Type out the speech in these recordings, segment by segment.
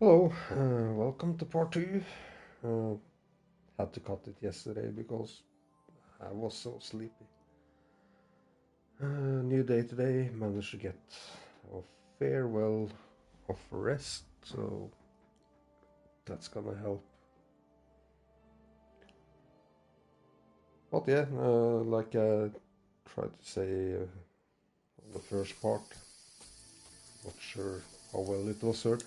Hello, welcome to part two. Uh, had to cut it yesterday because I was so sleepy. New day today, managed to get a farewell of rest, so that's gonna help. But yeah, like I tried to say on the first part, not sure how well it was heard.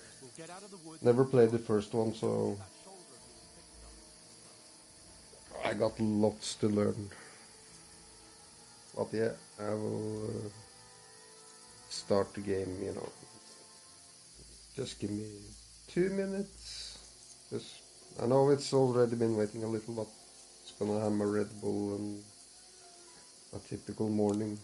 Never played the first one, so I got lots to learn. But yeah, I will start the game, Just give me 2 minutes. Just, I know it's already been waiting a little, but it's gonna have a Red Bull and a typical morning.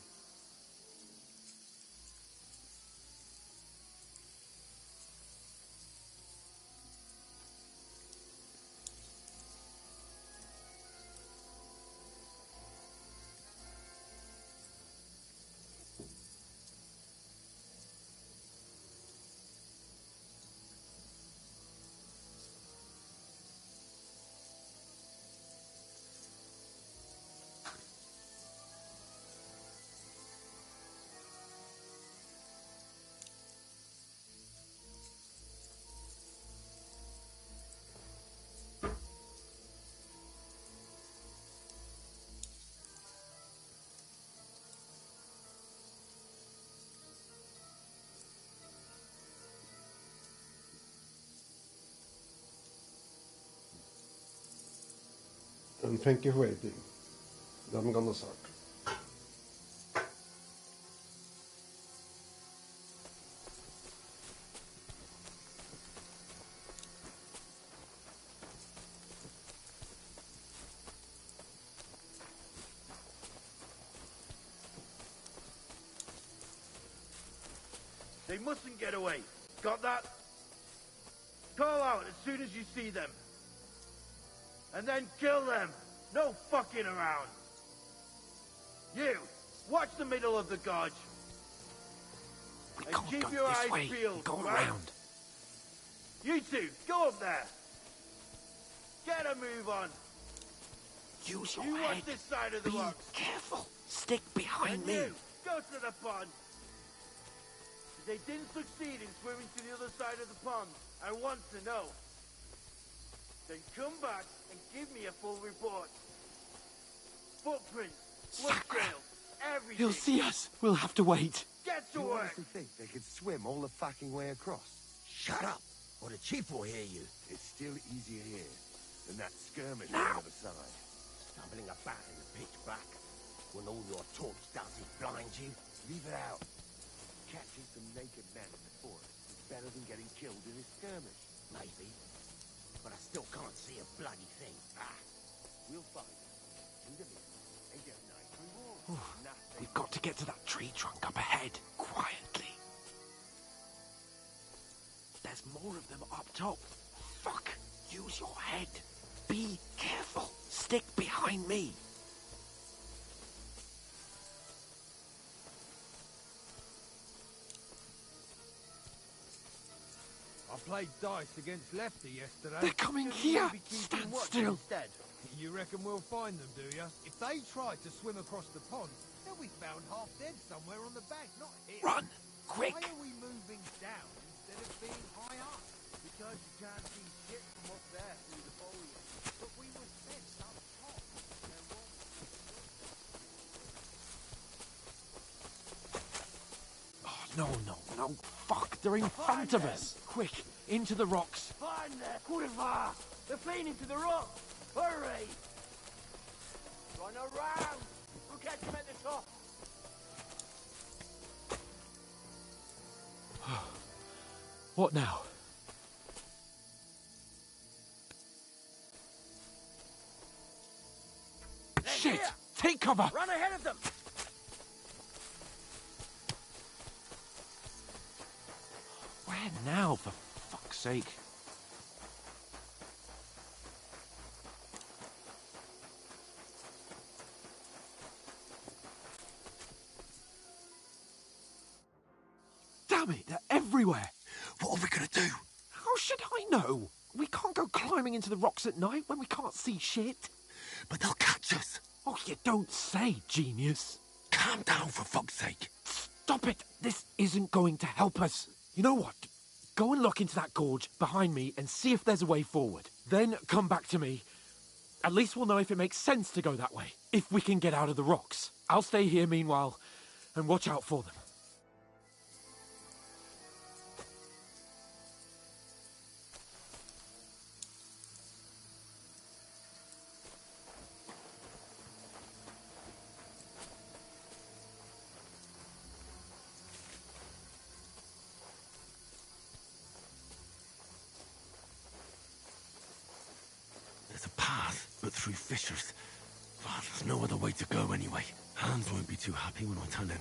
And thank you for waiting. I'm gonna start. They mustn't get away. Got that? Call out as soon as you see them. And then kill them. No fucking around. You, watch the middle of the gorge. We And can't keep go your this eyes way. peeled, Go right? around. You two, go up there. Get a move on. Use your You head. watch this side of the Be rocks. careful. Stick behind And me. you, go to the pond. If they didn't succeed in swimming to the other side of the pond, I want to know. Then come back and give me a full report. Footprints, blood Sacre. trails, everything. He'll see us. We'll have to wait. Get to You work. honestly think they could swim all the fucking way across? Shut up, or the chief will hear you. It's still easier here than that skirmish on Now. the other side. Stumbling about in the pitch black, when all your torch does is blind you. Leave it out. Catching some naked men in the forest is better than getting killed in a skirmish. Maybe, but I still can't see a bloody thing. We'll find them. In the middle. Ain't there nice reward? Nothing. We've got to get to that tree trunk up ahead, quietly. There's more of them up top. Fuck. Use your head. Be careful. Stick behind me. I played dice against Lefty yesterday. They're coming Shouldn't here. we be keeping Stand watch still. Instead? You reckon we'll find them, do you? If they try to swim across the pond, they'll be found half dead somewhere on the bank, not here. Run. Quick. Why are we moving down instead of being high up? Because you can't see shit from up there through the foliage. But we were sent up top. There won't Oh, no. Fuck. They're in front of us. Quick. Into the rocks. Find them! Curva! They're fleeing into the rock! Hurry! Run around! We'll catch them at the top! What now? They're Shit! here. Take cover! Run ahead of them! Where now, for fuck's sake? Damn it, they're everywhere! What are we gonna do? How How should I know? We can't go climbing into the rocks at night when we can't see shit. But they'll catch us. Oh, you don't say, genius. Calm down, for fuck's sake. Stop it. This isn't going to help us. You know what? Go and look into that gorge behind me and see if there's a way forward. Then come back to me. At least we'll know if it makes sense to go that way. If we can get out of the rocks. I'll stay here meanwhile and watch out for them. There's a path, but through fissures. Oh, there's no other way to go anyway. Hans won't be too happy when I tell him.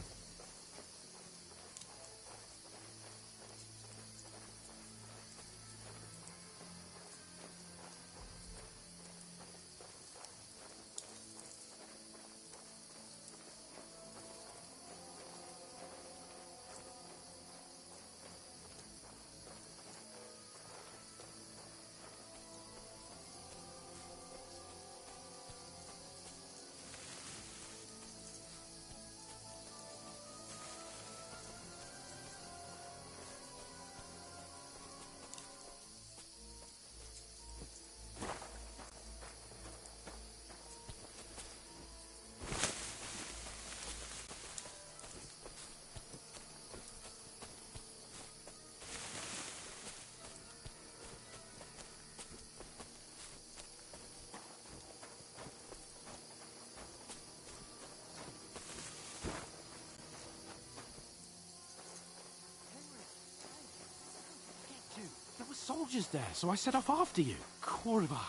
There were soldiers there, so I set off after you. Kurva.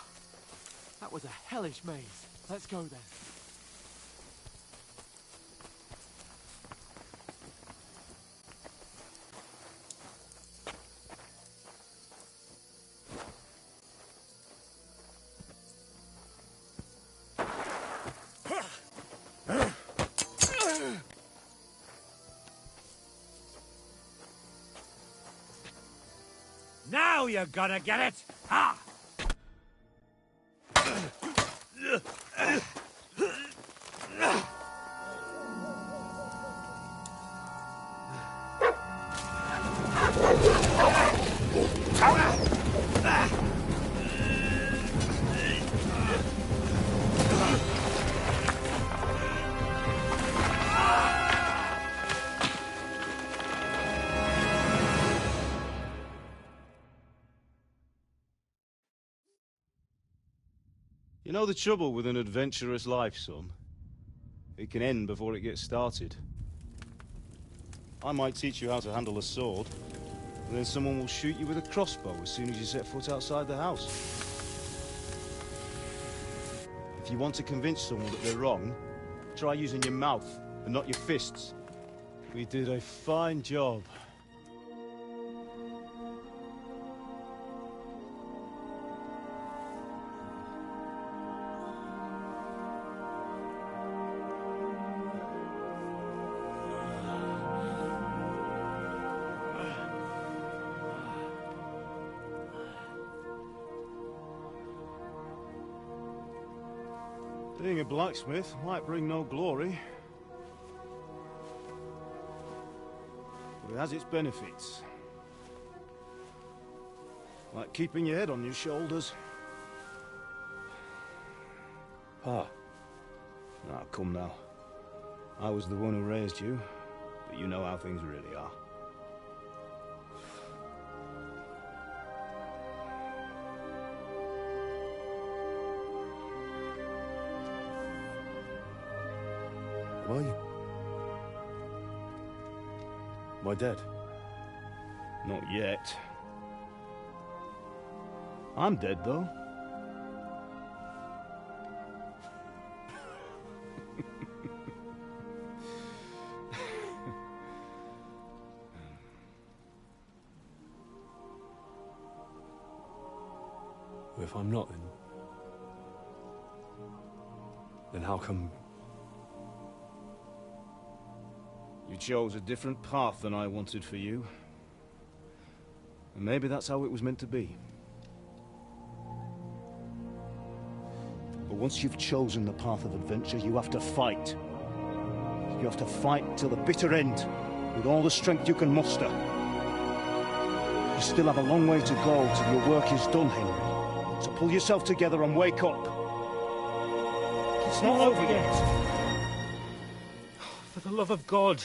That was a hellish maze. Let's go then. Now you're gonna get it! Ha! You know the trouble with an adventurous life, son? It can end before it gets started. I might teach you how to handle a sword, and then someone will shoot you with a crossbow as soon as you set foot outside the house. If you want to convince someone that they're wrong, try using your mouth and not your fists. We did a fine job. Being a blacksmith might bring no glory, but it has its benefits. Like keeping your head on your shoulders. Pa. Ah, come now. I was the one who raised you, but you know how things really are. Am I dead? Not yet. I'm dead, though. If I'm not, then how come? You chose a different path than I wanted for you. And maybe that's how it was meant to be. But once you've chosen the path of adventure, you have to fight. You have to fight till the bitter end, with all the strength you can muster. You still have a long way to go till your work is done, Henry. So pull yourself together and wake up. It's not over yet. For the love of God,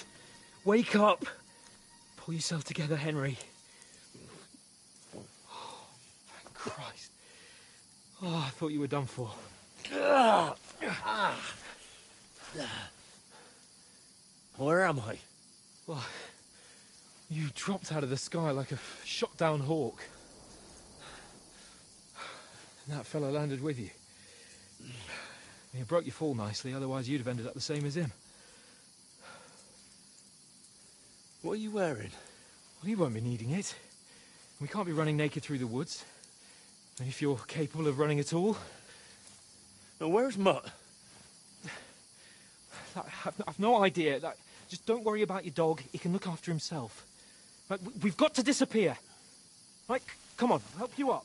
wake up. Pull yourself together, Henry. Oh, thank Christ. Oh, I thought you were done for. Where am I? Well, you dropped out of the sky like a shot-down hawk. And that fella landed with you. You broke your fall nicely, otherwise you'd have ended up the same as him. What are you wearing? Well, you won't be needing it. We can't be running naked through the woods. And if you're capable of running at all... Now, where's Mutt? I've no idea. Just don't worry about your dog. He can look after himself. Right, we've got to disappear. Right, come on, I'll help you up.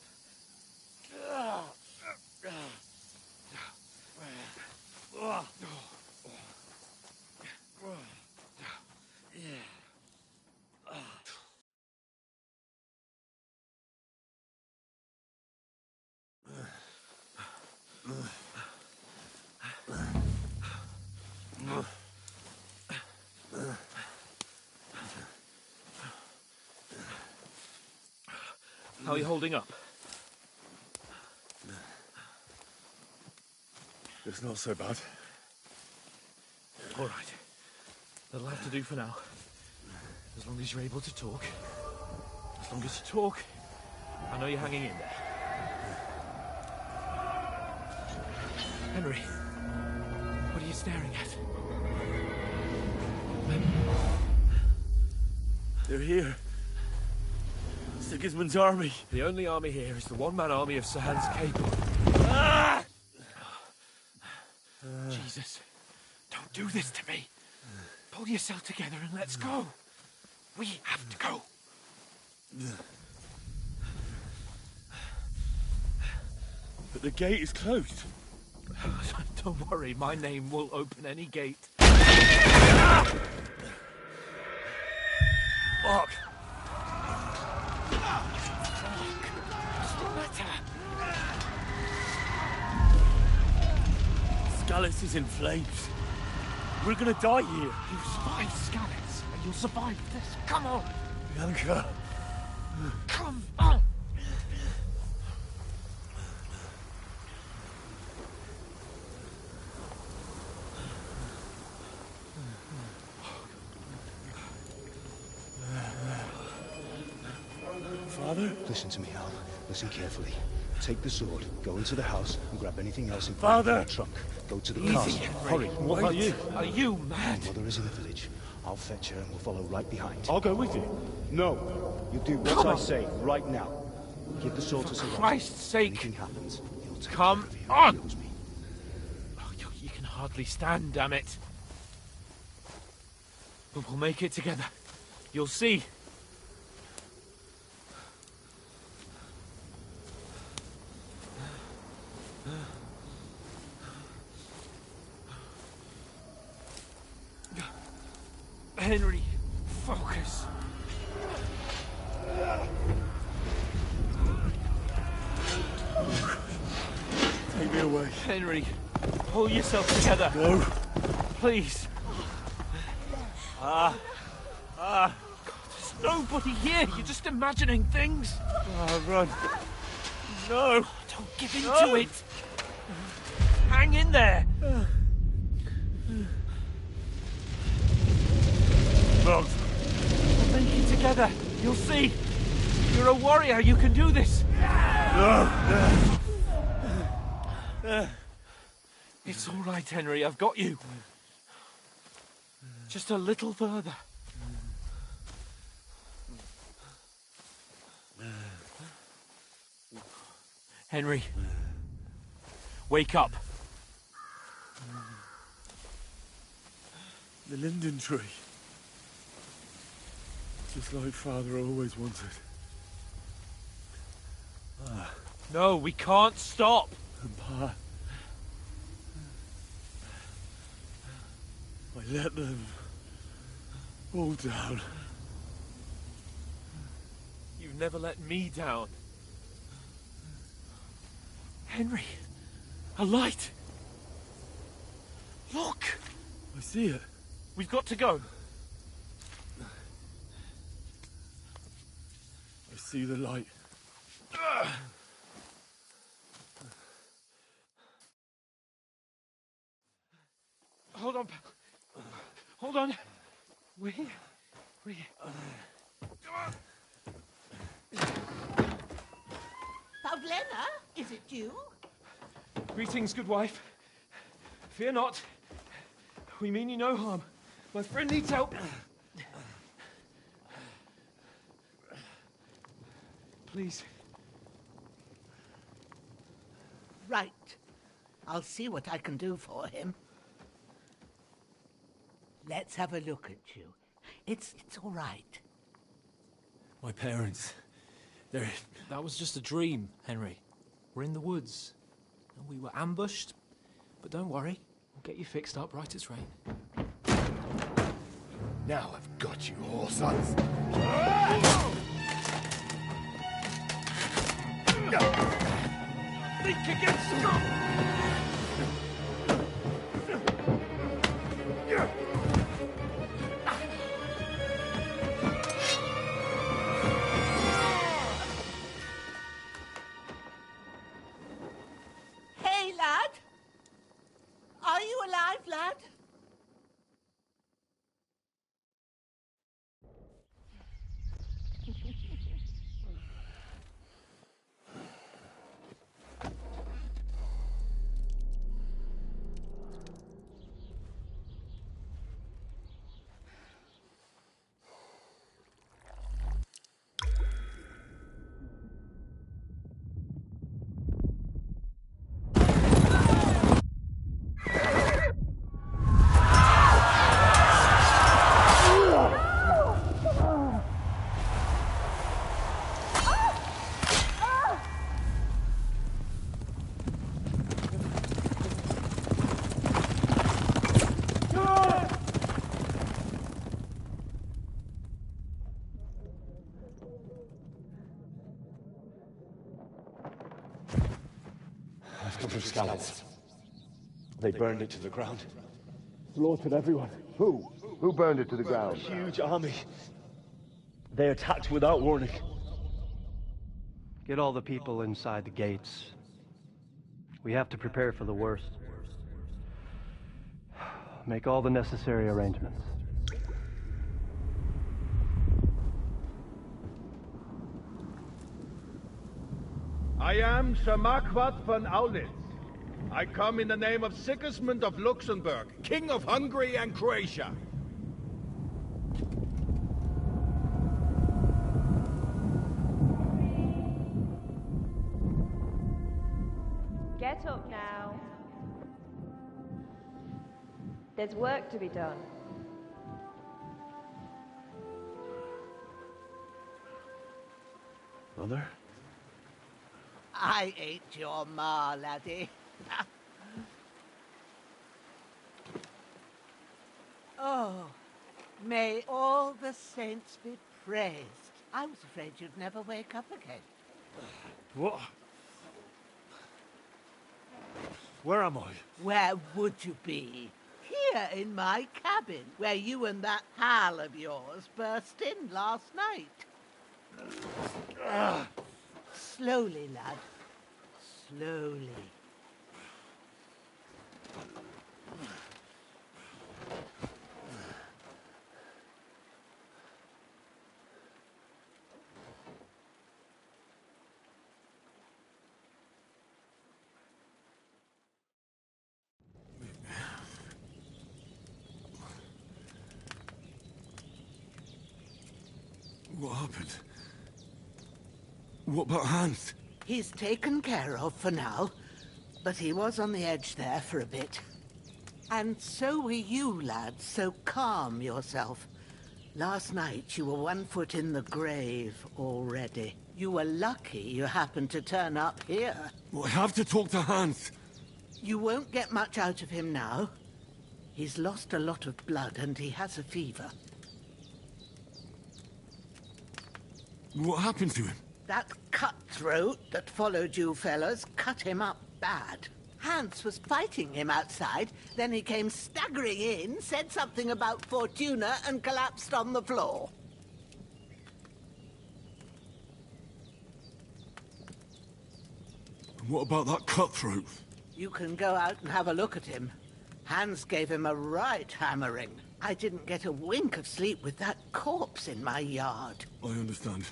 How are you holding up? It's not so bad. All right. That'll have to do for now. As long as you're able to talk. As long as you talk, I know you're hanging in there. Henry, what are you staring at? They're here. Sigismund's army. The only army here is the one-man army of Sahan's Cape. Jesus, don't do this to me. Pull yourself together and let's go. We have to go. But the gate is closed. Don't worry, my name will open any gate. Fuck. Scallis is in flames. We're gonna die here. You survived Scallis, and you'll survive this. Come on! Bianca. Come on! Father? Listen to me, Al. Listen carefully. Take the sword, go into the house, and grab anything else in Father! the trunk. Go to the Easy, castle. Henry. Hurry. What about you? Are you mad? Mother is in the village. I'll fetch her and we'll follow right behind. I'll go with you. No. You do what Come I on. say right now. Give the sword to For Saran. Christ's sake! Anything happens, he'll take Come care of you. on. He knows me. Oh, you can hardly stand, damn it. But we'll make it together. You'll see. Henry, focus. Take me away. Henry, pull yourself together. No. Please. God, there's nobody here. You're just imagining things. Run. No. Don't give in to it. Hang in there. Mom. We'll make it together. You'll see. You're a warrior. You can do this. No. It's all right, Henry. I've got you. Just a little further. Henry, wake up. The linden tree. Just like Father always wanted. No, we can't stop. Pa. I let them all down. You've never let me down. Henry, a light. Look! I see it. We've got to go. I see the light. Hold on, pal. Hold on. We... Paulina, is it you? Greetings, good wife. Fear not. We mean you no harm. My friend needs help. Please. Right. I'll see what I can do for him. Let's have a look at you. It's all right. My parents. That was just a dream, Henry. We're in the woods. And we were ambushed. But don't worry. We'll get you fixed up right as rain. Now I've got you, whore sons. Think against scum! Hey, lad! Are you alive, lad? I've come from Scallops. They burned it to the ground. Slaughtered everyone. Who? Who burned it to the ground? Huge army. They attacked without warning. Get all the people inside the gates. We have to prepare for the worst. Make all the necessary arrangements. I am Sir Marquardt von Aulitz. I come in the name of Sigismund of Luxembourg, King of Hungary and Croatia. Get up now. There's work to be done. Mother? I ain't your ma, laddie. Oh, may all the saints be praised. I was afraid you'd never wake up again. What? Where am I? Where would you be? Here in my cabin, where you and that pal of yours burst in last night. Slowly, lad. Slowly. What happened? What about Hans? He's taken care of for now, but he was on the edge there for a bit. And so were you, lad, so calm yourself. Last night you were 1 foot in the grave already. You were lucky you happened to turn up here. Well, I have to talk to Hans. You won't get much out of him now. He's lost a lot of blood and he has a fever. What happened to him? That cutthroat that followed you fellas cut him up bad. Hans was fighting him outside, then he came staggering in, said something about Fortuna, and collapsed on the floor. And what about that cutthroat? You can go out and have a look at him. Hans gave him a right hammering. I didn't get a wink of sleep with that corpse in my yard. I understand.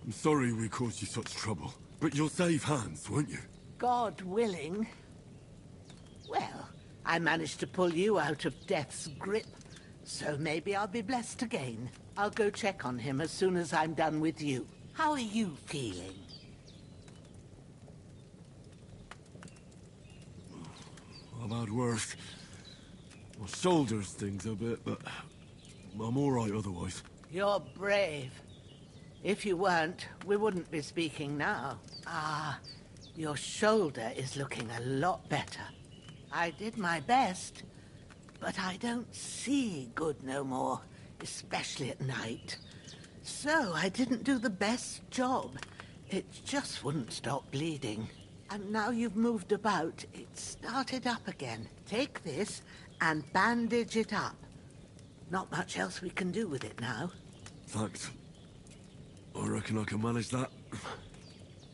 I'm sorry we caused you such trouble. But you'll save Hans, won't you? God willing. Well, I managed to pull you out of death's grip, so maybe I'll be blessed again. I'll go check on him as soon as I'm done with you. How are you feeling? I've had worse. My shoulder stings a bit, but I'm all right otherwise. You're brave. If you weren't, we wouldn't be speaking now. Ah, your shoulder is looking a lot better. I did my best, but I don't see good no more, especially at night. So I didn't do the best job. It just wouldn't stop bleeding. And now you've moved about, it started up again. Take this and bandage it up. Not much else we can do with it now. Thanks. I reckon I can manage that.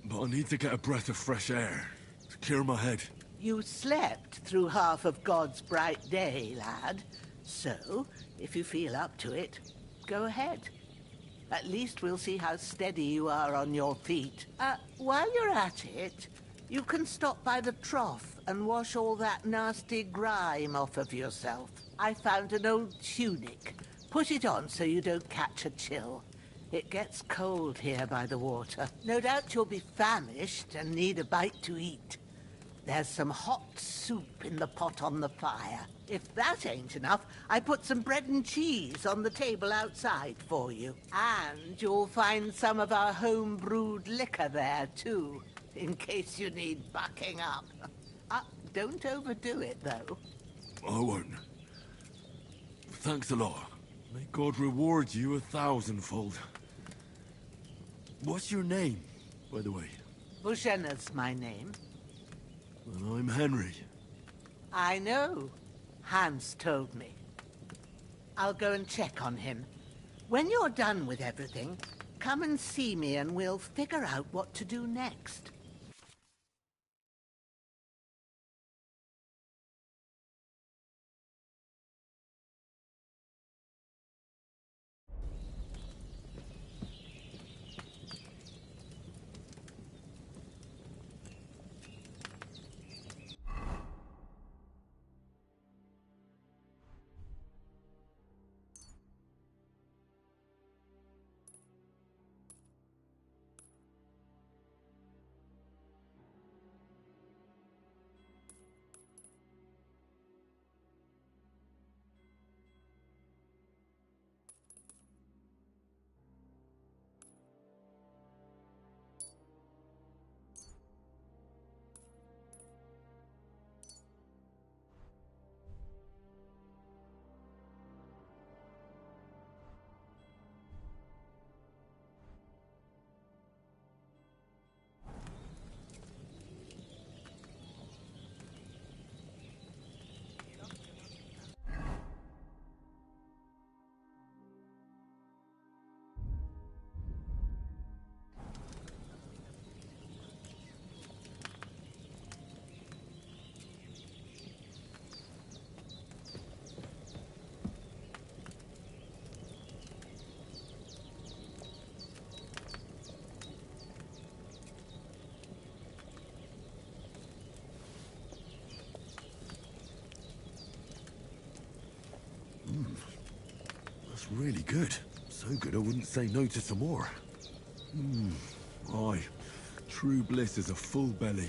But I need to get a breath of fresh air to clear my head. You slept through half of God's bright day, lad. So, if you feel up to it, go ahead. At least we'll see how steady you are on your feet. While you're at it, you can stop by the trough and wash all that nasty grime off of yourself. I found an old tunic. Put it on so you don't catch a chill. It gets cold here by the water. No doubt you'll be famished and need a bite to eat. There's some hot soup in the pot on the fire. If that ain't enough, I put some bread and cheese on the table outside for you. And you'll find some of our home-brewed liquor there, too, in case you need bucking up. Don't overdo it, though. I won't. Thanks a lot. May God reward you 1,000-fold. What's your name, by the way? Bushenna's my name. And I'm Henry. I know. Hans told me. I'll go and check on him. When you're done with everything, come and see me and we'll figure out what to do next. That's really good. So good I wouldn't say no to some more. Aye. True bliss is a full belly.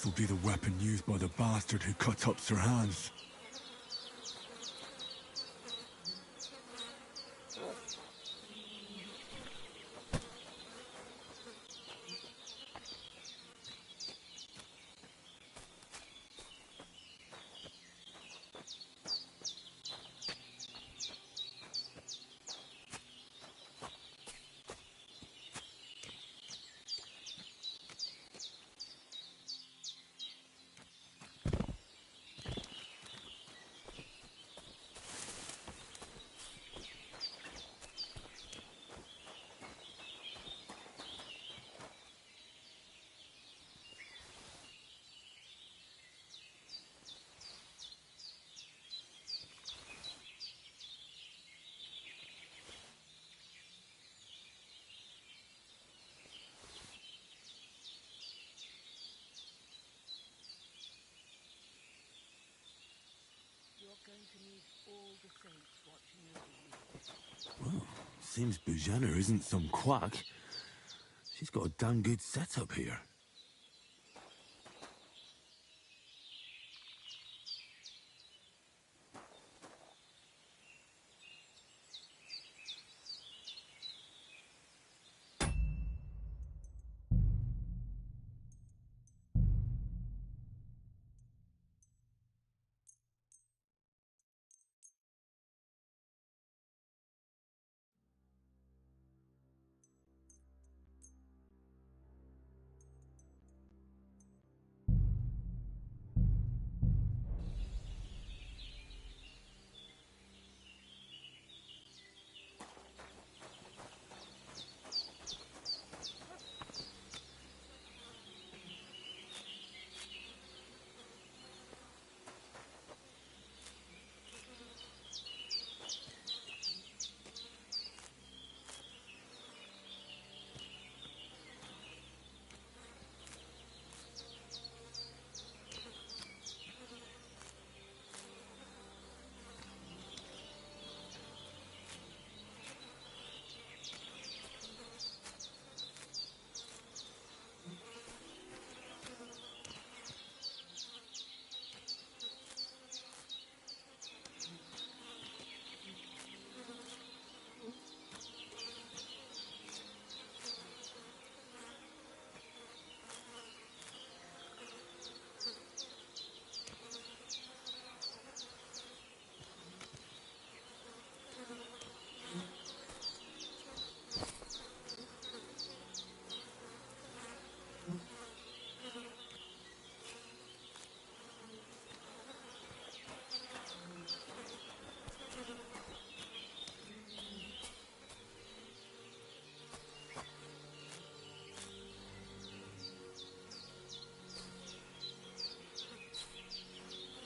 This'll be the weapon used by the bastard who cut up Sir Hans. Well, seems Bujana isn't some quack. She's got a damn good setup here.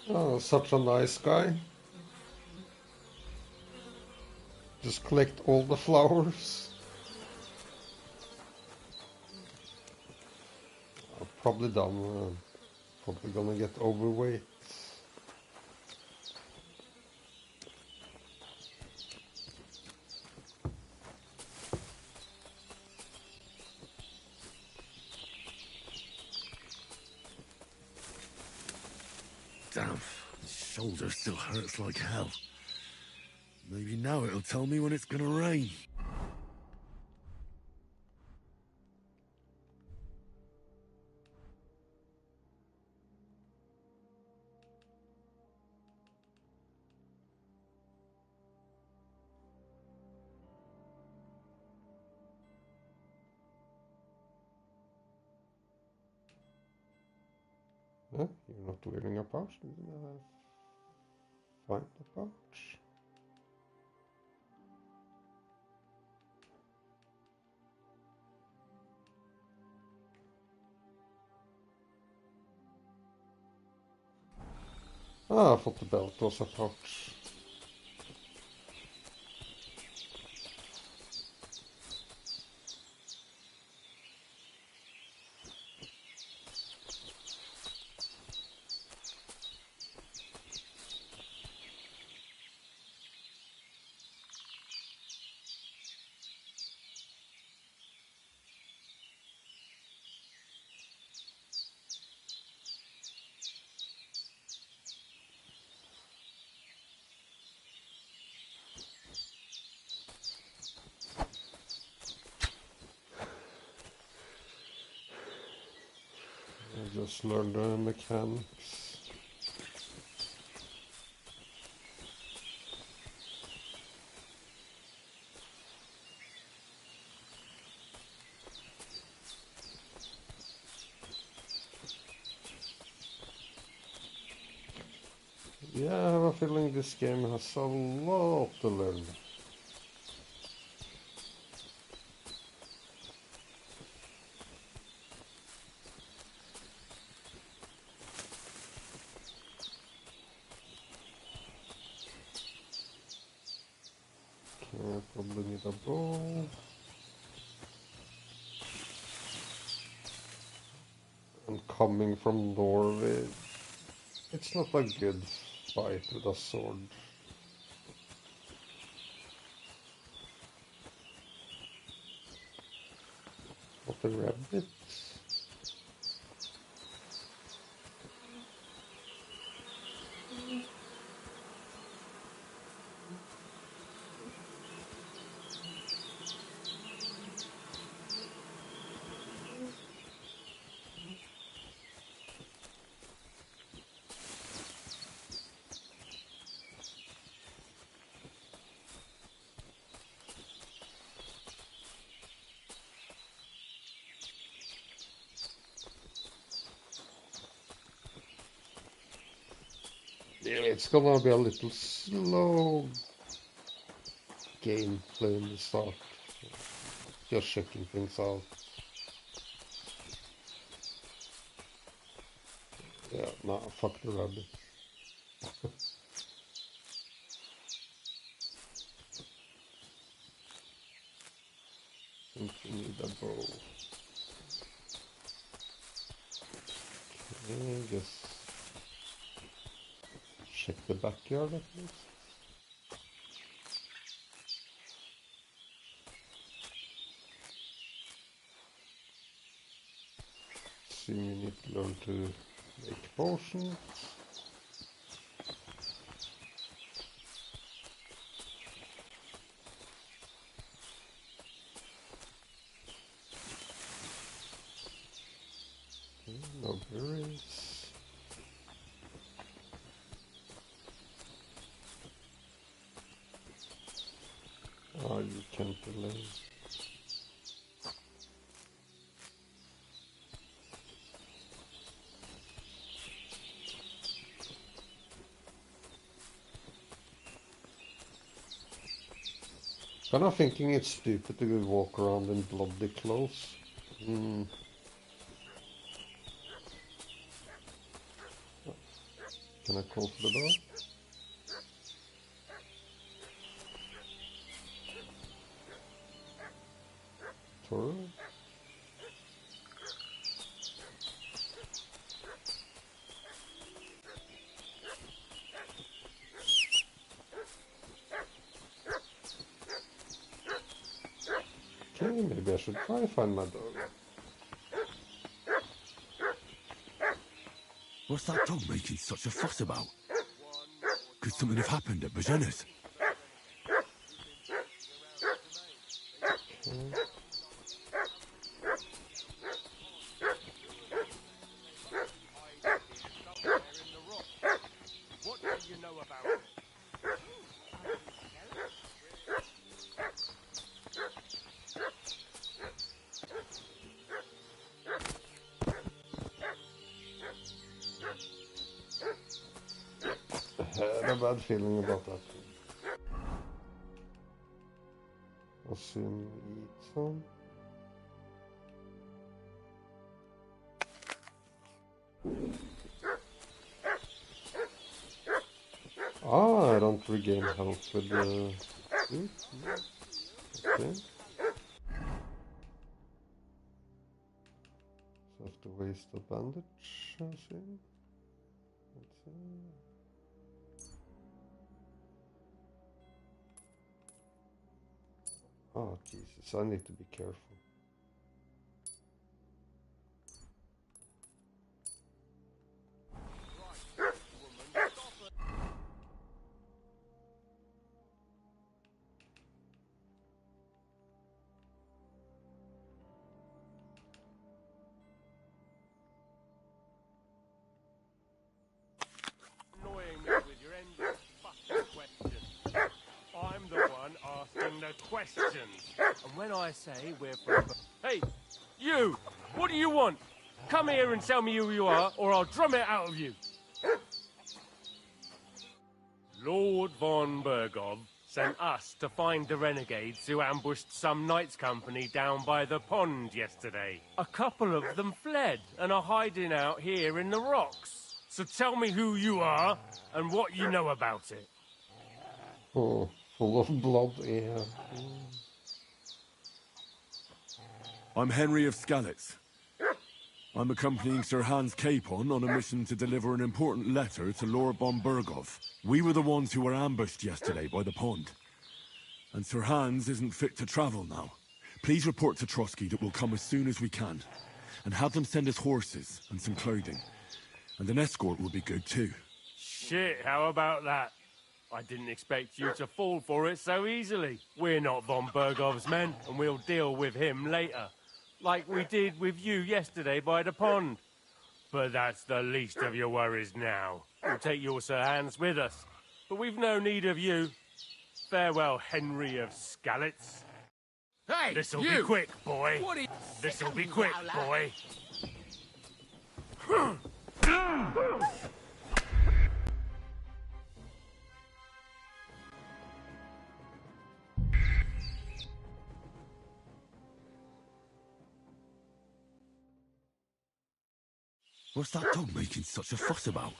Oh, such a nice guy. Just collect all the flowers. Probably dumb. Probably gonna get overweight. Damn, his shoulder still hurts like hell. Maybe now it'll tell me when it's gonna rain. Huh? You're not wearing a pouch? Find the pouch. Ah, I thought the belt was a pouch. Just learn the mechanics. Yeah, I have a feeling this game has a lot to learn. Okay, I probably need a bow. And coming from Norway, it's not a good fight with a sword. What a rabbit. Yeah, it's gonna be a little slow gameplay in the start. Just checking things out. Yeah, nah, fuck the rabbit. Think we need a bow. Okay, just check the backyard at least. See, we need to learn to make potions. Okay, no berries. Ah, you can't delay. Kinda thinking it's stupid to walk around in bloody clothes. Can I close the door? Toro? Okay, maybe I should try find my dog. What's that dog making such a fuss about? Could something have happened at Bajena's? Okay. What do you know about it? I had a bad feeling about that. I'll soon eat some. Ah, I don't regain health with the food. Okay. So I have to waste a bandage, I see. Let's see. Oh, Jesus, I need to be careful. questions. And when I say we're from... Hey, you! What do you want? Come here and tell me who you are, or I'll drum it out of you. Lord von Bergov sent us to find the renegades who ambushed some knights' company down by the pond yesterday. A couple of them fled and are hiding out here in the rocks. So tell me who you are and what you know about it. Oh, full of blood, yeah. I'm Henry of Skalitz. I'm accompanying Sir Hans Capon on a mission to deliver an important letter to Lord von Bergov. We were the ones who were ambushed yesterday by the pond. And Sir Hans isn't fit to travel now. Please report to Trotsky that we'll come as soon as we can. And have them send us horses and some clothing. And an escort will be good too. Shit, how about that? I didn't expect you to fall for it so easily. We're not von Bergov's men, and we'll deal with him later. Like we did with you yesterday by the pond. But that's the least of your worries now. We'll take your Sir Hans with us. But we've no need of you. Farewell, Henry of Skalitz. Hey, This'll you! be quick, boy. What are you... This'll be quick, boy. What's that dog making such a fuss about?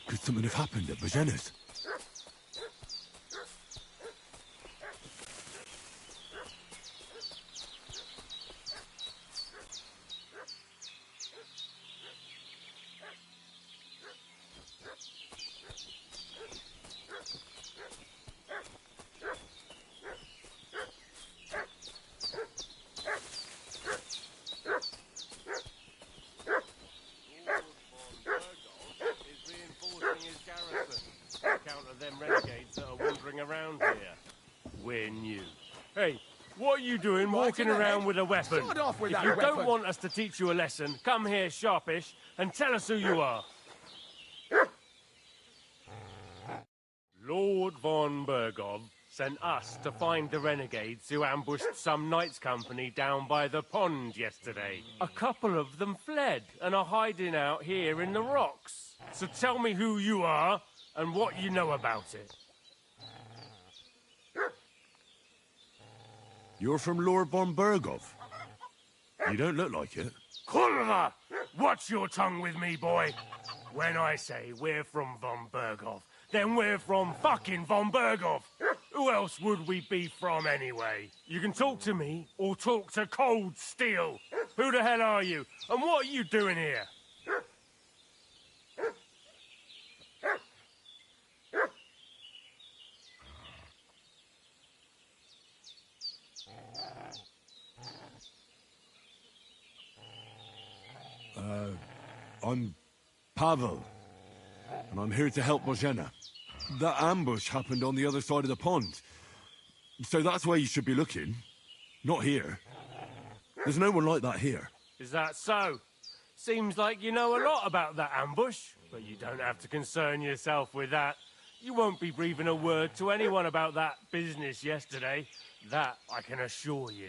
Could something have happened at Bajena's? Doing walking around with a weapon. Start off with if that you weapon. don't want us to teach you a lesson, come here sharpish and tell us who you are. Lord von Bergov sent us to find the renegades who ambushed some knights' company down by the pond yesterday. A couple of them fled and are hiding out here in the rocks. So tell me who you are and what you know about it. You're from Lord von Bergov. You don't look like it. Kurva! Watch your tongue with me, boy. When I say we're from von Bergov, then we're from fucking von Bergov. Who else would we be from anyway? You can talk to me or talk to cold steel. Who the hell are you? And what are you doing here? I'm Pavel, and I'm here to help Bozhena. That ambush happened on the other side of the pond, so that's where you should be looking, not here. There's no one like that here. Is that so? Seems like you know a lot about that ambush, but you don't have to concern yourself with that. You won't be breathing a word to anyone about that business yesterday. That I can assure you.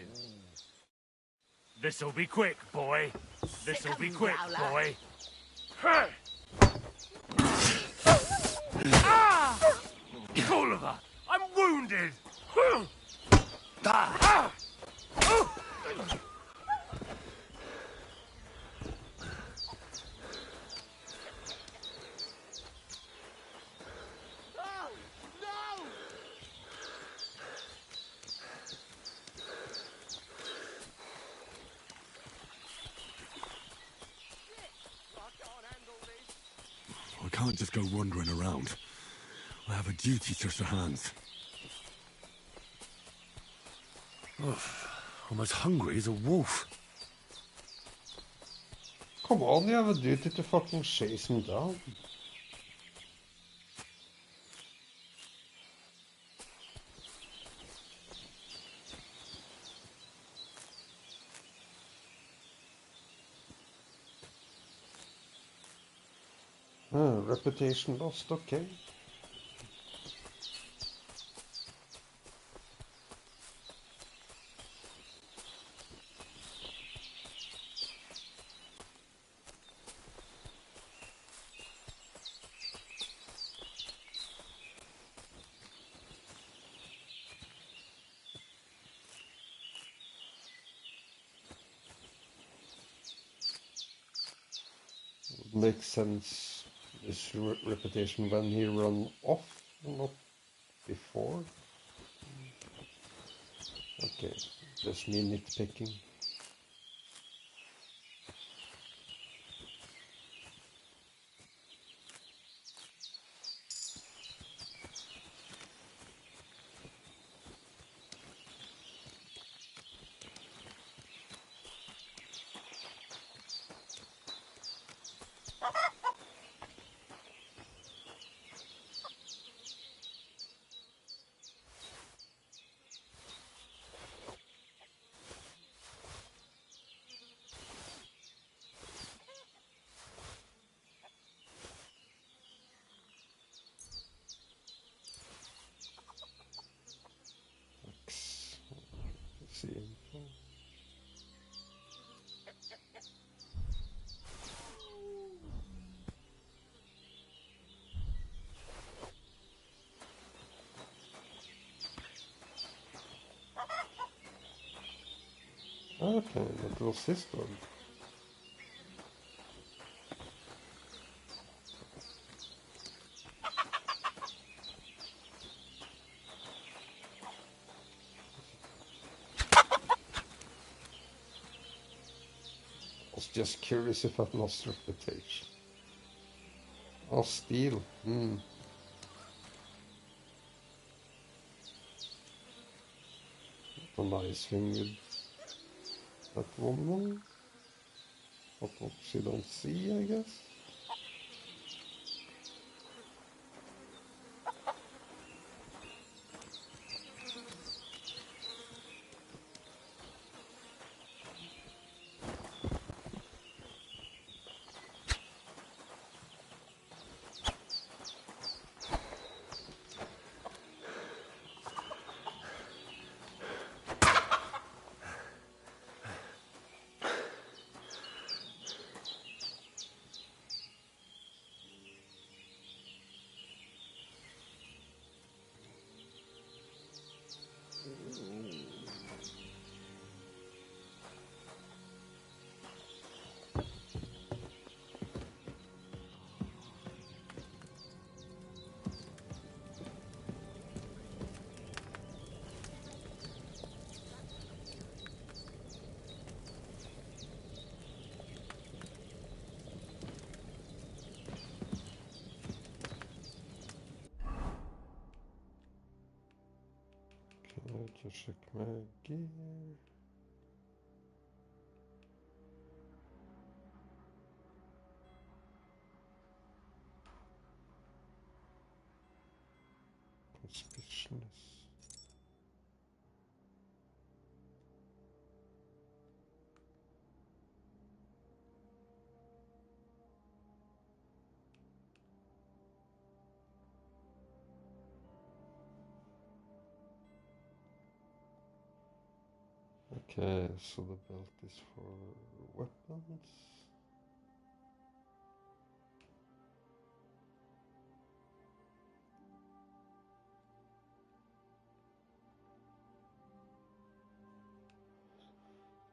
This'll be quick, boy. This'll be quick, boy. Ah! Oliver, I'm wounded. Ah! I can't just go wandering around. I have a duty to Sir Hans. I'm as hungry as a wolf. Come on, you have a duty to fucking chase him down. Reputation lost, okay. makes sense, this repetition, when he run off, not before. Okay, just me nitpicking. See info. Okay, that was this one. I was just curious if I'd lost reputation. Oh, steel. A nice thing with that woman. But what she don't see, I guess. Okay, just check my gear. Conspicuous. Okay, so the belt is for weapons.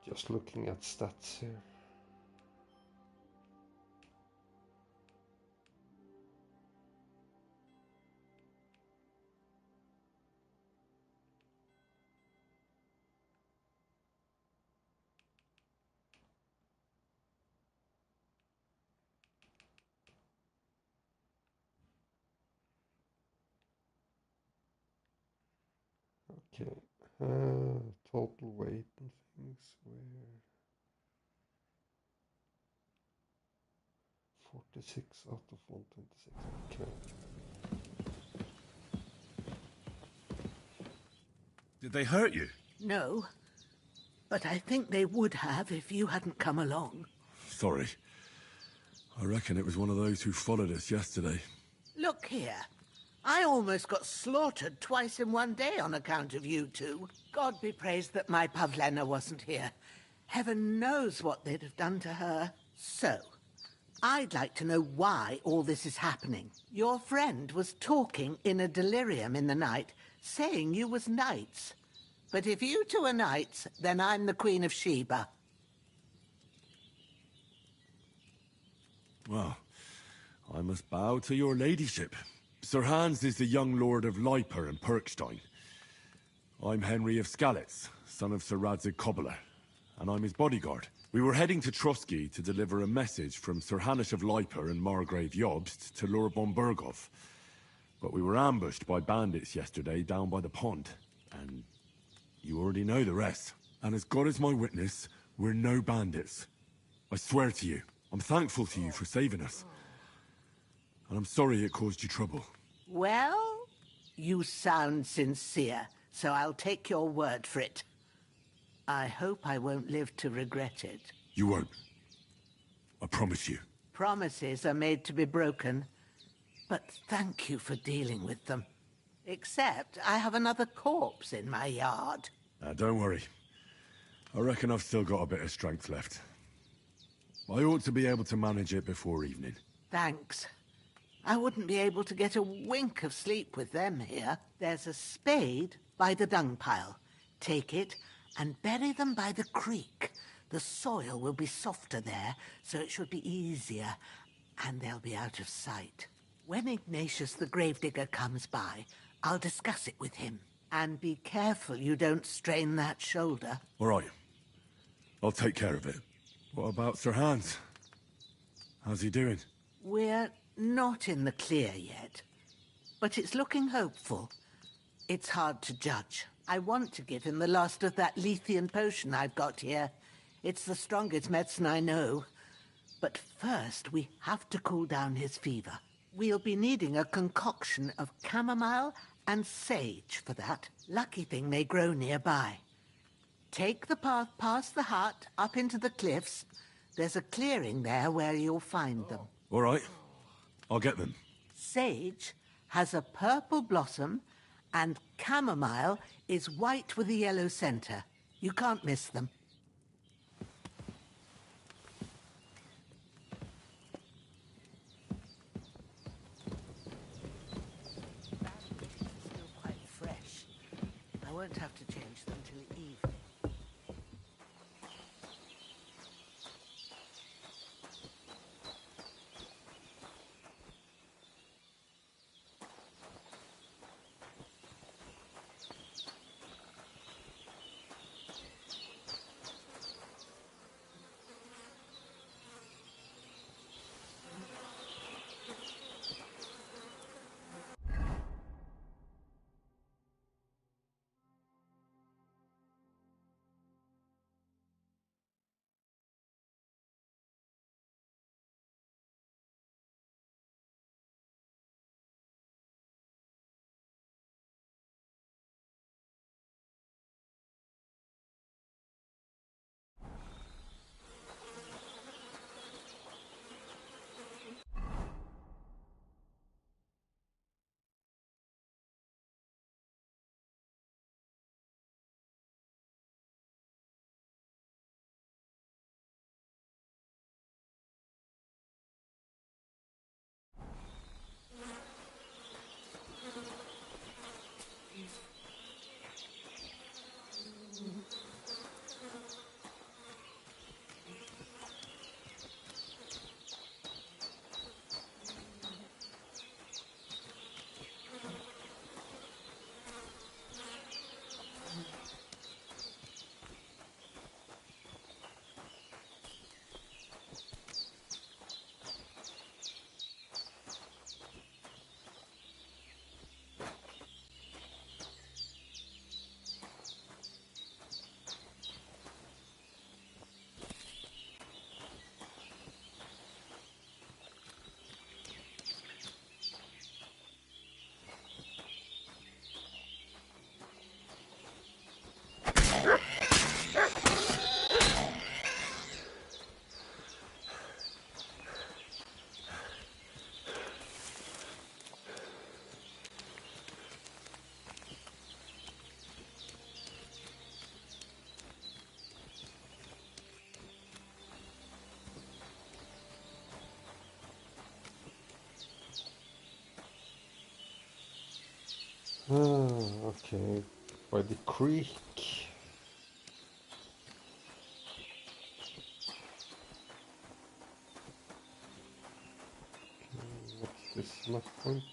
Just looking at stats here. Okay, total weight and things were 46 out of 126. Okay. Did they hurt you? No, but I think they would have if you hadn't come along. Sorry. I reckon it was one of those who followed us yesterday. Look here. I almost got slaughtered twice in one day on account of you two. God be praised that my Pavlena wasn't here. Heaven knows what they'd have done to her. So, I'd like to know why all this is happening. Your friend was talking in a delirium in the night, saying you was knights. But if you two are knights, then I'm the Queen of Sheba. Well, I must bow to your ladyship. Sir Hans is the young lord of Leiper and Perkstein. I'm Henry of Skalitz, son of Sir Radzig Cobbler, and I'm his bodyguard. We were heading to Trusky to deliver a message from Sir Hanish of Leiper and Margrave Jobst to Lord von Berghoff. But we were ambushed by bandits yesterday down by the pond, and you already know the rest. And as God is my witness, we're no bandits. I swear to you, I'm thankful to you for saving us. And I'm sorry it caused you trouble. Well, you sound sincere, so I'll take your word for it. I hope I won't live to regret it. You won't. I promise you. Promises are made to be broken, but thank you for dealing with them. Except I have another corpse in my yard. Don't worry. I reckon I've still got a bit of strength left. I ought to be able to manage it before evening. Thanks. I wouldn't be able to get a wink of sleep with them here. There's a spade by the dung pile. Take it and bury them by the creek. The soil will be softer there, so it should be easier, and they'll be out of sight. When Ignatius the gravedigger comes by, I'll discuss it with him. And be careful you don't strain that shoulder. All right. I'll take care of it. What about Sir Hans? How's he doing? We're not in the clear yet, but it's looking hopeful. It's hard to judge. I want to give him the last of that Lethean potion I've got here. It's the strongest medicine I know. But first, we have to cool down his fever. We'll be needing a concoction of chamomile and sage for that. Lucky thing may grow nearby. Take the path past the hut, up into the cliffs. There's a clearing there where you'll find them. All right. I'll get them. Sage has a purple blossom, and chamomile is white with a yellow center. You can't miss them. Still quite fresh. I won't have to change them till evening. Okay. By the creek. is not pointing.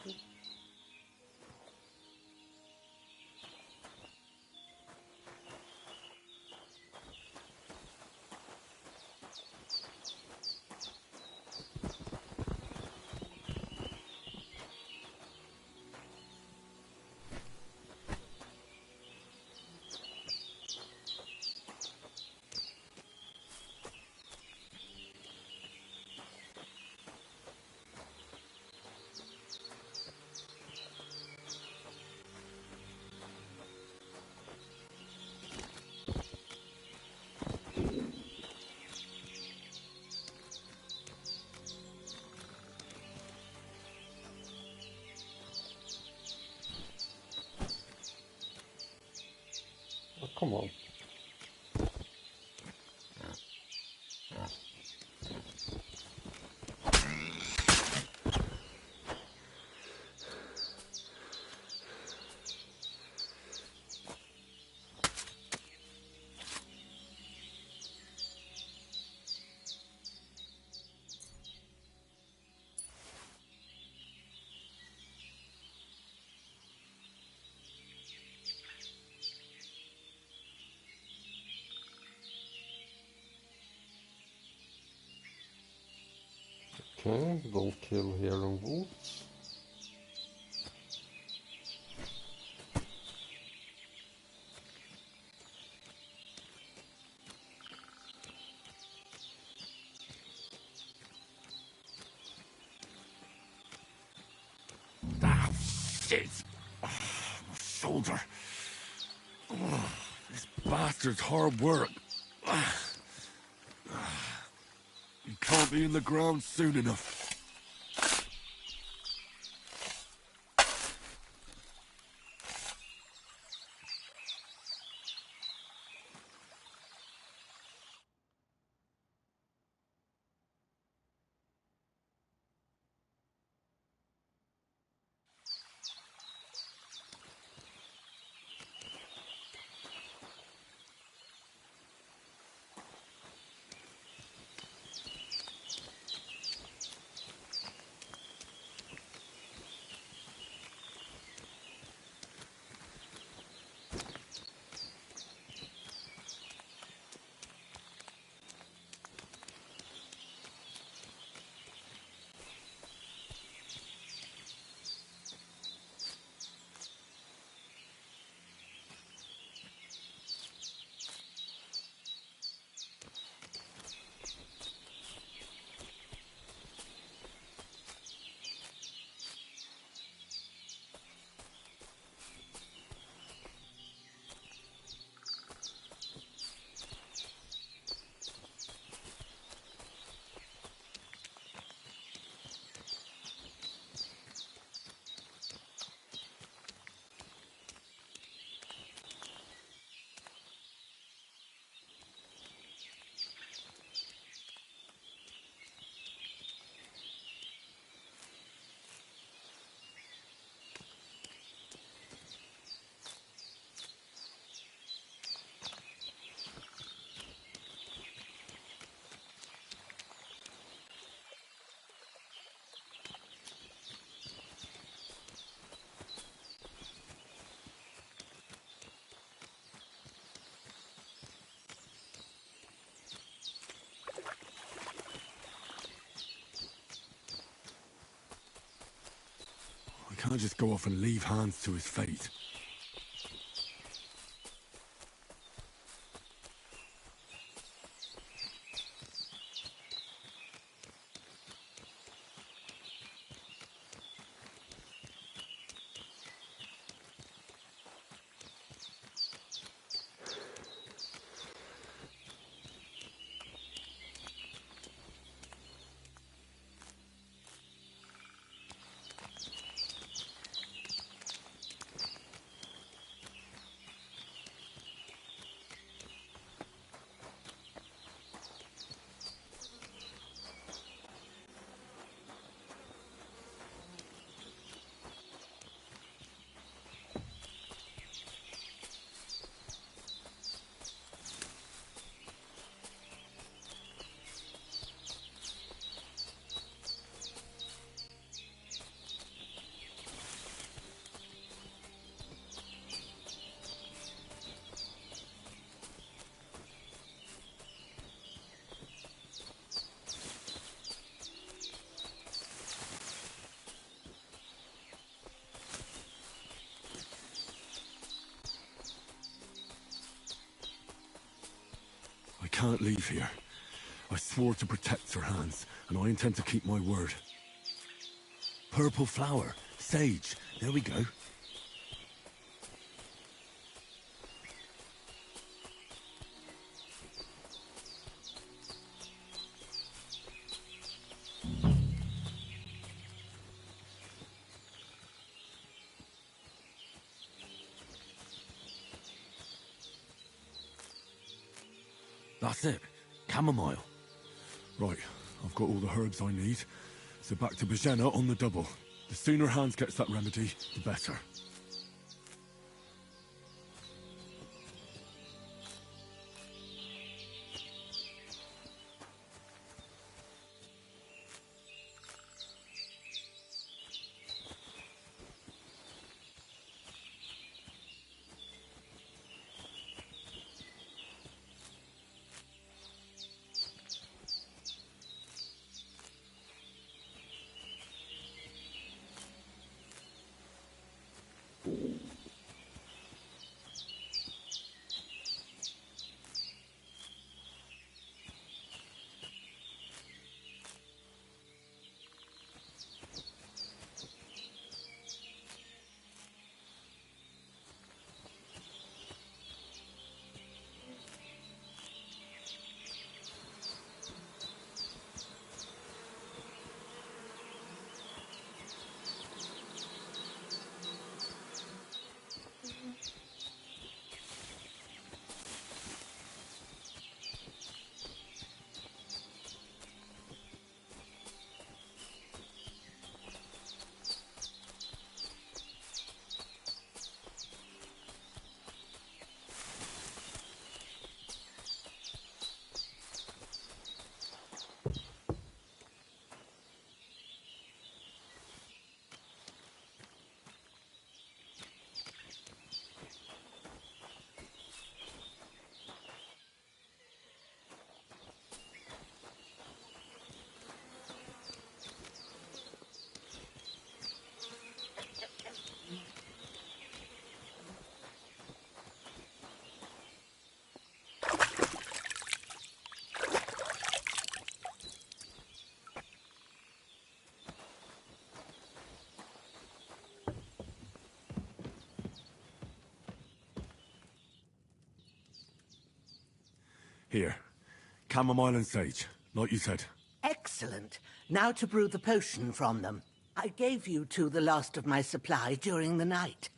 Oh, come on. Okay, don't kill here on wolves. Ah, shit! Oh, my shoulder. Oh, this bastard's hard work. You can't be in the ground soon enough. I can't just go off and leave Hans to his fate. can't leave here. I swore to protect Sirhan's, and I intend to keep my word. Purple flower. Sage. There we go. That's it. Chamomile. Right, I've got all the herbs I need. So back to Bajena on the double. The sooner Hans gets that remedy, the better. Here. Chamomile and sage, like you said. Excellent. Now to brew the potion from them. I gave you two the last of my supply during the night.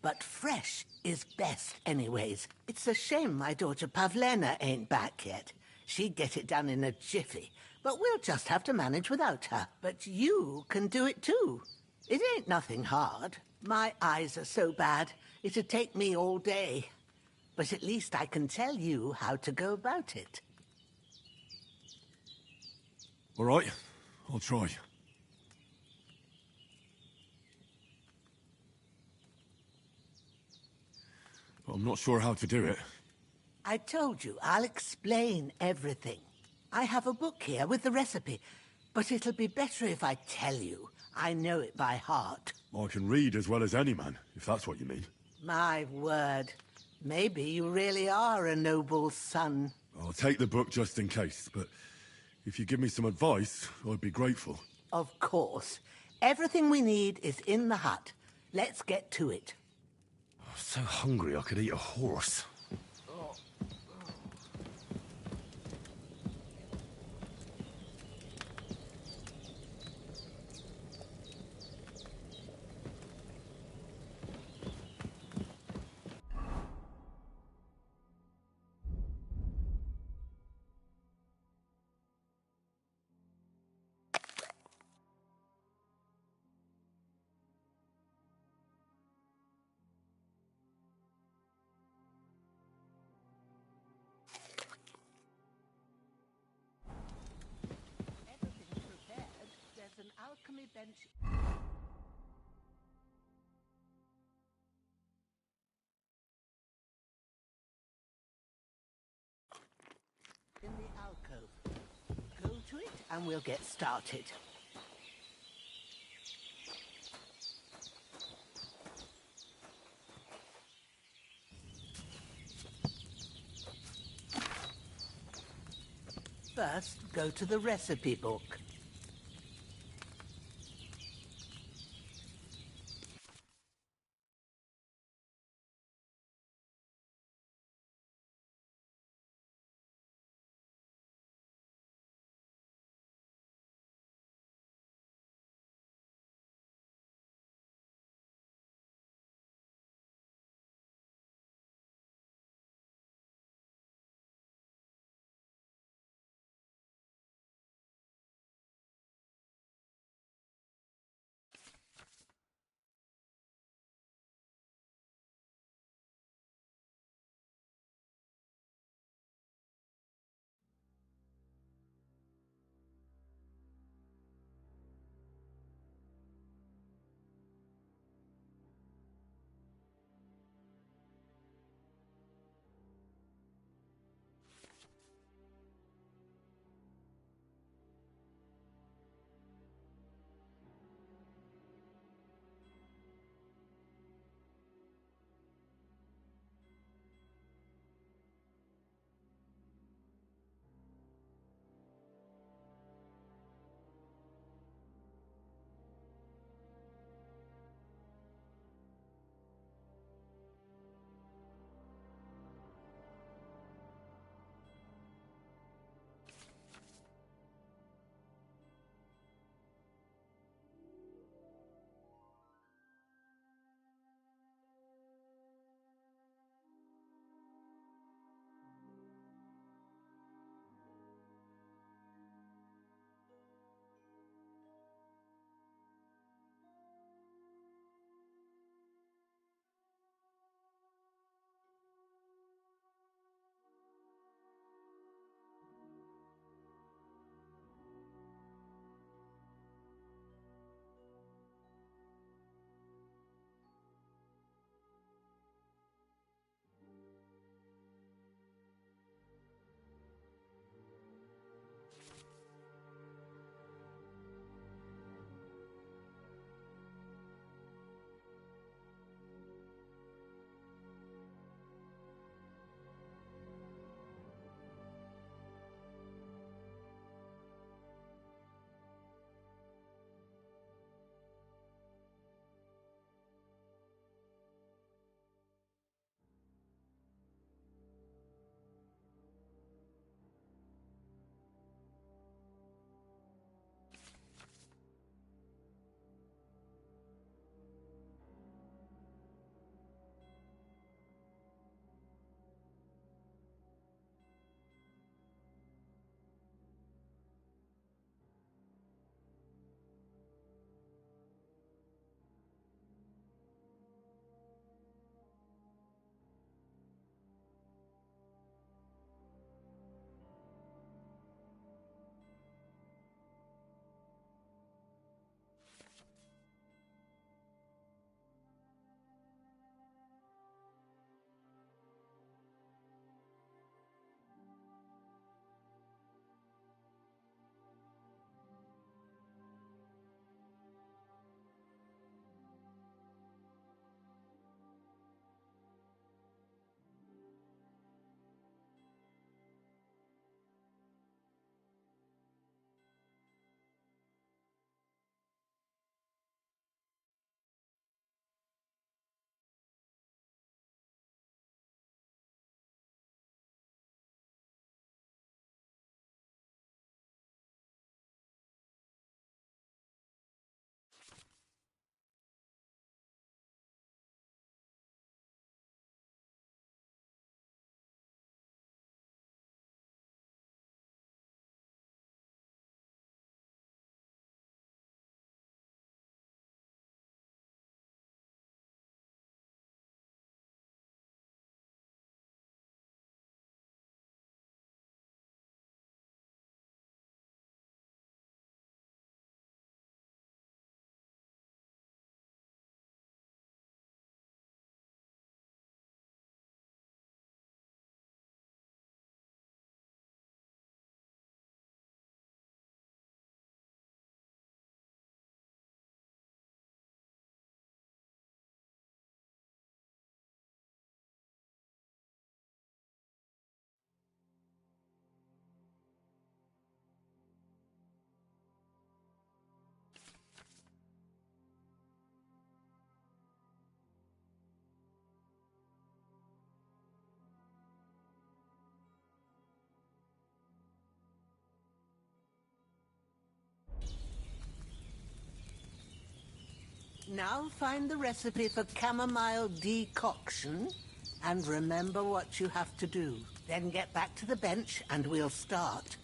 But fresh is best anyways. It's a shame my daughter Pavlena ain't back yet. She'd get it done in a jiffy. But we'll just have to manage without her. But you can do it too. It ain't nothing hard. My eyes are so bad, it'd take me all day. But at least I can tell you how to go about it. All right, I'll try. But I'm not sure how to do it. I told you, I'll explain everything. I have a book here with the recipe, but it'll be better if I tell you. I know it by heart. I can read as well as any man, if that's what you mean. My word. Maybe you really are a noble's son. I'll take the book just in case, but if you give me some advice, I'd be grateful. Of course. Everything we need is in the hut. Let's get to it. I'm so hungry I could eat a horse. Everything's prepared. There's an alchemy bench. In the alcove. Go to it and we'll get started. First, go to the recipe book. Now find the recipe for chamomile decoction and remember what you have to do. Then get back to the bench and we'll start.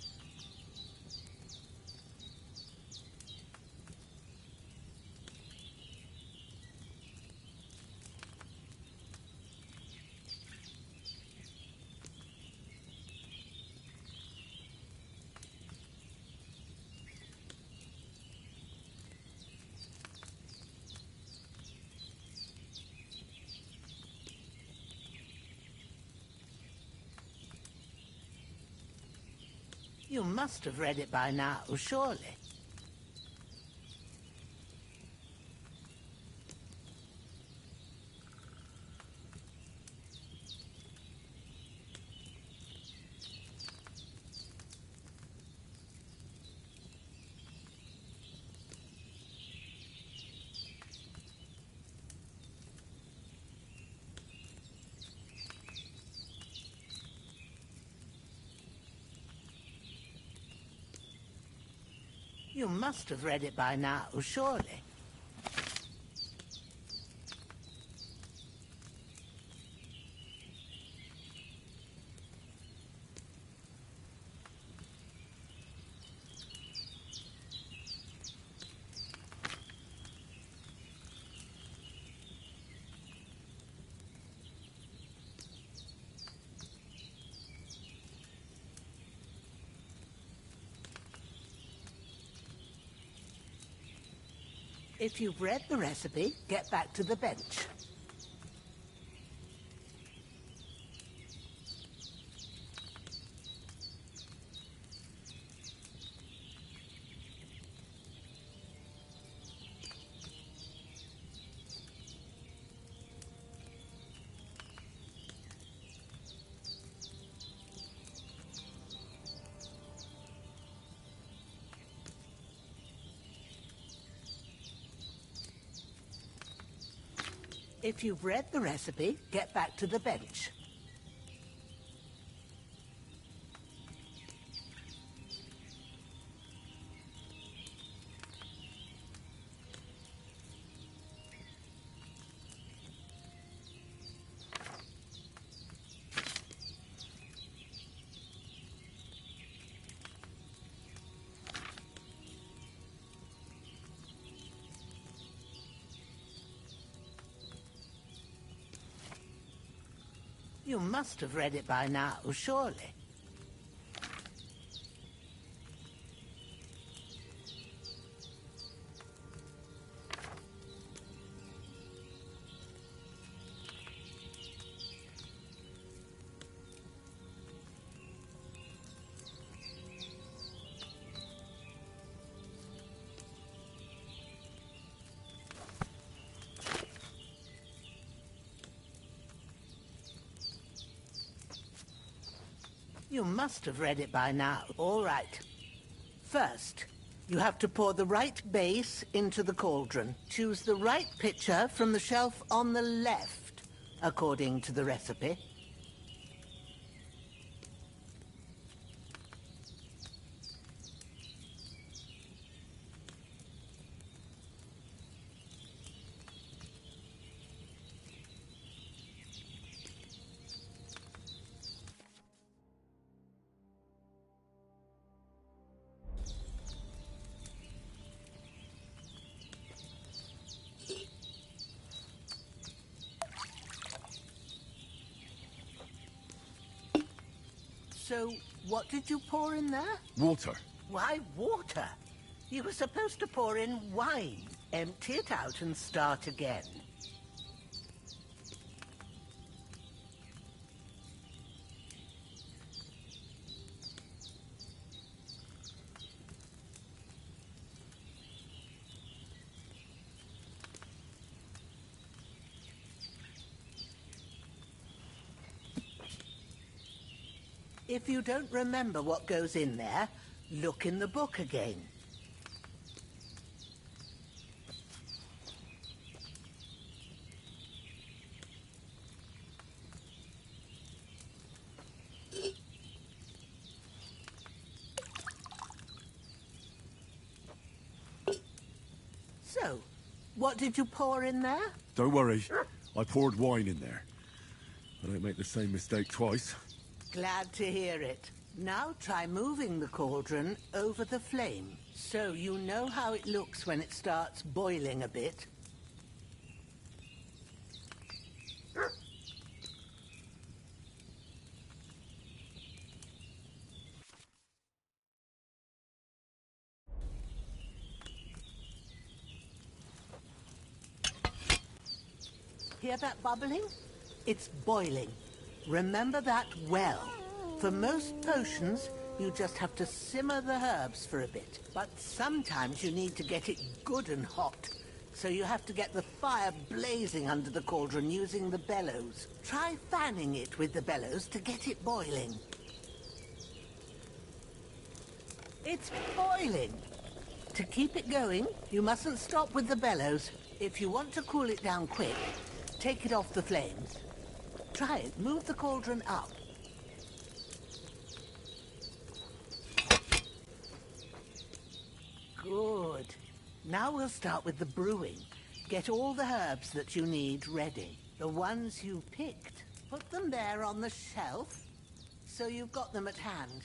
You must have read it by now, surely. You must have read it by now, surely. If you've read the recipe, get back to the bench. If you've read the recipe, get back to the bench. You must have read it by now, surely. You must have read it by now. All right. First, you have to pour the right base into the cauldron. Choose the right pitcher from the shelf on the left, according to the recipe. So, what did you pour in there? Water. Why water? You were supposed to pour in wine. Empty it out and start again. If you don't remember what goes in there, look in the book again. So, What did you pour in there? Don't worry. I poured wine in there. I don't make the same mistake twice. Glad to hear it. Now try moving the cauldron over the flame, so you know how it looks when it starts boiling a bit. Hear that bubbling? It's boiling. Remember that well. For most potions, you just have to simmer the herbs for a bit. But sometimes you need to get it good and hot. So you have to get the fire blazing under the cauldron using the bellows. Try fanning it with the bellows to get it boiling. It's boiling. To keep it going, you mustn't stop with the bellows. If you want to cool it down quick, take it off the flames. Try it. Move the cauldron up. Good. Now we'll start with the brewing. Get all the herbs that you need ready. The ones you picked. Put them there on the shelf, so you've got them at hand.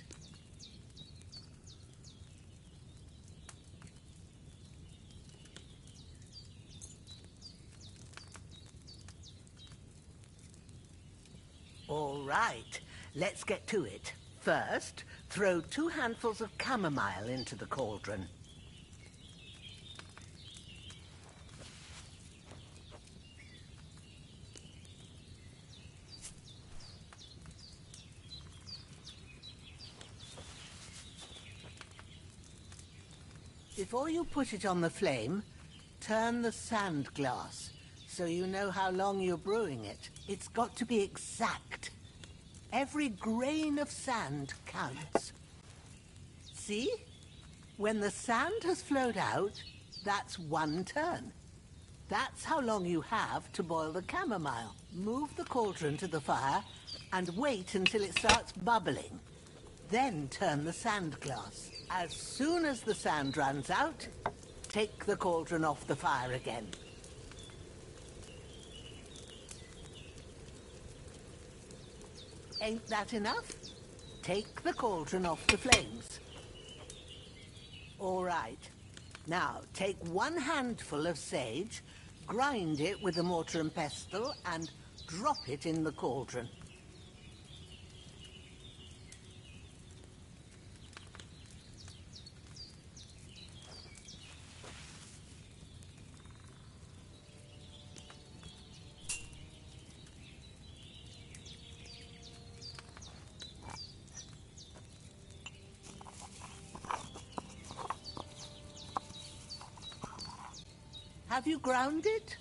All right, let's get to it. First, throw 2 handfuls of chamomile into the cauldron. Before you put it on the flame, turn the sand glass, so you know how long you're brewing it. It's got to be exact. Every grain of sand counts. See? When the sand has flowed out, that's 1 turn. That's how long you have to boil the chamomile. Move the cauldron to the fire and wait until it starts bubbling. Then turn the sand glass. As soon as the sand runs out, take the cauldron off the fire again. Ain't that enough? Take the cauldron off the flames. All right. Now, take 1 handful of sage, grind it with a mortar and pestle, and drop it in the cauldron. Have you ground it?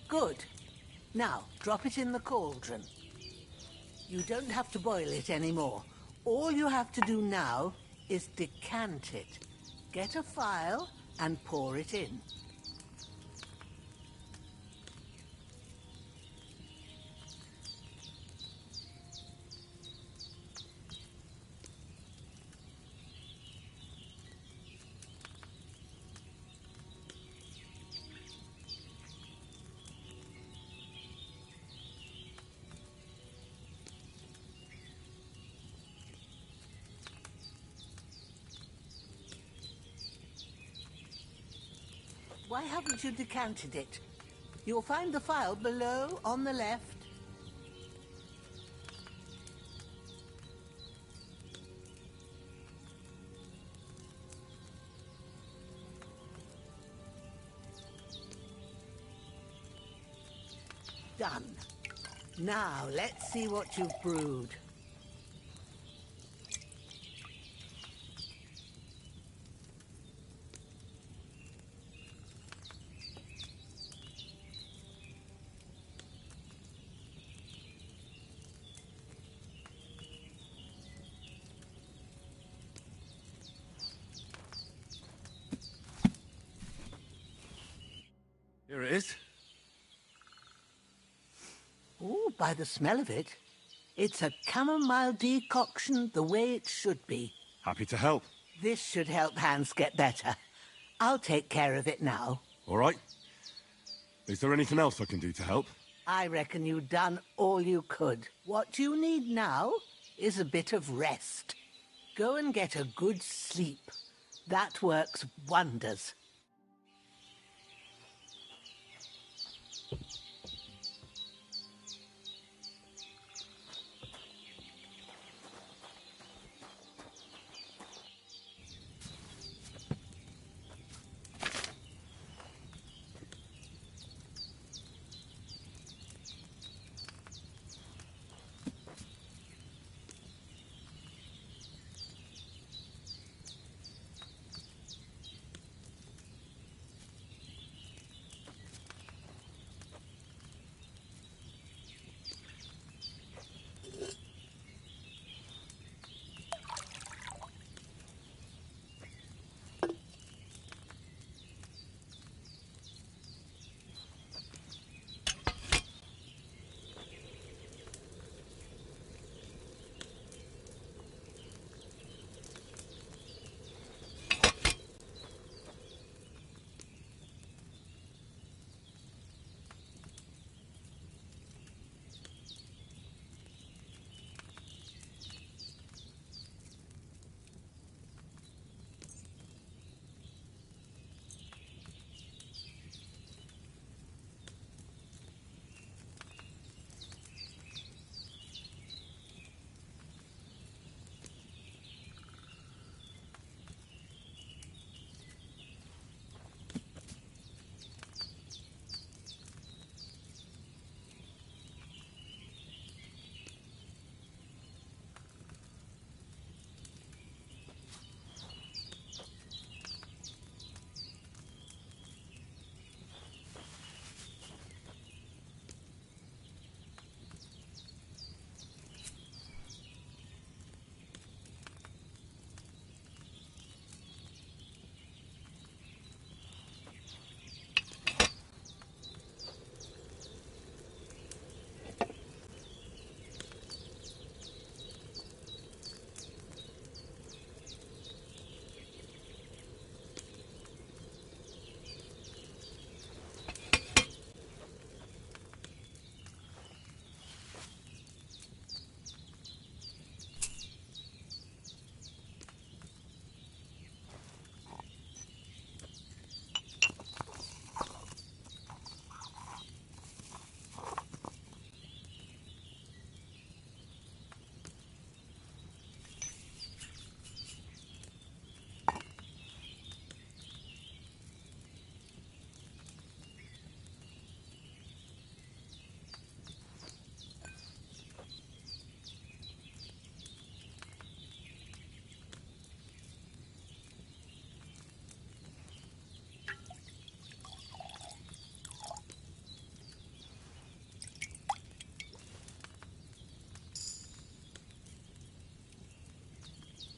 Good. Now, drop it in the cauldron. You don't have to boil it anymore. All you have to do now is decant it. Get a phial and pour it in. Why haven't you decanted it? You'll find the phial below on the left. Done. Now, let's see what you've brewed. Here it is. Oh, by the smell of it, it's a chamomile decoction the way it should be. Happy to help. This should help Hans get better. I'll take care of it now. All right. Is there anything else I can do to help? I reckon you've done all you could. What you need now is a bit of rest. Go and get a good sleep. That works wonders.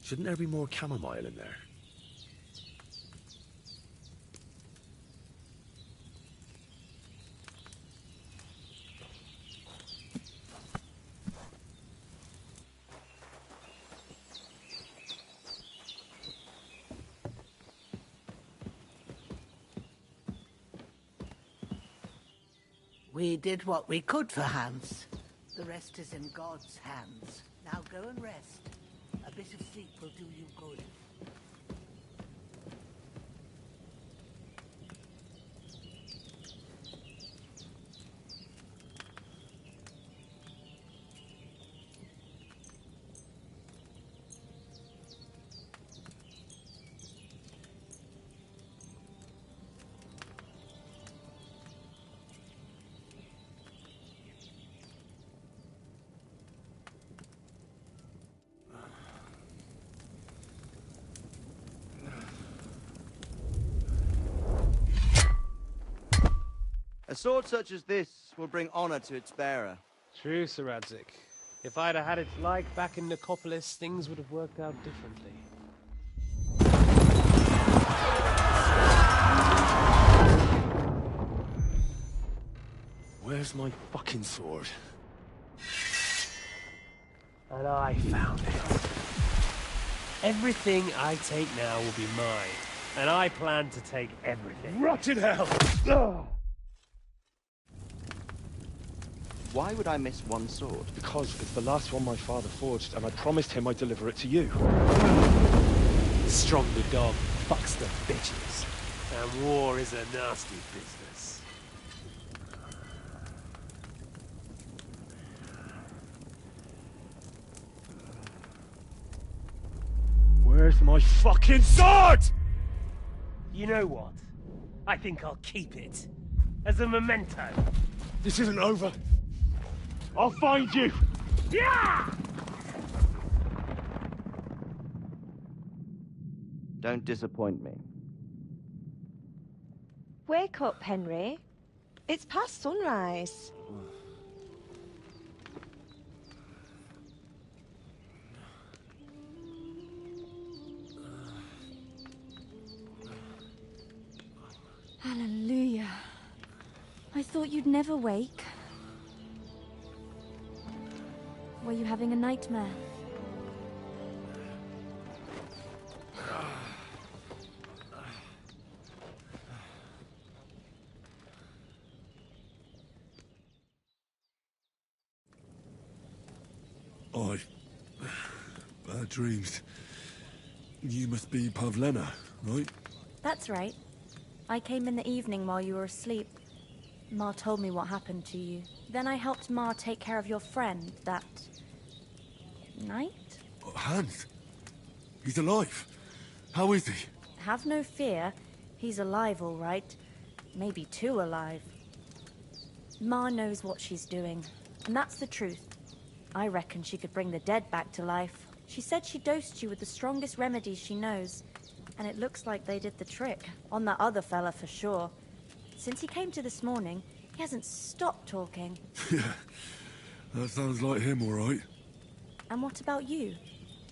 Shouldn't there be more chamomile in there? We did what we could for Hans. The rest is in God's hands. Now go and rest. A bit of sleep will do you good. A sword such as this will bring honor to its bearer. True, Sir Radzik. If I'd have had its like back in Nicopolis, things would have worked out differently. Where's my fucking sword? And I found it. Everything I take now will be mine, and I plan to take everything. Rotted hell! Ugh. Why would I miss one sword? Because it's the last one my father forged, and I promised him I'd deliver it to you. Stronger dog fucks the bitches. And war is a nasty business. Where's my fucking sword? You know what? I think I'll keep it. As a memento. This isn't over. I'll find you! Yeah! Don't disappoint me. Wake up, Henry. It's past sunrise. Hallelujah. I thought you'd never wake. Were you having a nightmare? Bad dreams. You must be Pavlena, right? That's right. I came in the evening while you were asleep. Ma told me what happened to you. Then I helped Ma take care of your friend that night? Hans? He's alive. How is he? Have no fear. He's alive, all right. Maybe too alive. Ma knows what she's doing, and that's the truth. I reckon she could bring the dead back to life. She said she dosed you with the strongest remedies she knows, and it looks like they did the trick. On that other fella for sure. Since he came to this morning, he hasn't stopped talking. Yeah, that sounds like him, all right. And what about you?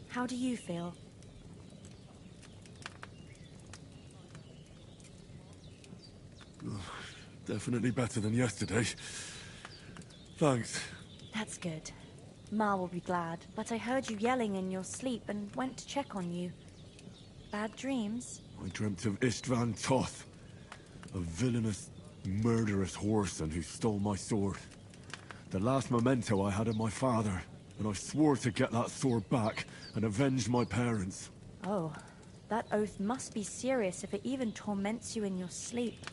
How do you feel? Definitely better than yesterday. Thanks. That's good. Ma will be glad, but I heard you yelling in your sleep and went to check on you. Bad dreams? I dreamt of Istvan Toth, a villainous, murderous whoreson who stole my sword. The last memento I had of my father, and I swore to get that sword back and avenge my parents. Oh, that oath must be serious if it even torments you in your sleep.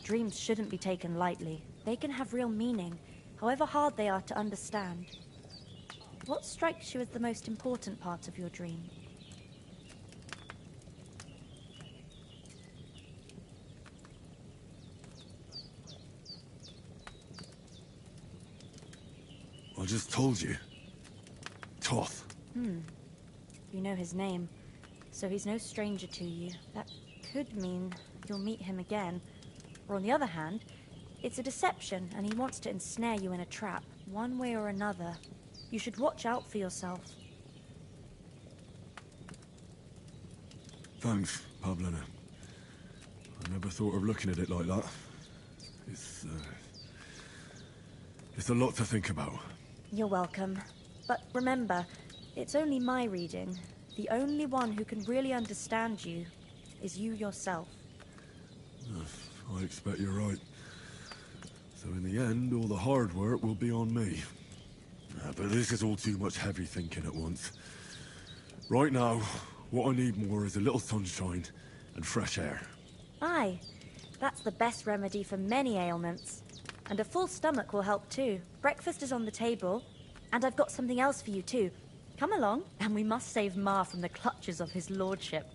Dreams shouldn't be taken lightly. They can have real meaning, however hard they are to understand. What strikes you as the most important part of your dream? I just told you. Toth. You know his name, so he's no stranger to you. That could mean you'll meet him again. Or on the other hand, it's a deception and he wants to ensnare you in a trap, one way or another. You should watch out for yourself. Thanks, Pavlena. I never thought of looking at it like that. It's a lot to think about. You're welcome. But remember, it's only my reading. The only one who can really understand you is you yourself. I expect you're right. So in the end, all the hard work will be on me. But this is all too much heavy thinking at once. Right now, what I need more is a little sunshine and fresh air. Aye, that's the best remedy for many ailments. And a full stomach will help too. Breakfast is on the table, and I've got something else for you too. Come along, and we must save Ma from the clutches of his lordship.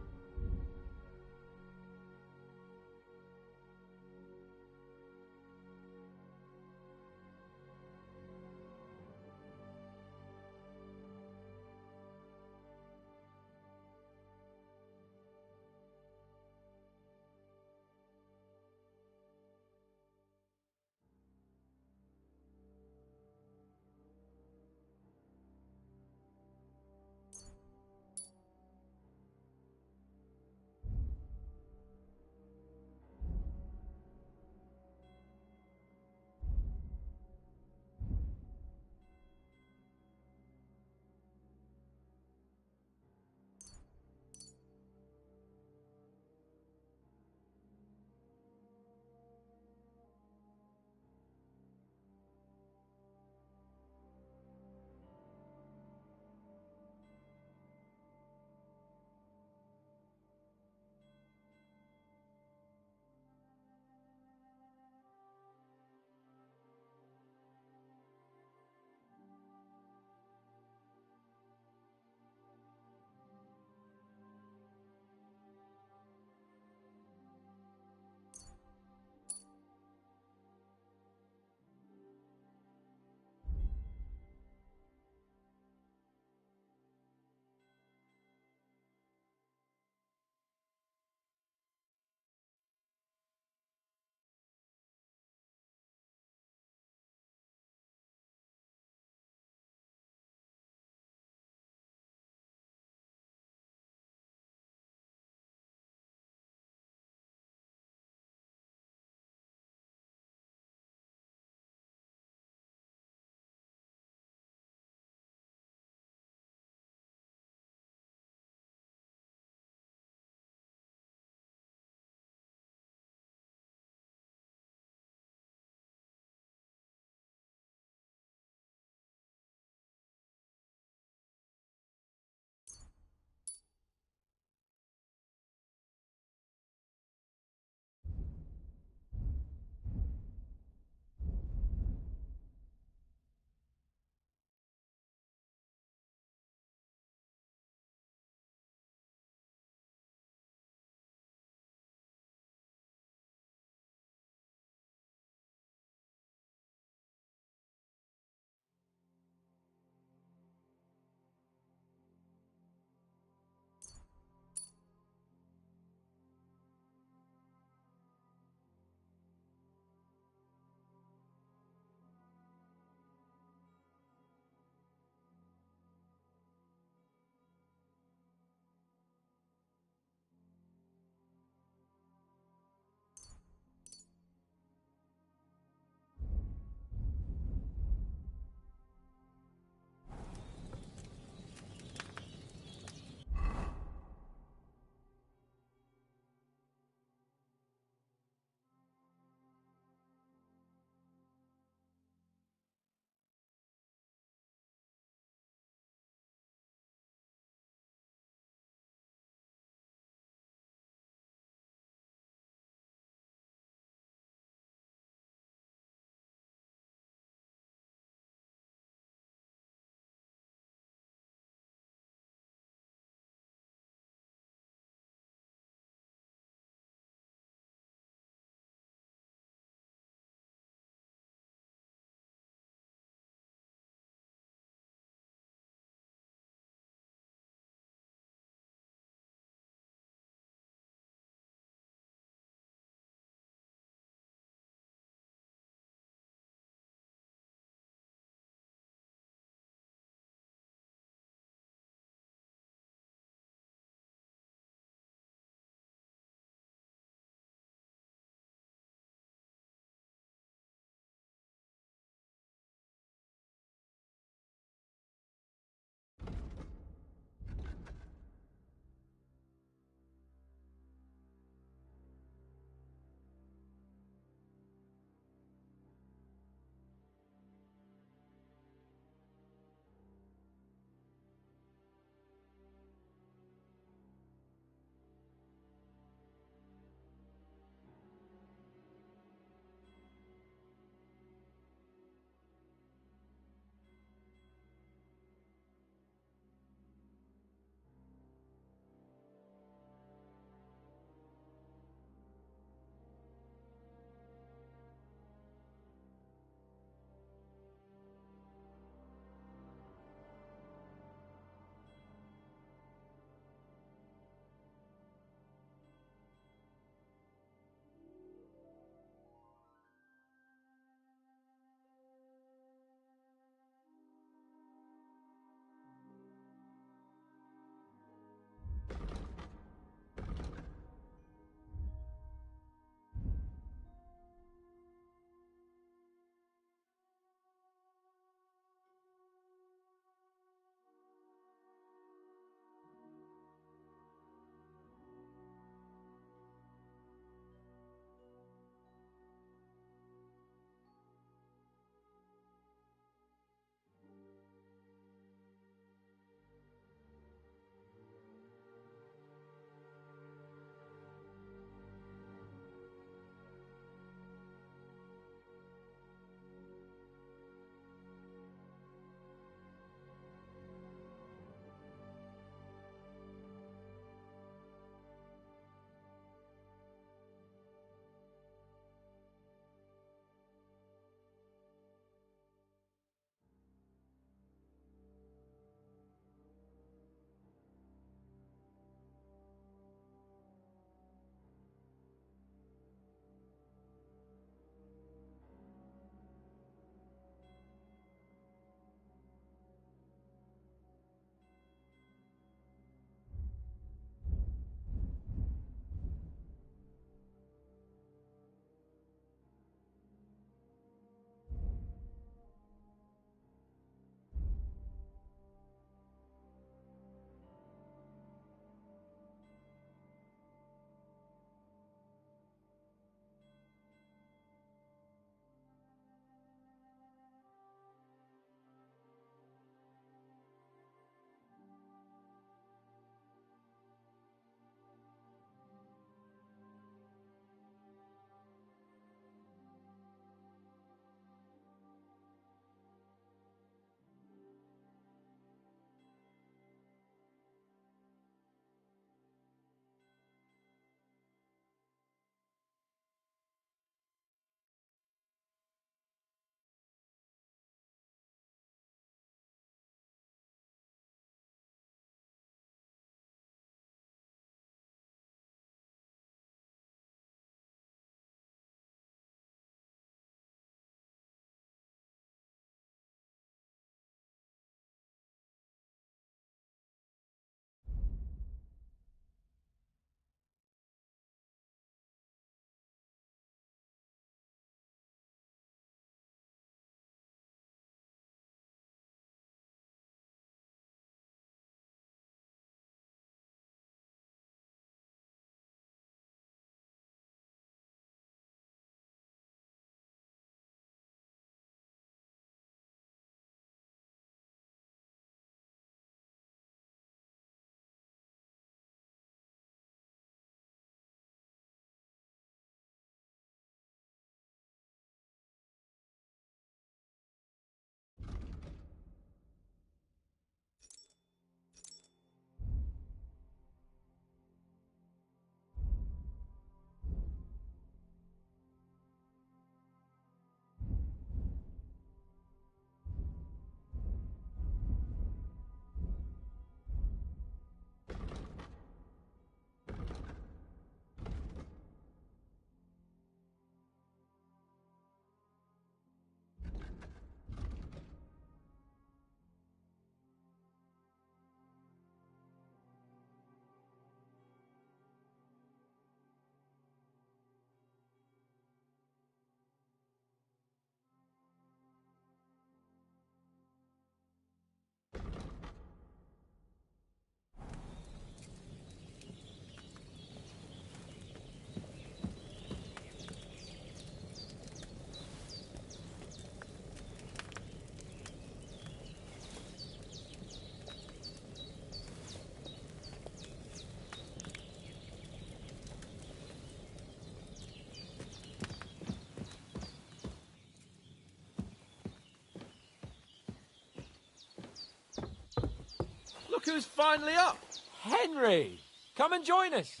who's finally up. Henry, come and join us.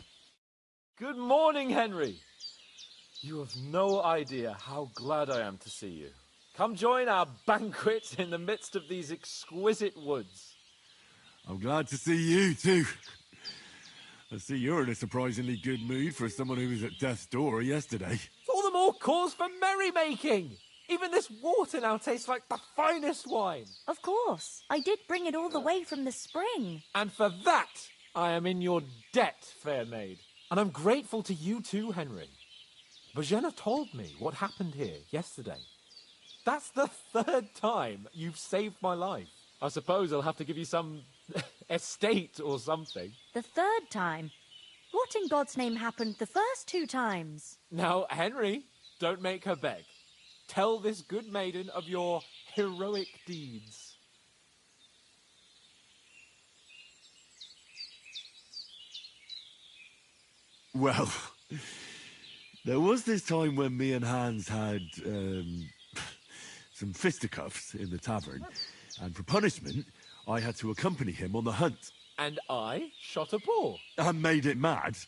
Good morning, Henry. You have no idea how glad I am to see you. Come join our banquet in the midst of these exquisite woods. I'm glad to see you, too. I see you're in a surprisingly good mood for someone who was at death's door yesterday. All the more cause for merrymaking. Even this water now tastes like the finest wine. Of course. I did bring it all the way from the spring. And for that, I am in your debt, fair maid. And I'm grateful to you too, Henry. Bojena told me what happened here yesterday. That's the 3rd time you've saved my life. I suppose I'll have to give you some estate or something. The 3rd time? What in God's name happened the first 2 times? Now, Henry, don't make her beg. Tell this good maiden of your heroic deeds. Well, there was this time when me and Hans had some fisticuffs in the tavern, and for punishment, I had to accompany him on the hunt. And I shot a boar. And made it mad.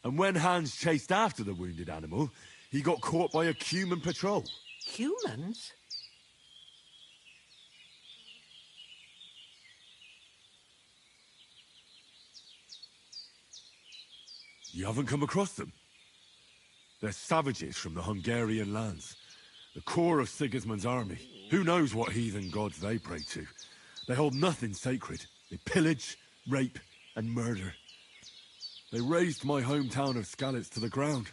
And when Hans chased after the wounded animal, he got caught by a human patrol. Humans? You haven't come across them? They're savages from the Hungarian lands. The core of Sigismund's army. Who knows what heathen gods they pray to? They hold nothing sacred. They pillage, rape, and murder. They razed my hometown of Skalitz to the ground.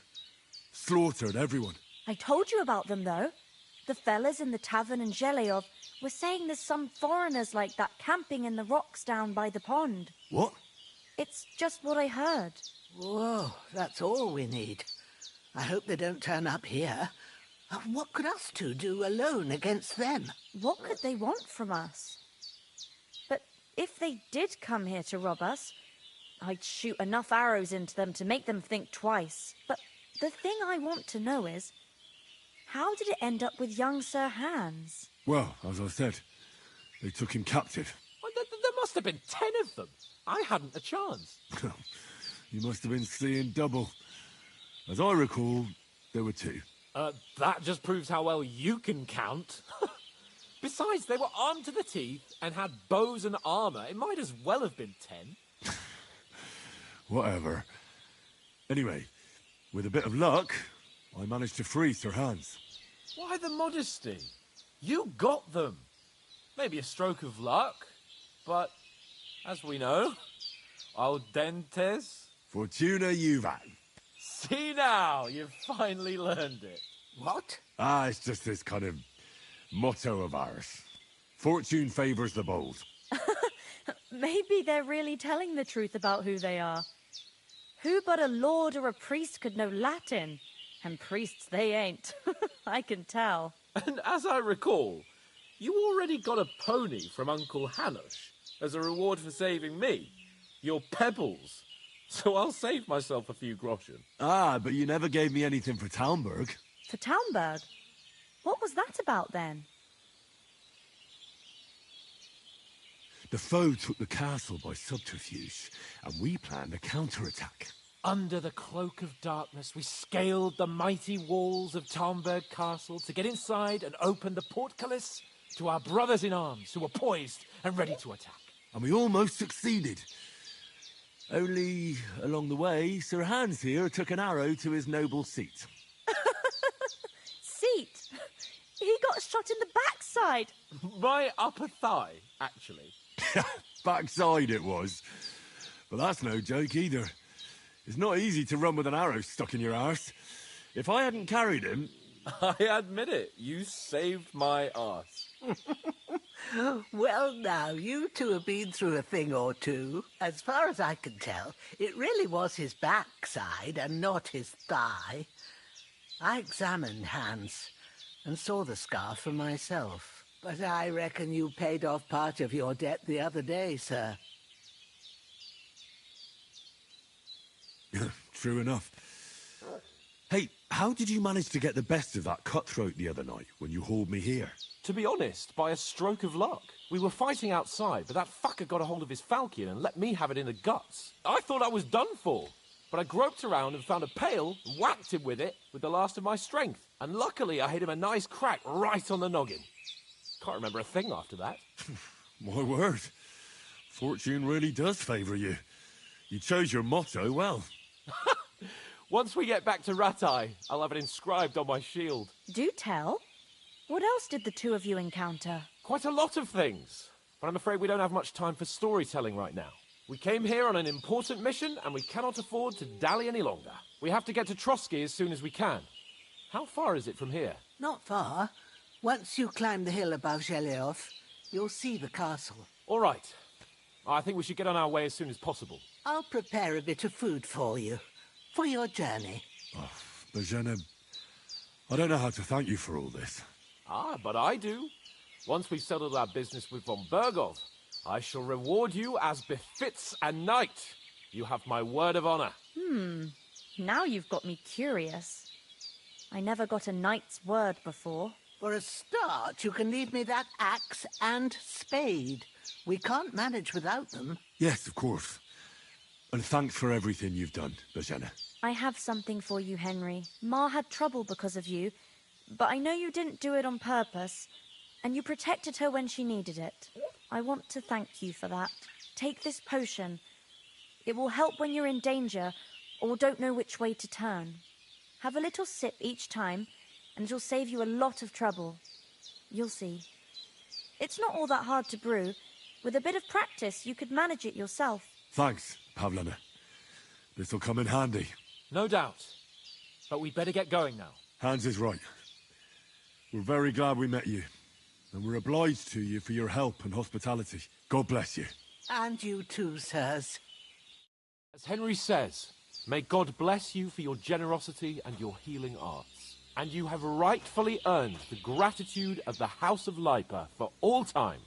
Slaughtered everyone. I told you about them, though. The fellas in the tavern in Zheleov were saying there's some foreigners like that camping in the rocks down by the pond. What? It's just what I heard. Whoa, that's all we need. I hope they don't turn up here. What could us two do alone against them? What could they want from us? But if they did come here to rob us, I'd shoot enough arrows into them to make them think twice. But the thing I want to know is, how did it end up with young Sir Hans? Well, as I said, they took him captive. Well, there must have been 10 of them. I hadn't a chance. You must have been seeing double. As I recall, there were 2. That just proves how well you can count. Besides, they were armed to the teeth and had bows and armour. It might as well have been 10. Whatever. Anyway, with a bit of luck, I managed to free Sir Hans. Why the modesty? You got them. Maybe a stroke of luck, but as we know, al dentes. Fortuna juvat. See now, you've finally learned it. What? It's just this kind of motto of ours. Fortune favours the bold. Maybe they're really telling the truth about who they are. Who but a lord or a priest could know Latin? And priests they ain't. I can tell. And as I recall, you already got a pony from Uncle Hanush as a reward for saving me. Your pebbles. So I'll save myself a few groschen. But you never gave me anything for Talmberg. For Talmberg? What was that about then? The foe took the castle by subterfuge, and we planned a counterattack. Under the cloak of darkness, we scaled the mighty walls of Talmberg Castle to get inside and open the portcullis to our brothers in arms who were poised and ready to attack. And we almost succeeded. Only, along the way, Sir Hans here took an arrow to his noble seat. Seat? He got shot in the backside. My upper thigh, actually. Backside it was. But that's no joke either. It's not easy to run with an arrow stuck in your arse. If I hadn't carried him... I admit it. You saved my arse. Well, now, you two have been through a thing or two. As far as I can tell, it really was his backside and not his thigh. I examined Hans and saw the scar for myself. But I reckon you paid off part of your debt the other day, sir. True enough. Hey, how did you manage to get the best of that cutthroat the other night when you hauled me here? To be honest, by a stroke of luck. We were fighting outside, but that fucker got a hold of his falchion and let me have it in the guts. I thought I was done for. But I groped around and found a pail and whacked him with it with the last of my strength. And luckily I hit him a nice crack right on the noggin. Can't remember a thing after that. My word. Fortune really does favour you. You chose your motto well. Once we get back to Ratai, I'll have it inscribed on my shield. Do tell. What else did the two of you encounter? Quite a lot of things. But I'm afraid we don't have much time for storytelling right now. We came here on an important mission, and we cannot afford to dally any longer. We have to get to Trotsky as soon as we can. How far is it from here? Not far. Once you climb the hill above Zheleov, you'll see the castle. All right. I think we should get on our way as soon as possible. I'll prepare a bit of food for you, for your journey. Oh, Bozhena, I don't know how to thank you for all this. Ah, but I do. Once we've settled our business with von Bergov, I shall reward you as befits a knight. You have my word of honor. Now you've got me curious. I never got a knight's word before. For a start, you can leave me that axe and spade. We can't manage without them. Yes, of course. And thanks for everything you've done, Bozhena. I have something for you, Henry. Ma had trouble because of you, but I know you didn't do it on purpose, and you protected her when she needed it. I want to thank you for that. Take this potion. It will help when you're in danger or don't know which way to turn. Have a little sip each time, and it'll save you a lot of trouble. You'll see. It's not all that hard to brew. With a bit of practice, you could manage it yourself. Thanks, Pavlana. This'll come in handy. No doubt. But we'd better get going now. Hans is right. We're very glad we met you. And we're obliged to you for your help and hospitality. God bless you. And you too, sirs. As Henry says, may God bless you for your generosity and your healing arts. And you have rightfully earned the gratitude of the House of Lipa for all time.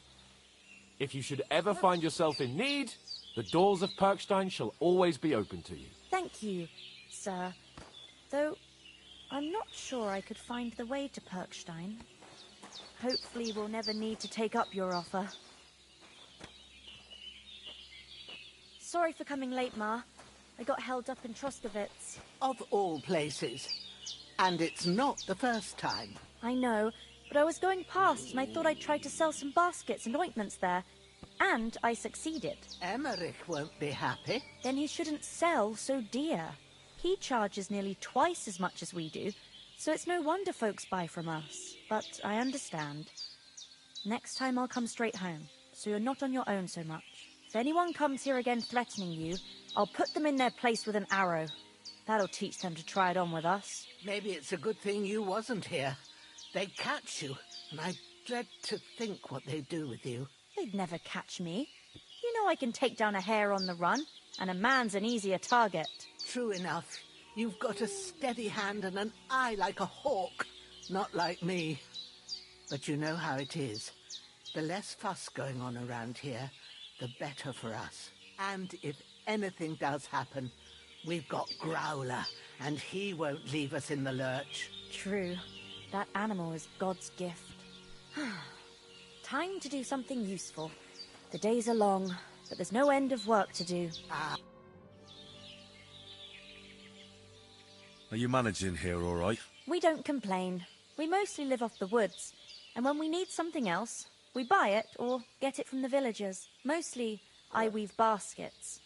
If you should ever find yourself in need, the doors of Perkstein shall always be open to you. Thank you, sir. Though, I'm not sure I could find the way to Perkstein. Hopefully we'll never need to take up your offer. Sorry for coming late, Ma. I got held up in Troskovitz. Of all places. And it's not the first time. I know, but I was going past and I thought I'd try to sell some baskets and ointments there. And I succeeded. Emmerich won't be happy. Then he shouldn't sell so dear. He charges nearly twice as much as we do, so it's no wonder folks buy from us. But I understand. Next time I'll come straight home, so you're not on your own so much. If anyone comes here again threatening you, I'll put them in their place with an arrow. That'll teach them to try it on with us. Maybe it's a good thing you wasn't here. They'd catch you, and I dread to think what they'd do with you. They'd never catch me. You know I can take down a hare on the run, and a man's an easier target. True enough. You've got a steady hand and an eye like a hawk. Not like me. But you know how it is. The less fuss going on around here, the better for us. And if anything does happen, we've got Growler, and he won't leave us in the lurch. True. That animal is God's gift. Time to do something useful. The days are long, but there's no end of work to do. Are you managing here all right? We don't complain. We mostly live off the woods, and when we need something else, we buy it or get it from the villagers. Mostly, I weave baskets.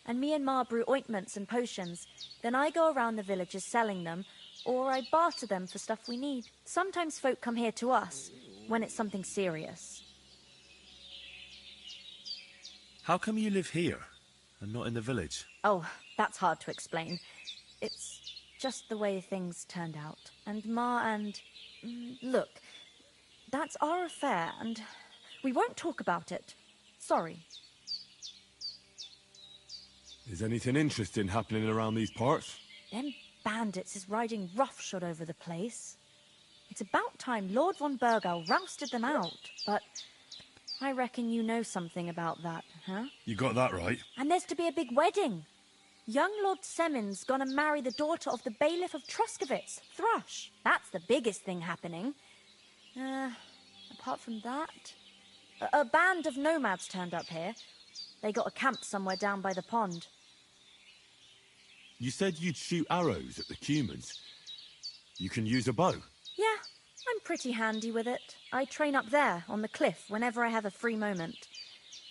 And me and Ma brew ointments and potions. Then I go around the villages selling them, or I barter them for stuff we need. Sometimes folk come here to us, when it's something serious. How come you live here, and not in the village? Oh, that's hard to explain. It's just the way things turned out. And Ma and... Look, that's our affair, and we won't talk about it. Sorry. Is anything interesting happening around these parts? Them bandits is riding roughshod over the place. It's about time Lord von Bergau rousted them out, but I reckon you know something about that, huh? You got that right. And there's to be a big wedding. Young Lord Semin's gonna marry the daughter of the bailiff of Truscovitz, Thrush. That's the biggest thing happening. Apart from that... A band of nomads turned up here. They got a camp somewhere down by the pond. You said you'd shoot arrows at the humans. You can use a bow. Yeah, I'm pretty handy with it. I train up there, on the cliff, whenever I have a free moment.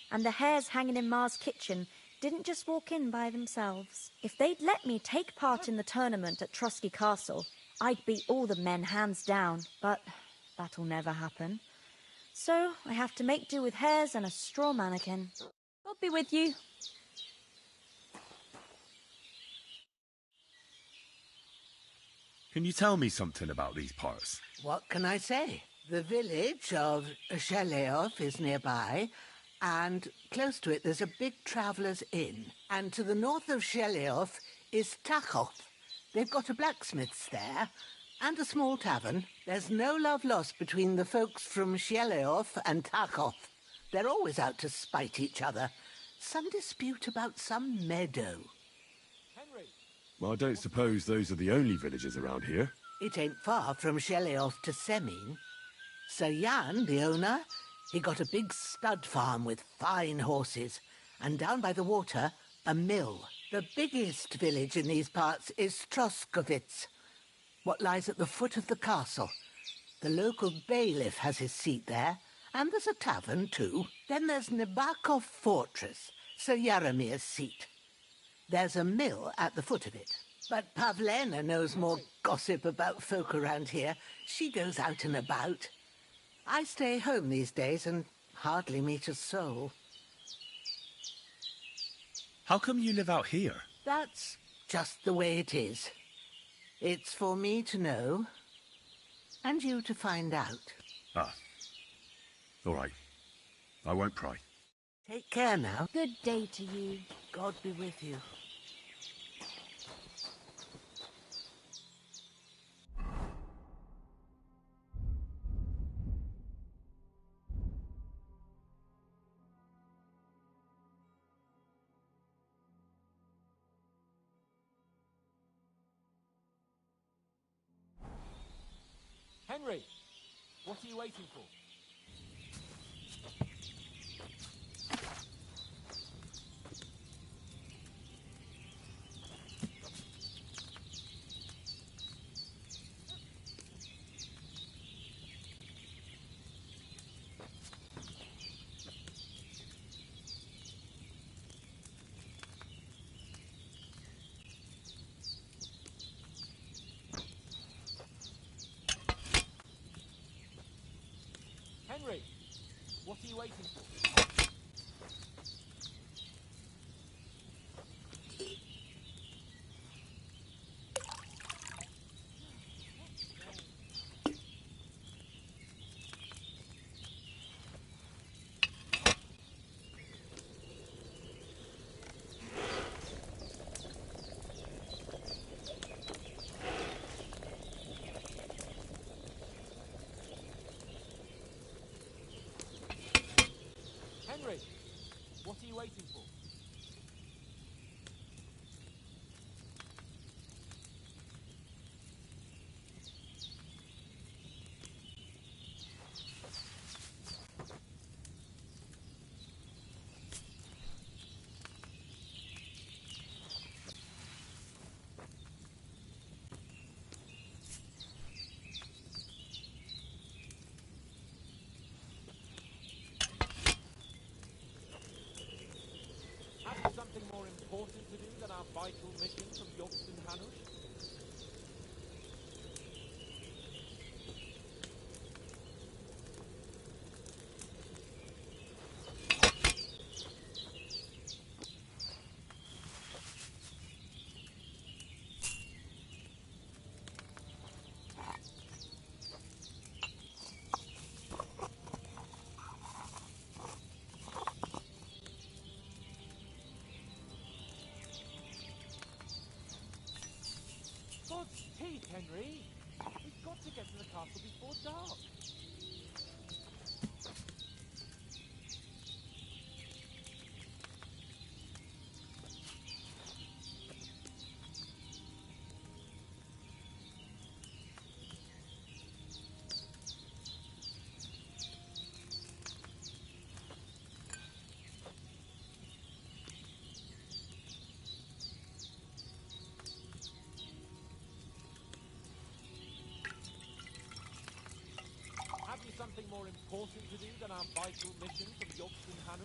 And the hares hanging in Ma's kitchen didn't just walk in by themselves. If they'd let me take part in the tournament at Trusky Castle, I'd beat all the men hands down, but that'll never happen. So I have to make do with hares and a straw mannequin. I'll be with you. Can you tell me something about these parts? What can I say? The village of Sheleov is nearby, and close to it there's a big traveller's inn. And to the north of Sheleov is Tachov. They've got a blacksmith's there, and a small tavern. There's no love lost between the folks from Sheleov and Tachov. They're always out to spite each other. Some dispute about some meadow. Well, I don't suppose those are the only villages around here. It ain't far from Sheleov to Semin. Sir Jan, the owner, he got a big stud farm with fine horses, and down by the water, a mill. The biggest village in these parts is Troskovitz, what lies at the foot of the castle. The local bailiff has his seat there, and there's a tavern too. Then there's Nabakov Fortress, Sir Yaramir's seat. There's a mill at the foot of it. But Pavlena knows more gossip about folk around here. She goes out and about. I stay home these days and hardly meet a soul. How come you live out here? That's just the way it is. It's for me to know, and you to find out. Ah. All right. I won't pry. Take care now. Good day to you. God be with you. Henry, what are you waiting for? Henry, what are you waiting for? Henry, what are you waiting for? Have you something more important to do than our vital mission from Yoks and Hanush? God's teeth, Henry! We've got to get to the castle before dark. important to do than our vital mission from Jobson Hanu?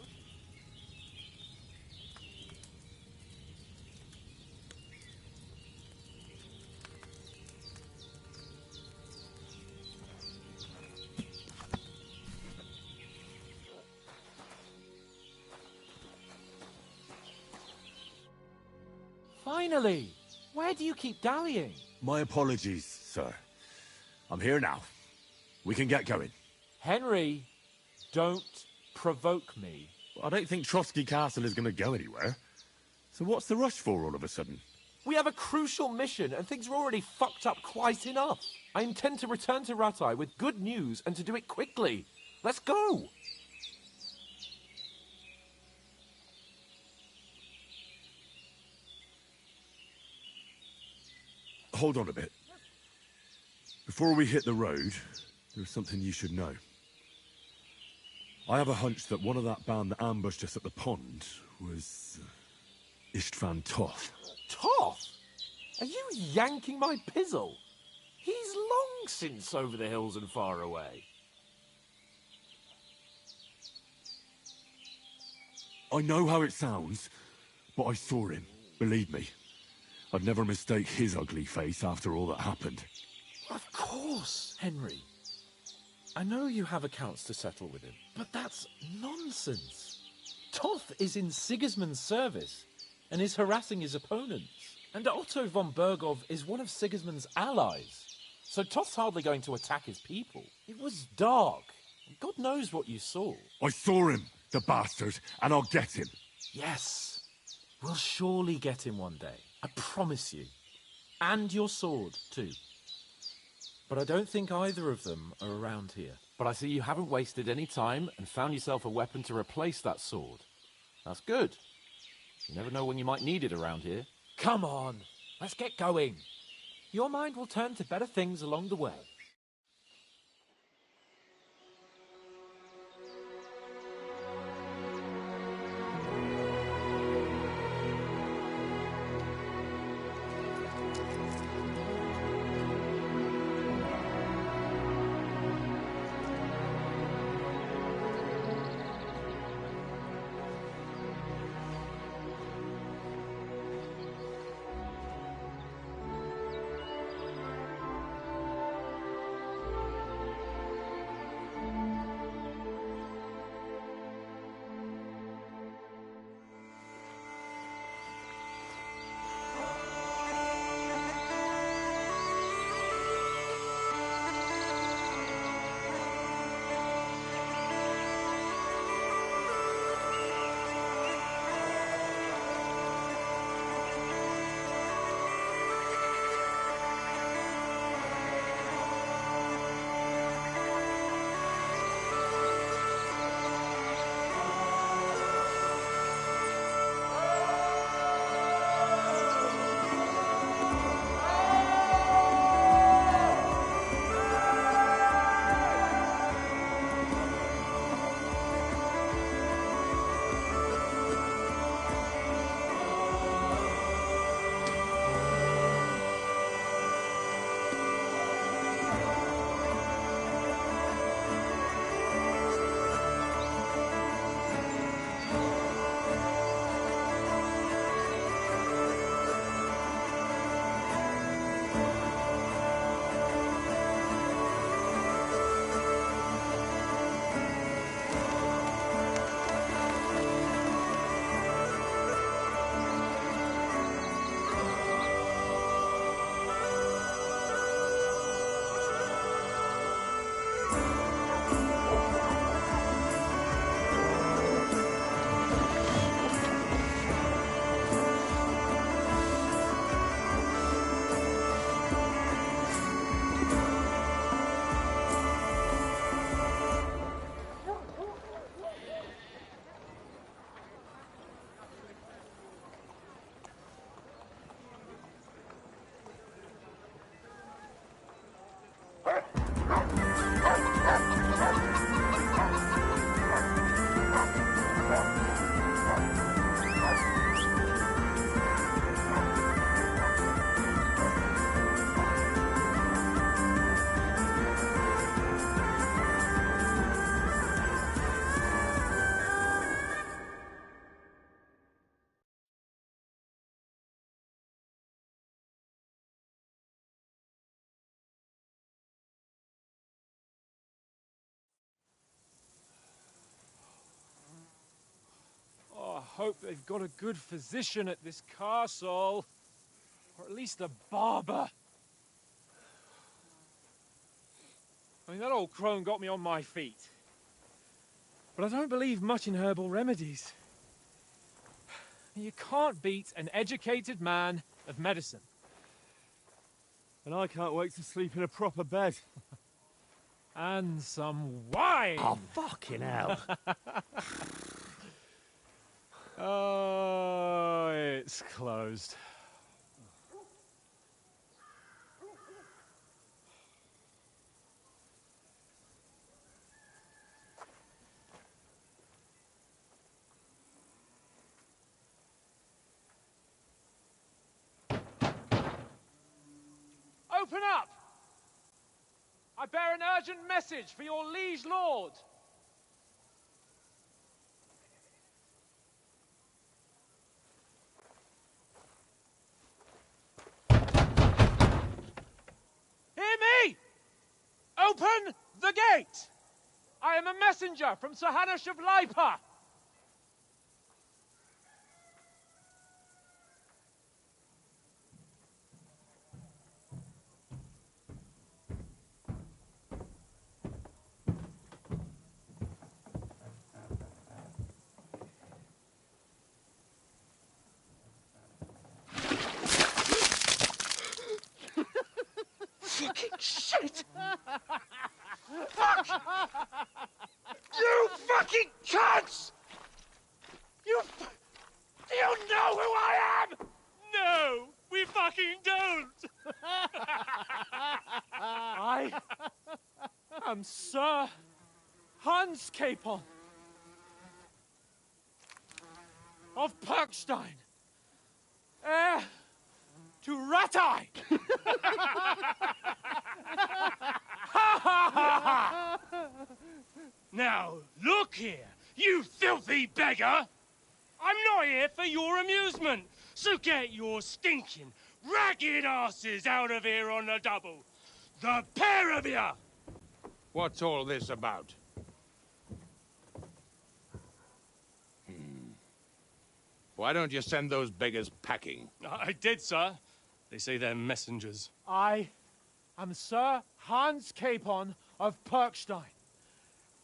Finally! Where do you keep dallying? My apologies, sir. I'm here now. We can get going. Henry, don't provoke me. I don't think Trotsky Castle is going to go anywhere. So what's the rush for all of a sudden? We have a crucial mission, and things are already fucked up quite enough. I intend to return to Rattay with good news, and to do it quickly. Let's go! Hold on a bit. Before we hit the road, there's something you should know. I have a hunch that one of that band that ambushed us at the pond was Istvan Toth. Toth? Are you yanking my pizzle? He's long since over the hills and far away. I know how it sounds, but I saw him, believe me. I'd never mistake his ugly face after all that happened. Of course, Henry. I know you have accounts to settle with him, but that's nonsense. Toth is in Sigismund's service and is harassing his opponents. And Otto von Bergov is one of Sigismund's allies. So Toth's hardly going to attack his people. It was dark. God knows what you saw. I saw him, the bastard, and I'll get him. Yes. We'll surely get him one day. I promise you. And your sword, too. But I don't think either of them are around here. But I see you haven't wasted any time and found yourself a weapon to replace that sword. That's good. You never know when you might need it around here. Come on, let's get going. Your mind will turn to better things along the way. hope they've got a good physician at this castle. Or at least a barber. I mean, that old crone got me on my feet. But I don't believe much in herbal remedies. You can't beat an educated man of medicine. And I can't wait to sleep in a proper bed. And some wine! Oh, fucking hell. Oh, it's closed. Open up! I bear an urgent message for your liege lord. Hear me! Open the gate! I am a messenger from Sir Hanush of Lipa. Fucking shit! Fuck! You fucking cunts! Do you know who I am? No, we fucking don't! I am Sir Hans Capon of Perkstein, heir to Ratai. Now, look here, you filthy beggar! I'm not here for your amusement, so get your stinking, ragged asses out of here on the double. The pair of you! What's all this about? Why don't you send those beggars packing? I did, sir. They say they're messengers. I am Sir Hans Capon of Perkstein,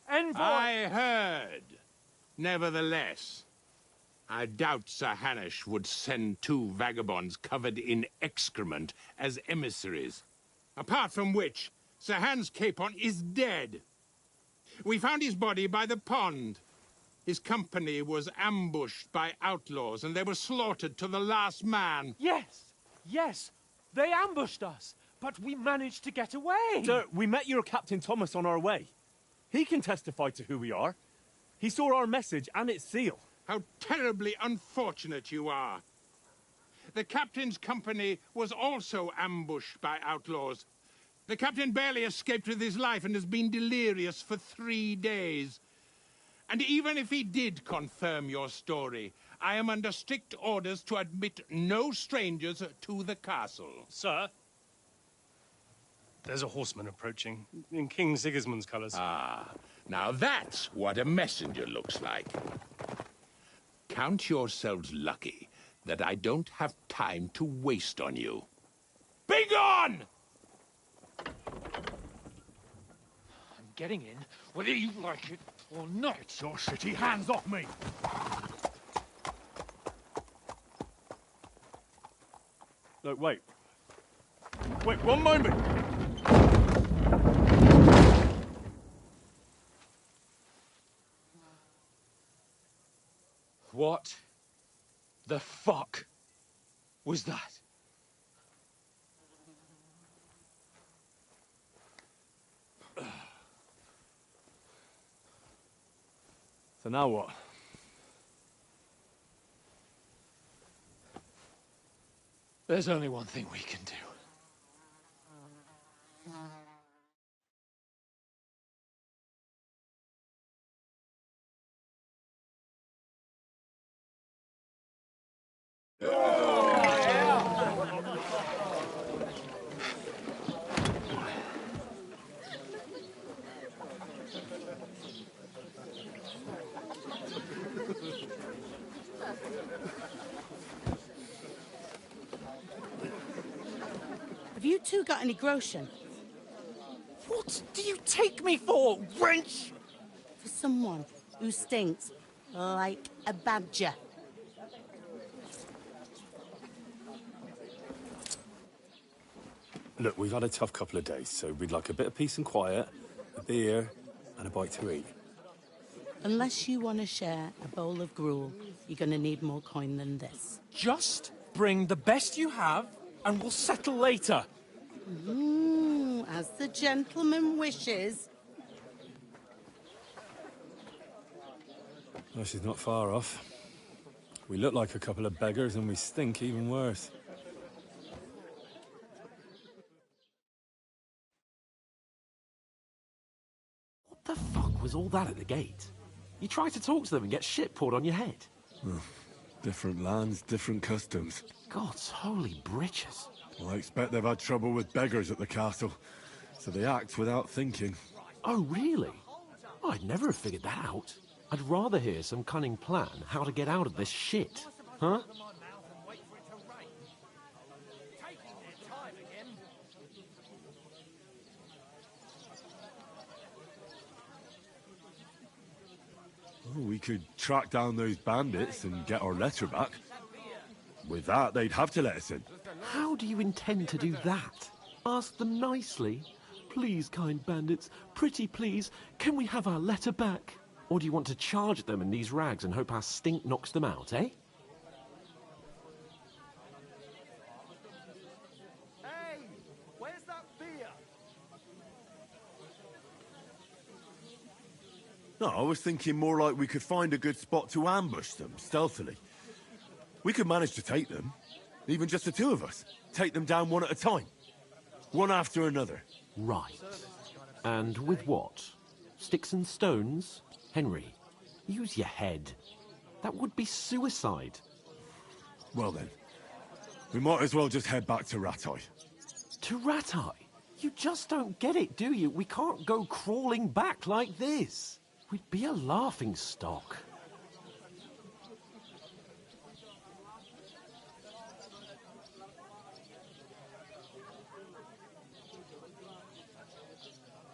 envoy... I heard. Nevertheless, I doubt Sir Hanush would send two vagabonds covered in excrement as emissaries. Apart from which, Sir Hans Capon is dead. We found his body by the pond. His company was ambushed by outlaws, and they were slaughtered to the last man. Yes, they ambushed us, but we managed to get away. Sir, we met your Captain Thomas on our way. He can testify to who we are. He saw our message and its seal. How terribly unfortunate you are. The captain's company was also ambushed by outlaws. The captain barely escaped with his life and has been delirious for 3 days. And even if he did confirm your story, I am under strict orders to admit no strangers to the castle. Sir, there's a horseman approaching, in King Sigismund's colours. Ah, now that's what a messenger looks like. Count yourselves lucky that I don't have time to waste on you. Be gone! I'm getting in, whether you like it or not. Your shitty hands off me! Look, wait. Wait, one moment! What the fuck was that? So now what? There's only one thing we can do. Have you two got any groschen? What do you take me for, wench? For someone who stinks like a badger. Look, we've had a tough couple of days, so we'd like a bit of peace and quiet, a beer, and a bite to eat. Unless you want to share a bowl of gruel, you're going to need more coin than this. Just bring the best you have, and we'll settle later. As the gentleman wishes. Well, she's not far off. We look like a couple of beggars, and we stink even worse. What the fuck was all that at the gate? You tried to talk to them and get shit poured on your head. Different lands, different customs. God's holy britches. Well, I expect they've had trouble with beggars at the castle, so they act without thinking. Oh, really? I'd never have figured that out. I'd rather hear some cunning plan how to get out of this shit. Huh? Oh, we could track down those bandits and get our letter back. With that, they'd have to let us in. How do you intend to do that? Ask them nicely. Please, kind bandits, pretty please, can we have our letter back? Or do you want to charge at them in these rags and hope our stink knocks them out, eh? Hey, where's that beer? No, I was thinking more like we could find a good spot to ambush them, stealthily. We could manage to take them, even just the two of us. Take them down one at a time. One after another. Right. And with what? Sticks and stones? Henry, use your head. That would be suicide. Well then, we might as well just head back to Ratai. To Ratai? You just don't get it, do you? We can't go crawling back like this. We'd be a laughing stock.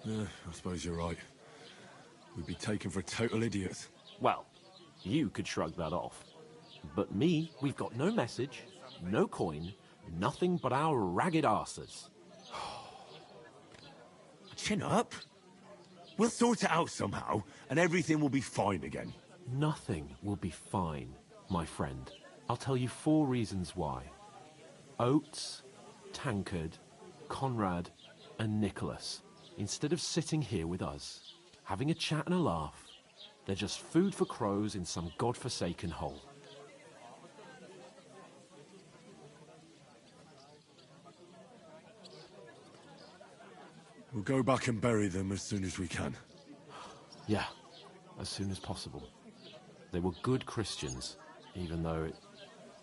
Yeah, I suppose you're right. We'd be taken for total idiots. Well, you could shrug that off. But me, we've got no message, no coin, nothing but our ragged arses. Chin up. We'll sort it out somehow, and everything will be fine again. Nothing will be fine, my friend. I'll tell you 4 reasons why. Oates, Tankard, Conrad, and Nicholas. Instead of sitting here with us, having a chat and a laugh, they're just food for crows in some godforsaken hole. We'll go back and bury them as soon as we can. Yeah, as soon as possible. They were good Christians, even though it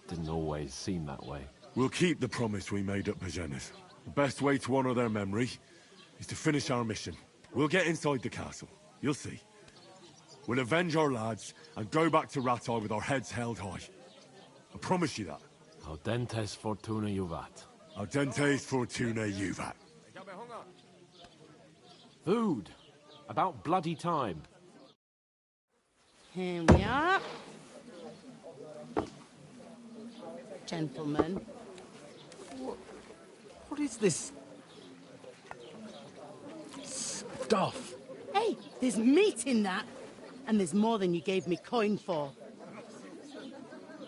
didn't always seem that way. We'll keep the promise we made at Pagenis. The best way to honor their memory is to finish our mission. We'll get inside the castle. You'll see. We'll avenge our lads and go back to Ratai with our heads held high. I promise you that. Audentes fortuna juvat. Audentes fortuna juvat. Food. About bloody time. Here we are. Gentlemen. What is this stuff? Hey, there's meat in that. And there's more than you gave me coin for.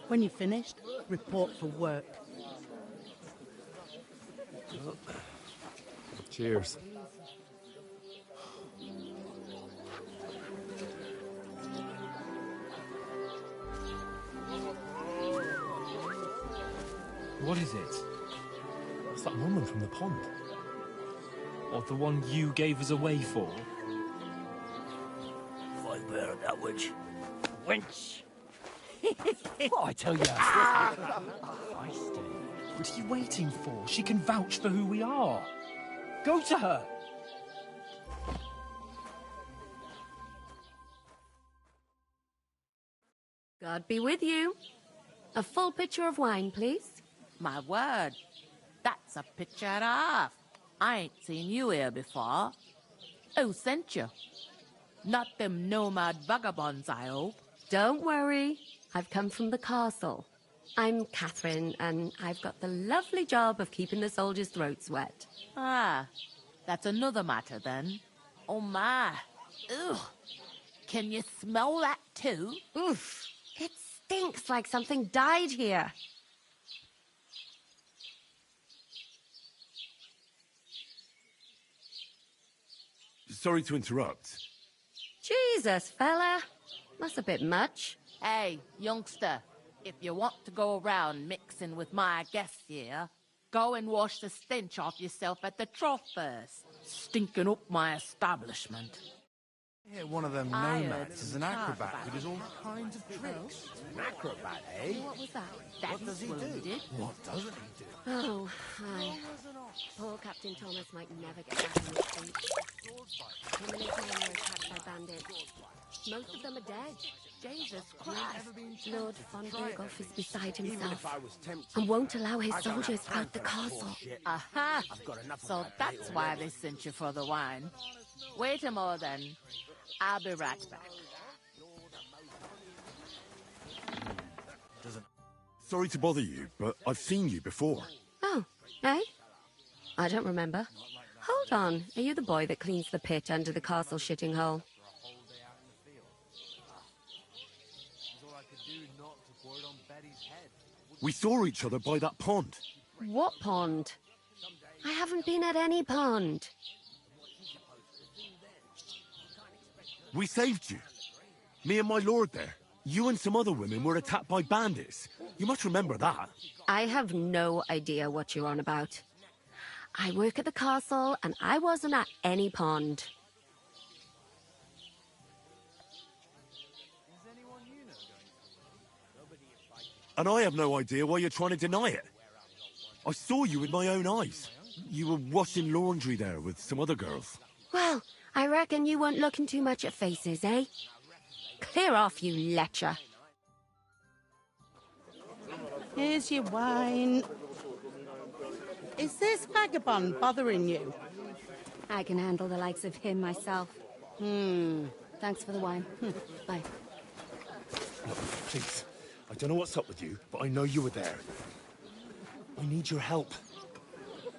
When you're finished, report for work. Cheers. What is it? It's that woman from the pond. Or the one you gave us away for? I bear that witch. Wench! What I tell you? Feisty. What are you waiting for? She can vouch for who we are. Go to her. God be with you. A full pitcher of wine, please. My word, that's a pitcher and a half. I ain't seen you here before. Who sent you? Not them nomad vagabonds, I hope. Don't worry. I've come from the castle. I'm Catherine, and I've got the lovely job of keeping the soldiers' throats wet. Ah, that's another matter then. Oh my. Ugh. Can you smell that too? Oof. It stinks like something died here. Sorry to interrupt. Jesus, fella. That's a bit much. Hey, youngster, if you want to go around mixing with my guests here, go and wash the stench off yourself at the trough first. Stinking up my establishment. Yeah, one of them nomads is an acrobat who does all kinds of tricks. An acrobat, eh? What was that? What does he do? What doesn't he do? Oh, hi. Poor Captain Thomas might never get back on his feet. Him and his men were attacked by bandits. Most of them are dead. Jesus Christ. Lord von Berghoff is beside himself and won't allow his soldiers out the castle. Aha! So that's why they sent you for the wine. Wait a moment then. I'll be right back. Sorry to bother you, but I've seen you before. Oh, eh? I don't remember. Hold on. Are you the boy that cleans the pit under the castle shitting hole? We saw each other by that pond. What pond? I haven't been at any pond. We saved you. Me and my lord there. You and some other women were attacked by bandits. You must remember that. I have no idea what you're on about. I work at the castle, and I wasn't at any pond. And I have no idea why you're trying to deny it. I saw you with my own eyes. You were washing laundry there with some other girls. Well, I reckon you weren't looking too much at faces, eh? Clear off, you lecher. Here's your wine. Is this vagabond bothering you? I can handle the likes of him myself. Thanks for the wine. Bye. Look, please. I don't know what's up with you, but I know you were there. I need your help.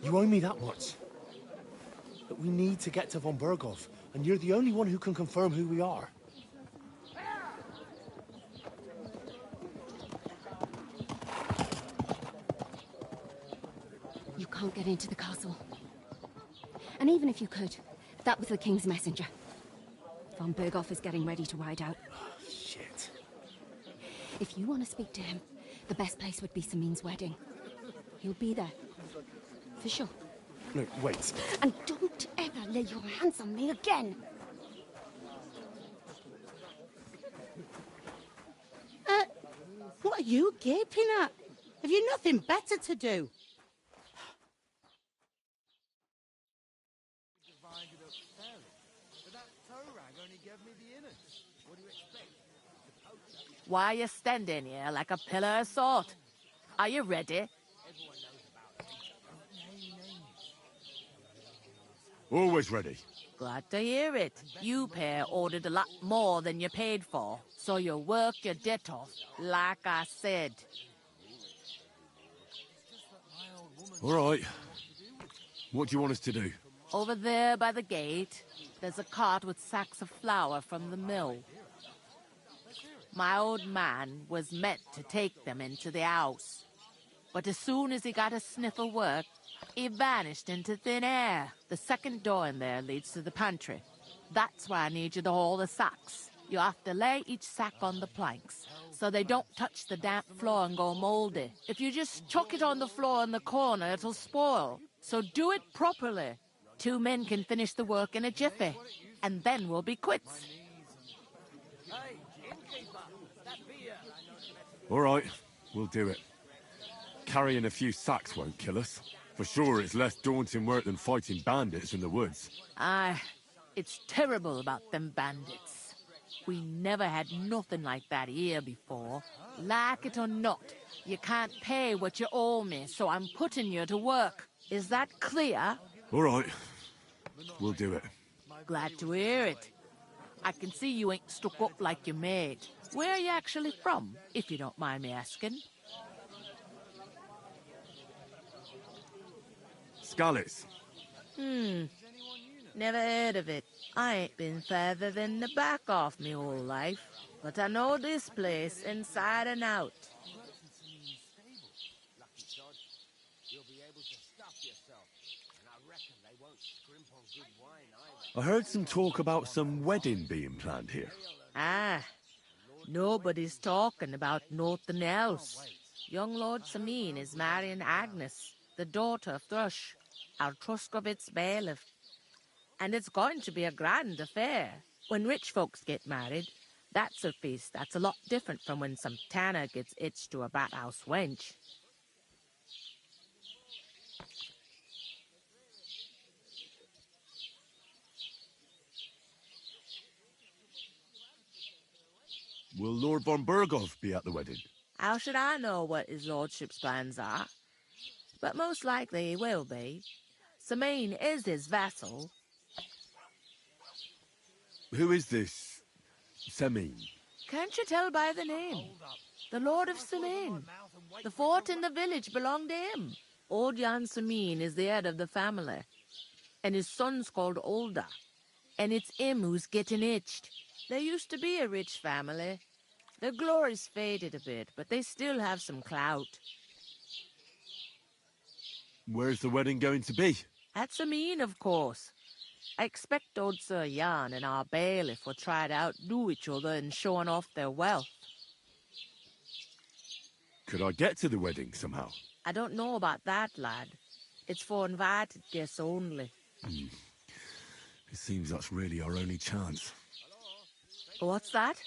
You owe me that much. But we need to get to von Berghoff, and you're the only one who can confirm who we are. You can't get into the castle. And even if you could, that was the King's messenger. Von Berghoff is getting ready to ride out. Shit. If you want to speak to him, the best place would be Samin's wedding. He'll be there. For sure. No, wait. And don't ever lay your hands on me again! What are you gaping at? Have you nothing better to do? Why are you standing here like a pillar of salt? Are you ready? Always ready. Glad to hear it. You pair ordered a lot more than you paid for, so you work your debt off, like I said. All right. What do you want us to do? Over there by the gate, there's a cart with sacks of flour from the mill. My old man was meant to take them into the house. But as soon as he got a sniff of work, he vanished into thin air. The second door in there leads to the pantry. That's why I need you to haul the sacks. You have to lay each sack on the planks, so they don't touch the damp floor and go moldy. If you just chuck it on the floor in the corner, it'll spoil. So do it properly. 2 men can finish the work in a jiffy, and then we'll be quits. All right, we'll do it. Carrying a few sacks won't kill us. For sure, it's less daunting work than fighting bandits in the woods. Aye, it's terrible about them bandits. We never had nothing like that here before. Like it or not, you can't pay what you owe me, so I'm putting you to work. Is that clear? All right. We'll do it. Glad to hear it. I can see you ain't stuck up like your mate. Where are you actually from, if you don't mind me asking? Skalitz. Never heard of it. I ain't been further than the back off me whole life, but I know this place inside and out. I heard some talk about some wedding being planned here. Ah, nobody's talking about nothing else. Young Lord Sameen is marrying Agnes, the daughter of Thrush, our Truskovitz bailiff. And it's going to be a grand affair. When rich folks get married, that's a feast that's a lot different from when some tanner gets hitched to a bathhouse wench. Will Lord von Berghoff be at the wedding? How should I know what his lordship's plans are? But most likely he will be. Sameen is his vassal. Who is this Sameen? Can't you tell by the name? The Lord of Sameen. The fort and the village belong to him. Old Jan Sameen is the head of the family, and his son's called Olda, and it's him who's getting itched. There used to be a rich family. Their glory's faded a bit, but they still have some clout. Where's the wedding going to be? At Sameen, of course. I expect old Sir Jan and our bailiff will try to outdo each other in showing off their wealth. Could I get to the wedding somehow? I don't know about that, lad. It's for invited guests only. It seems that's really our only chance. What's that?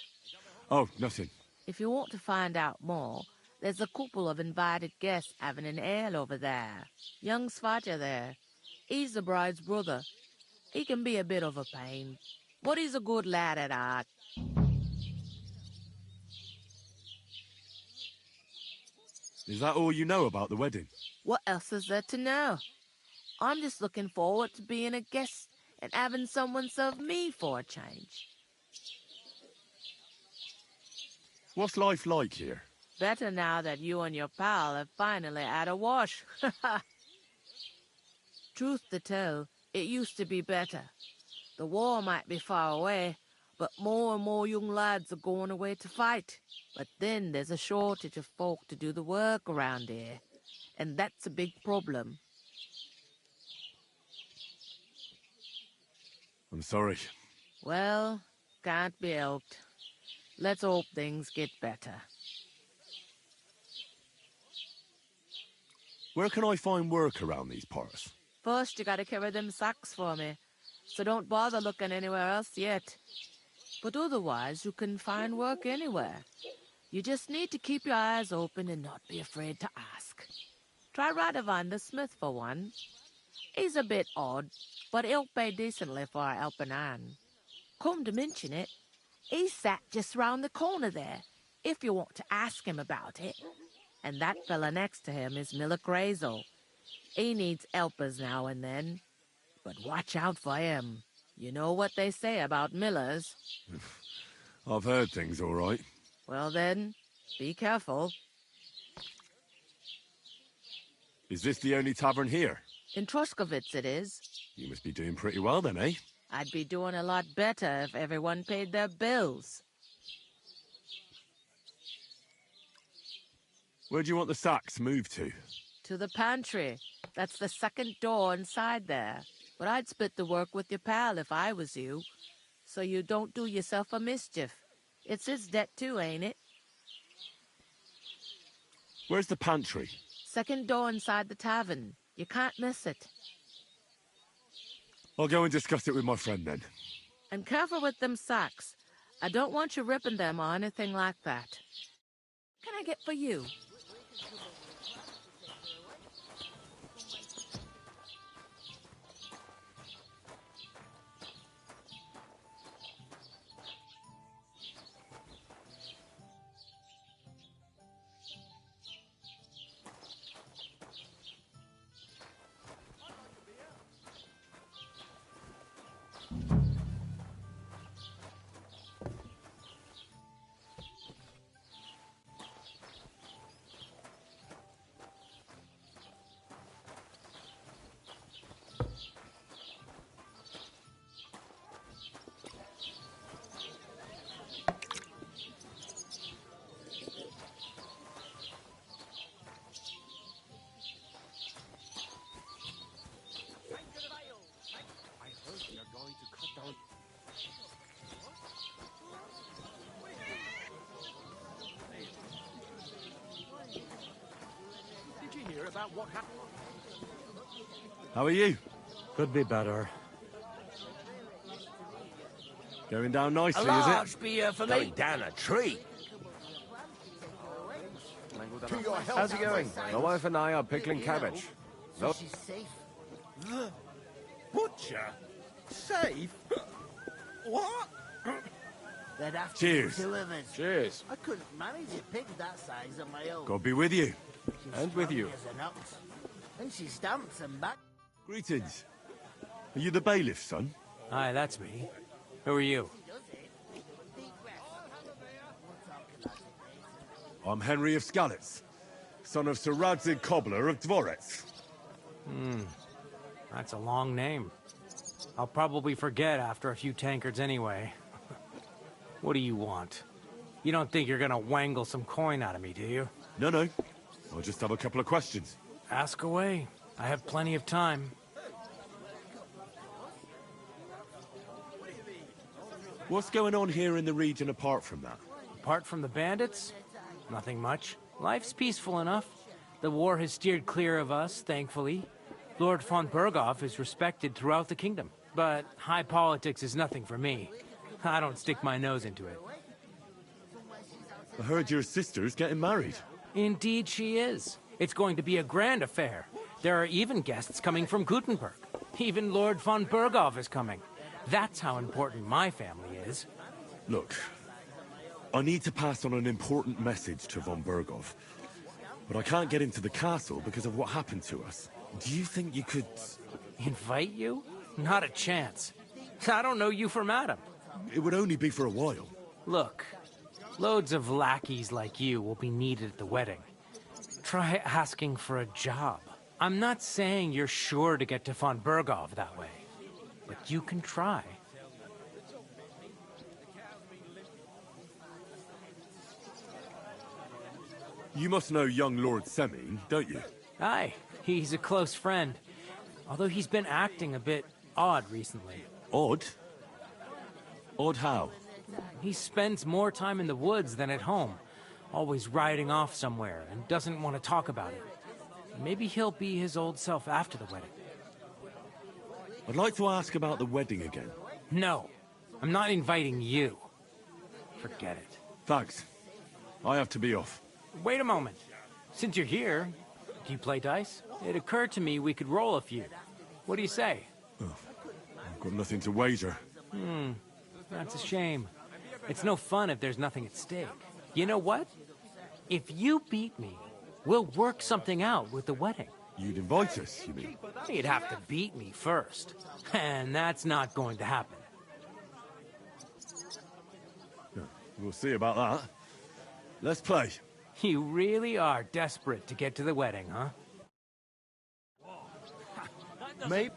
Oh, nothing. If you want to find out more, there's a couple of invited guests having an ale over there. Young Svaja there. He's the bride's brother. He can be a bit of a pain, but he's a good lad at heart. Is that all you know about the wedding? What else is there to know? I'm just looking forward to being a guest and having someone serve me for a change. What's life like here? Better now that you and your pal have finally had a wash. Truth to tell, it used to be better. The war might be far away, but more and more young lads are going away to fight. But then there's a shortage of folk to do the work around here, and that's a big problem. I'm sorry. Well, can't be helped. Let's hope things get better. Where can I find work around these parts? First, you gotta carry them sacks for me, so don't bother looking anywhere else yet. But otherwise, you can find work anywhere. You just need to keep your eyes open and not be afraid to ask. Try Radovan the smith for one. He's a bit odd, but he'll pay decently for a helping hand. Come to mention it, he's sat just round the corner there, if you want to ask him about it. And that fella next to him is Miller Crazel. He needs helpers now and then, but watch out for him. You know what they say about Millers. I've heard things all right. Well then, be careful. Is this the only tavern here? In Truskovitz it is. You must be doing pretty well then, eh? I'd be doing a lot better if everyone paid their bills. Where do you want the sacks moved to? To the pantry. That's the second door inside there. But I'd split the work with your pal if I was you, so you don't do yourself a mischief. It's his debt too, ain't it? Where's the pantry? Second door inside the tavern. You can't miss it. I'll go and discuss it with my friend then. And careful with them sacks. I don't want you ripping them or anything like that. What can I get for you? about what happened. How are you? Could be better. Going down nicely, A is large it? beer for Going me. down a tree. To your health. How's it going? My wife and I are pickling cabbage. So she's safe. The butcher? Safe? What? There'd have to Cheers. be two of us. Cheers. I couldn't manage a pig that size on my own. God be with you. She's And with strong you. as an ox. And she stamps and back. Greetings. Are you the bailiff, son? Aye, that's me. Who are you? I'm Henry of Skalitz, son of Sir Radzig Cobbler of Dvorets. That's a long name. I'll probably forget after a few tankards anyway. What do you want? You don't think you're gonna wangle some coin out of me, do you? No, no. I'll just have a couple of questions. Ask away. I have plenty of time. What's going on here in the region apart from that? Apart from the bandits, nothing much. Life's peaceful enough. The war has steered clear of us, thankfully. Lord von Berghoff is respected throughout the kingdom. But high politics is nothing for me. I don't stick my nose into it. I heard your sister's getting married. Indeed she is. It's going to be a grand affair. There are even guests coming from Gutenberg. Even Lord von Berghoff is coming. That's how important my family is. Look, I need to pass on an important message to von Berghoff. But I can't get into the castle because of what happened to us. Do you think you could... Invite you? Not a chance. I don't know you from Adam. It would only be for a while. Look, loads of lackeys like you will be needed at the wedding. Try asking for a job. I'm not saying you're sure to get to von Berghoff that way, but you can try. You must know young Lord Semine, don't you? Aye, he's a close friend. Although he's been acting a bit odd recently. Odd? Odd how? He spends more time in the woods than at home. Always riding off somewhere and doesn't want to talk about it. Maybe he'll be his old self after the wedding. I'd like to ask about the wedding again. No, I'm not inviting you. Forget it. Thanks. I have to be off. Wait a moment. Since you're here, do you play dice? It occurred to me we could roll a few. What do you say? I've got nothing to wager. That's a shame. It's no fun if there's nothing at stake. You know what? If you beat me, we'll work something out with the wedding. You'd invite us, you mean? You'd have to beat me first. And that's not going to happen. We'll see about that. Let's play. You really are desperate to get to the wedding, huh? Maybe.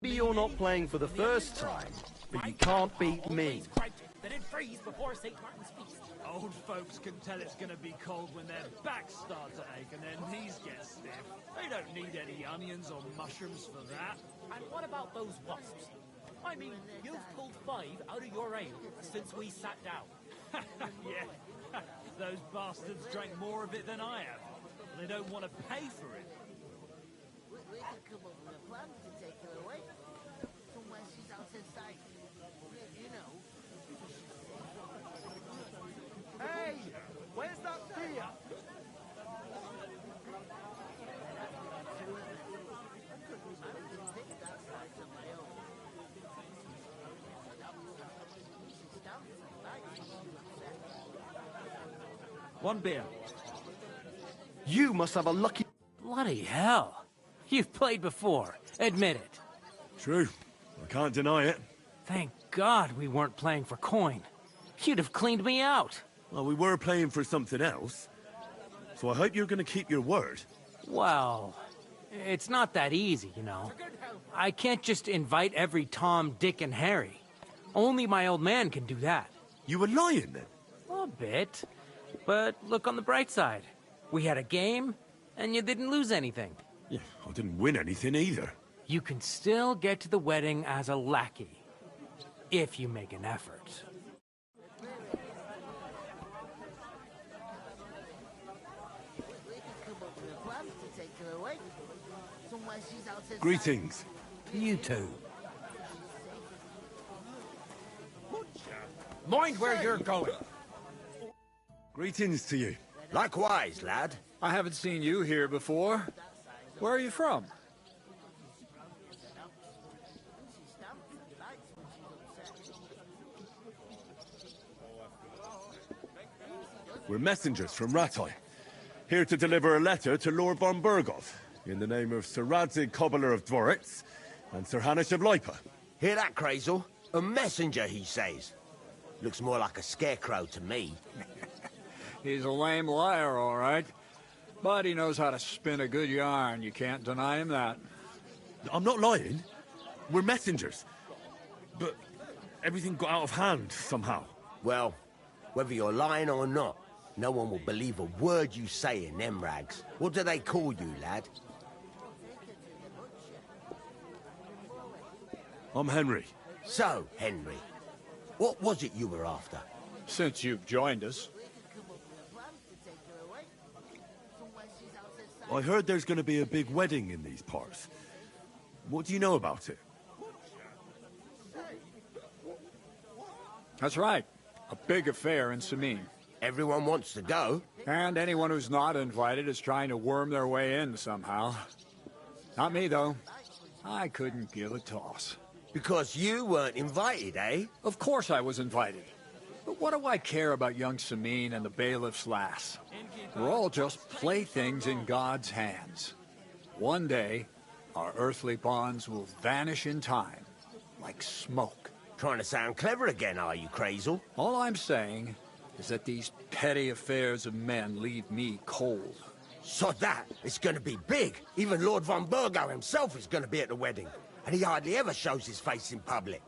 Maybe you're not playing for the first time, but you can't beat me. That'd freeze before St. Martin's feast. Old folks can tell it's gonna be cold when their backs start to ache and their knees get stiff. They don't need any onions or mushrooms for that. And what about those wasps? I mean, you've pulled 5 out of your ale since we sat down. Yeah, those bastards drank more of it than I have. They don't want to pay for it. We could come up with a plan to take her away. Somewhere she's out of sight. You know. Hey! Where's that beer? One beer. You must have a lucky... Bloody hell. You've played before. Admit it. True. I can't deny it. Thank God we weren't playing for coin. You'd have cleaned me out. Well, we were playing for something else. So I hope you're going to keep your word. Well, it's not that easy, you know. I can't just invite every Tom, Dick, and Harry. Only my old man can do that. You were lying, then? A bit. But look on the bright side. We had a game, and you didn't lose anything. Yeah, I didn't win anything either. You can still get to the wedding as a lackey. If you make an effort. Greetings. You too. Mind where you're going. Greetings to you. Likewise, lad. I haven't seen you here before. Where are you from? We're messengers from Rattay, here to deliver a letter to Lord von Burgov, in the name of Sir Radzig, Cobbler of Dworitz, and Sir Hanush of Lipa. Hear that, Crazel? A messenger, he says. Looks more like a scarecrow to me. He's a lame liar, all right. But he knows how to spin a good yarn. You can't deny him that. I'm not lying. We're messengers. But everything got out of hand somehow. Well, whether you're lying or not, no one will believe a word you say in them rags. What do they call you, lad? I'm Henry. So, Henry, what was it you were after? Since you've joined us. I heard there's going to be a big wedding in these parts. What do you know about it? That's right. A big affair in Sameen. Everyone wants to go. And anyone who's not invited is trying to worm their way in somehow. Not me, though. I couldn't give a toss. Because you weren't invited, eh? Of course I was invited. But what do I care about young Sameen and the bailiff's lass? We're all just playthings in God's hands. One day, our earthly bonds will vanish in time, like smoke. Trying to sound clever again, are you, Crazel? All I'm saying is that these petty affairs of men leave me cold. So that, it's gonna be big. Even Lord von Burgo himself is gonna be at the wedding. And he hardly ever shows his face in public.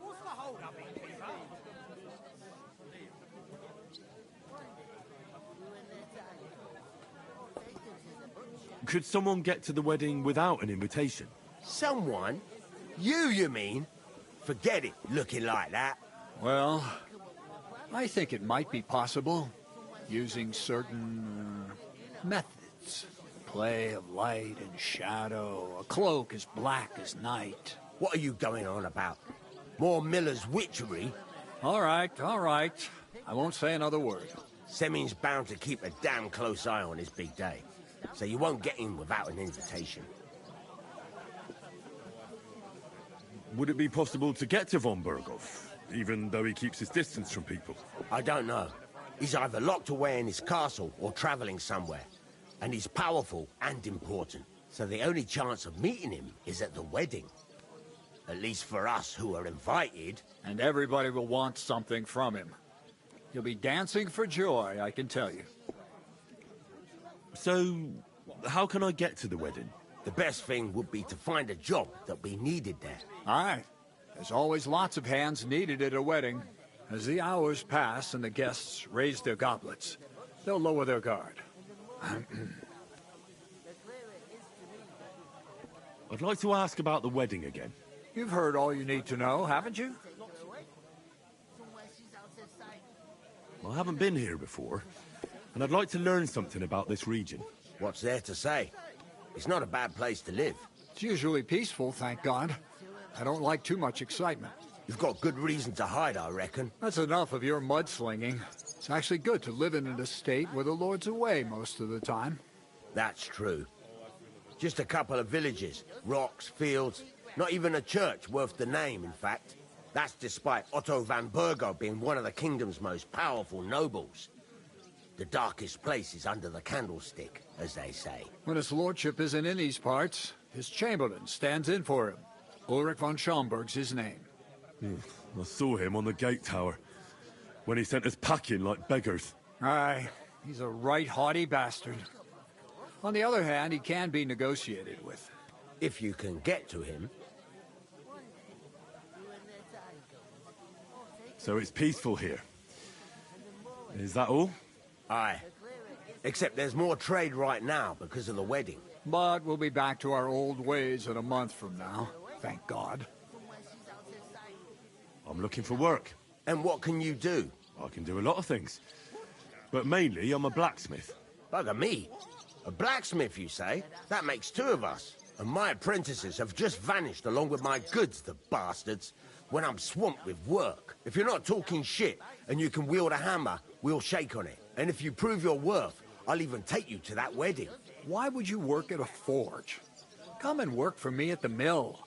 Could someone get to the wedding without an invitation? Someone? You mean? Forget it, looking like that. Well, I think it might be possible, using certain methods. Play of light and shadow, a cloak as black as night. What are you going on about? More Miller's witchery? All right. I won't say another word. Semin's bound to keep a damn close eye on his big day, so you won't get in without an invitation. Would it be possible to get to von Burgov, even though he keeps his distance from people? I don't know. He's either locked away in his castle or traveling somewhere. And he's powerful and important, so the only chance of meeting him is at the wedding. At least for us who are invited. And everybody will want something from him. He'll be dancing for joy, I can tell you. So, how can I get to the wedding? The best thing would be to find a job that we needed there. Aye. There's always lots of hands needed at a wedding. As the hours pass and the guests raise their goblets, they'll lower their guard. I'd like to ask about the wedding again. You've heard all you need to know, haven't you? I haven't been here before, and I'd like to learn something about this region. What's there to say? It's not a bad place to live. It's usually peaceful, thank God. I don't like too much excitement. You've got good reason to hide, I reckon. That's enough of your mudslinging. It's actually good to live in an estate where the Lord's away most of the time. That's true. Just a couple of villages, rocks, fields, not even a church worth the name, in fact. That's despite Otto van Burgo being one of the kingdom's most powerful nobles. The darkest place is under the candlestick, as they say. When his lordship isn't in these parts, his chamberlain stands in for him. Ulrich von Schaumburg's his name. I saw him on the gate tower, when he sent us packing like beggars. Aye, he's a right haughty bastard. On the other hand, he can be negotiated with. If you can get to him. So it's peaceful here. Is that all? Aye. Except there's more trade right now because of the wedding. But we'll be back to our old ways in a month from now, thank God. I'm looking for work. And what can you do? I can do a lot of things. But mainly, I'm a blacksmith. Bugger me. A blacksmith, you say? That makes two of us. And my apprentices have just vanished along with my goods, the bastards, when I'm swamped with work. If you're not talking shit and you can wield a hammer, we'll shake on it. And if you prove your worth, I'll even take you to that wedding. Why would you work at a forge? Come and work for me at the mill.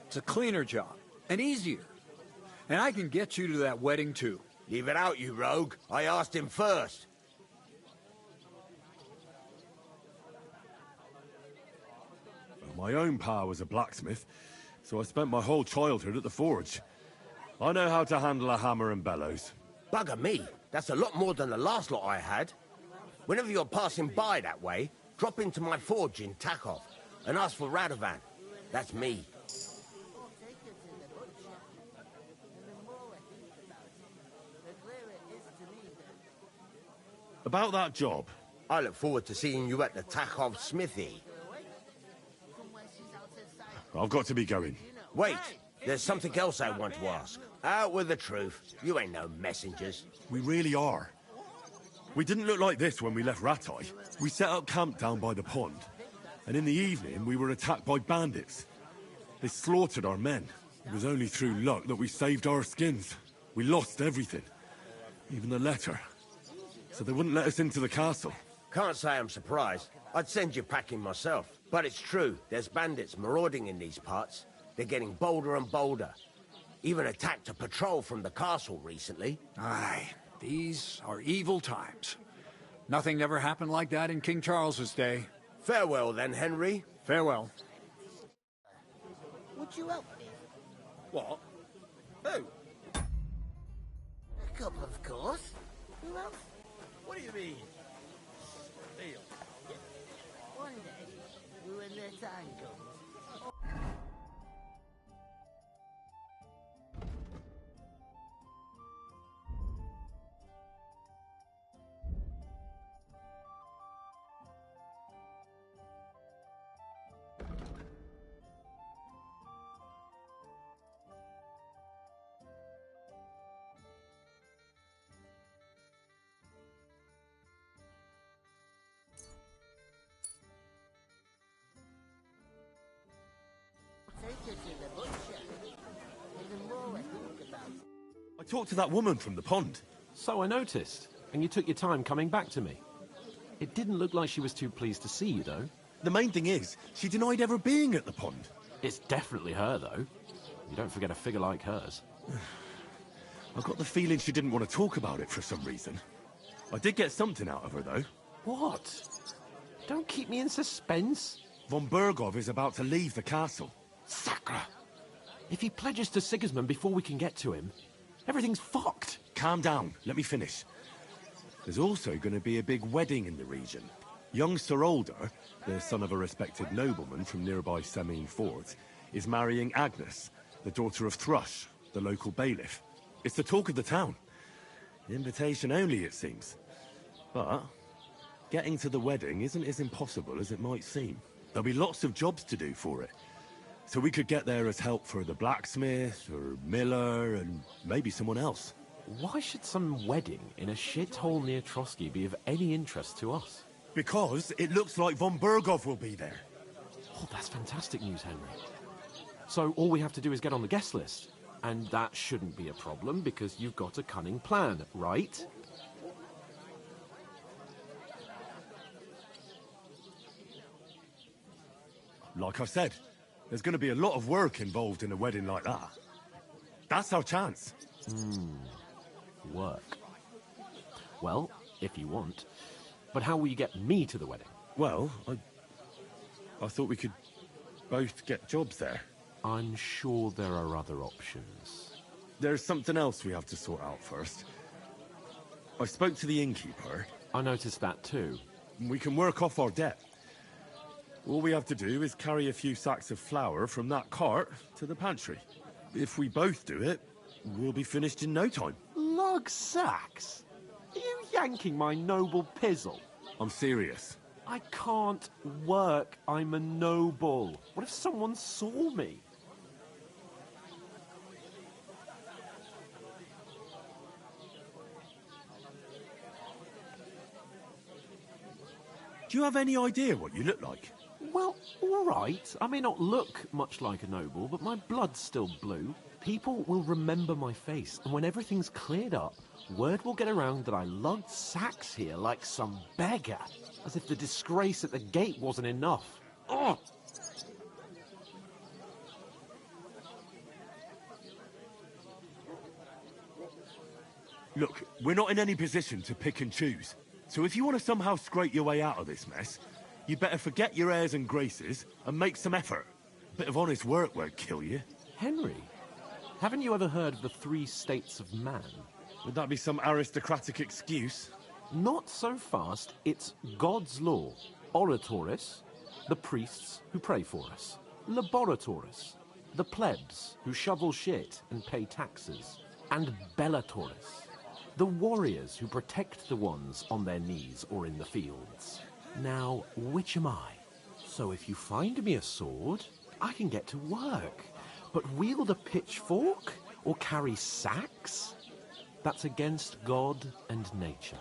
It's a cleaner job, and easier. And I can get you to that wedding, too. Leave it out, you rogue. I asked him first. My own pa was a blacksmith, so I spent my whole childhood at the forge. I know how to handle a hammer and bellows. Bugger me. That's a lot more than the last lot I had. Whenever you're passing by that way, drop into my forge in Takov and ask for Radovan. That's me. About that job. I look forward to seeing you at the Takov smithy. I've got to be going. Wait, there's something else I want to ask. Out with the truth. You ain't no messengers. We really are. We didn't look like this when we left Ratai. We set up camp down by the pond, and in the evening we were attacked by bandits. They slaughtered our men. It was only through luck that we saved our skins. We lost everything, even the letter. So they wouldn't let us into the castle. Can't say I'm surprised. I'd send you packing myself. But it's true, there's bandits marauding in these parts. They're getting bolder and bolder. Even attacked a patrol from the castle recently. Aye, these are evil times. Nothing ever happened like that in King Charles's day. Farewell then, Henry. Farewell. Would you help me? What? Who? A couple, of course. Who else? What do you mean? Deal. One day, when their time comes. I talked to that woman from the pond. So I noticed. And you took your time coming back to me. It didn't look like she was too pleased to see you, though. The main thing is, she denied ever being at the pond. It's definitely her, though. You don't forget a figure like hers. I got the feeling she didn't want to talk about it for some reason. I did get something out of her, though. What? Don't keep me in suspense. Von Burgov is about to leave the castle. Sacre! If he pledges to Sigismund before we can get to him, everything's fucked. Calm down. Let me finish. There's also going to be a big wedding in the region. Young Sir Older, the son of a respected nobleman from nearby Semine Fort, is marrying Agnes, the daughter of Thrush, the local bailiff. It's the talk of the town. Invitation only, it seems. But getting to the wedding isn't as impossible as it might seem. There'll be lots of jobs to do for it. So we could get there as help for the blacksmith, or miller, and maybe someone else. Why should some wedding in a shithole near Trotsky be of any interest to us? Because it looks like von Berghoff will be there. Oh, that's fantastic news, Henry. So all we have to do is get on the guest list. And that shouldn't be a problem because you've got a cunning plan, right? Like I said, there's going to be a lot of work involved in a wedding like that. That's our chance. Work. Well, if you want. But how will you get me to the wedding? Well, I thought we could both get jobs there. I'm sure there are other options. There's something else we have to sort out first. I spoke to the innkeeper. I noticed that too. We can work off our debt. All we have to do is carry a few sacks of flour from that cart to the pantry. If we both do it, we'll be finished in no time. Lug sacks? Are you yanking my noble pizzle? I'm serious. I can't work. I'm a noble. What if someone saw me? Do you have any idea what you look like? Well, all right. I may not look much like a noble, but my blood's still blue. People will remember my face, and when everything's cleared up, word will get around that I lugged sacks here like some beggar, as if the disgrace at the gate wasn't enough. Ugh! Look, we're not in any position to pick and choose. So if you want to somehow scrape your way out of this mess, you better forget your airs and graces and make some effort. A bit of honest work won't kill you. Henry, haven't you ever heard of the 3 states of man? Would that be some aristocratic excuse? Not so fast. It's God's law. Oratoris, the priests who pray for us. Laboratoris, the plebs who shovel shit and pay taxes. And Bellatoris, the warriors who protect the ones on their knees or in the fields. Now, which am I? So if you find me a sword, I can get to work. But wield a pitchfork or carry sacks? That's against God and nature.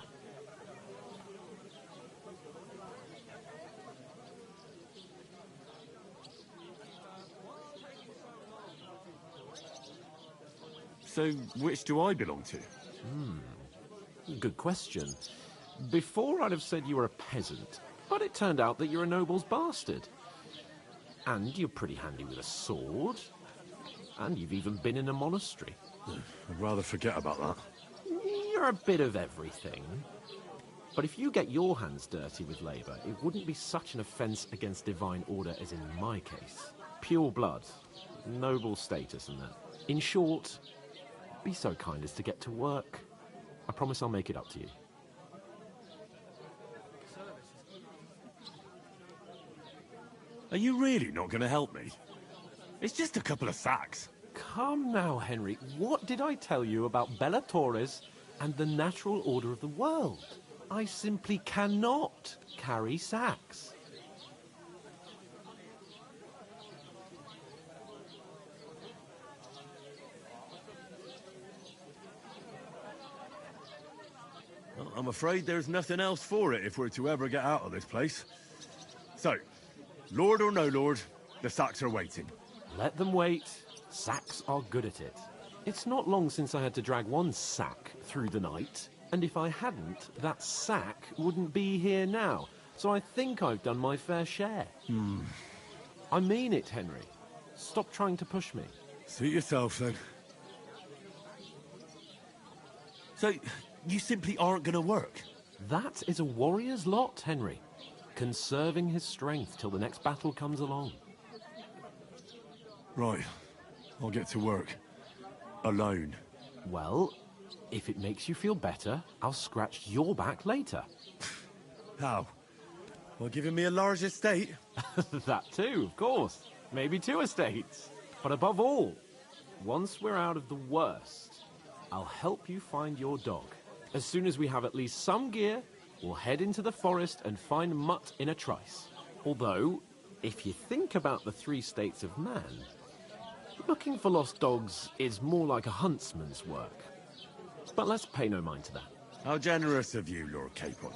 So, which do I belong to? Good question. Before I'd have said you were a peasant, but it turned out that you're a noble's bastard. And you're pretty handy with a sword. And you've even been in a monastery. I'd rather forget about that. You're a bit of everything. But if you get your hands dirty with labour, it wouldn't be such an offence against divine order as in my case. Pure blood, noble status and that. In short, be so kind as to get to work. I promise I'll make it up to you. Are you really not going to help me? It's just a couple of sacks. Come now, Henry. What did I tell you about Bellatoris and the natural order of the world? I simply cannot carry sacks. Well, I'm afraid there's nothing else for it if we're to ever get out of this place. So, Lord or no Lord, the sacks are waiting. Let them wait. Sacks are good at it. It's not long since I had to drag one sack through the night, and if I hadn't, that sack wouldn't be here now. So I think I've done my fair share. I mean it, Henry. Stop trying to push me. Suit yourself, then. So, you simply aren't going to work? That is a warrior's lot, Henry. Conserving his strength till the next battle comes along. Right. I'll get to work. Alone. Well, if it makes you feel better, I'll scratch your back later. How? Well, giving me a large estate? That too, of course. Maybe 2 estates. But above all, once we're out of the worst, I'll help you find your dog. As soon as we have at least some gear, we'll head into the forest and find Mutt in a trice. Although, if you think about the 3 states of man, looking for lost dogs is more like a huntsman's work. But let's pay no mind to that. How generous of you, Lord Capon.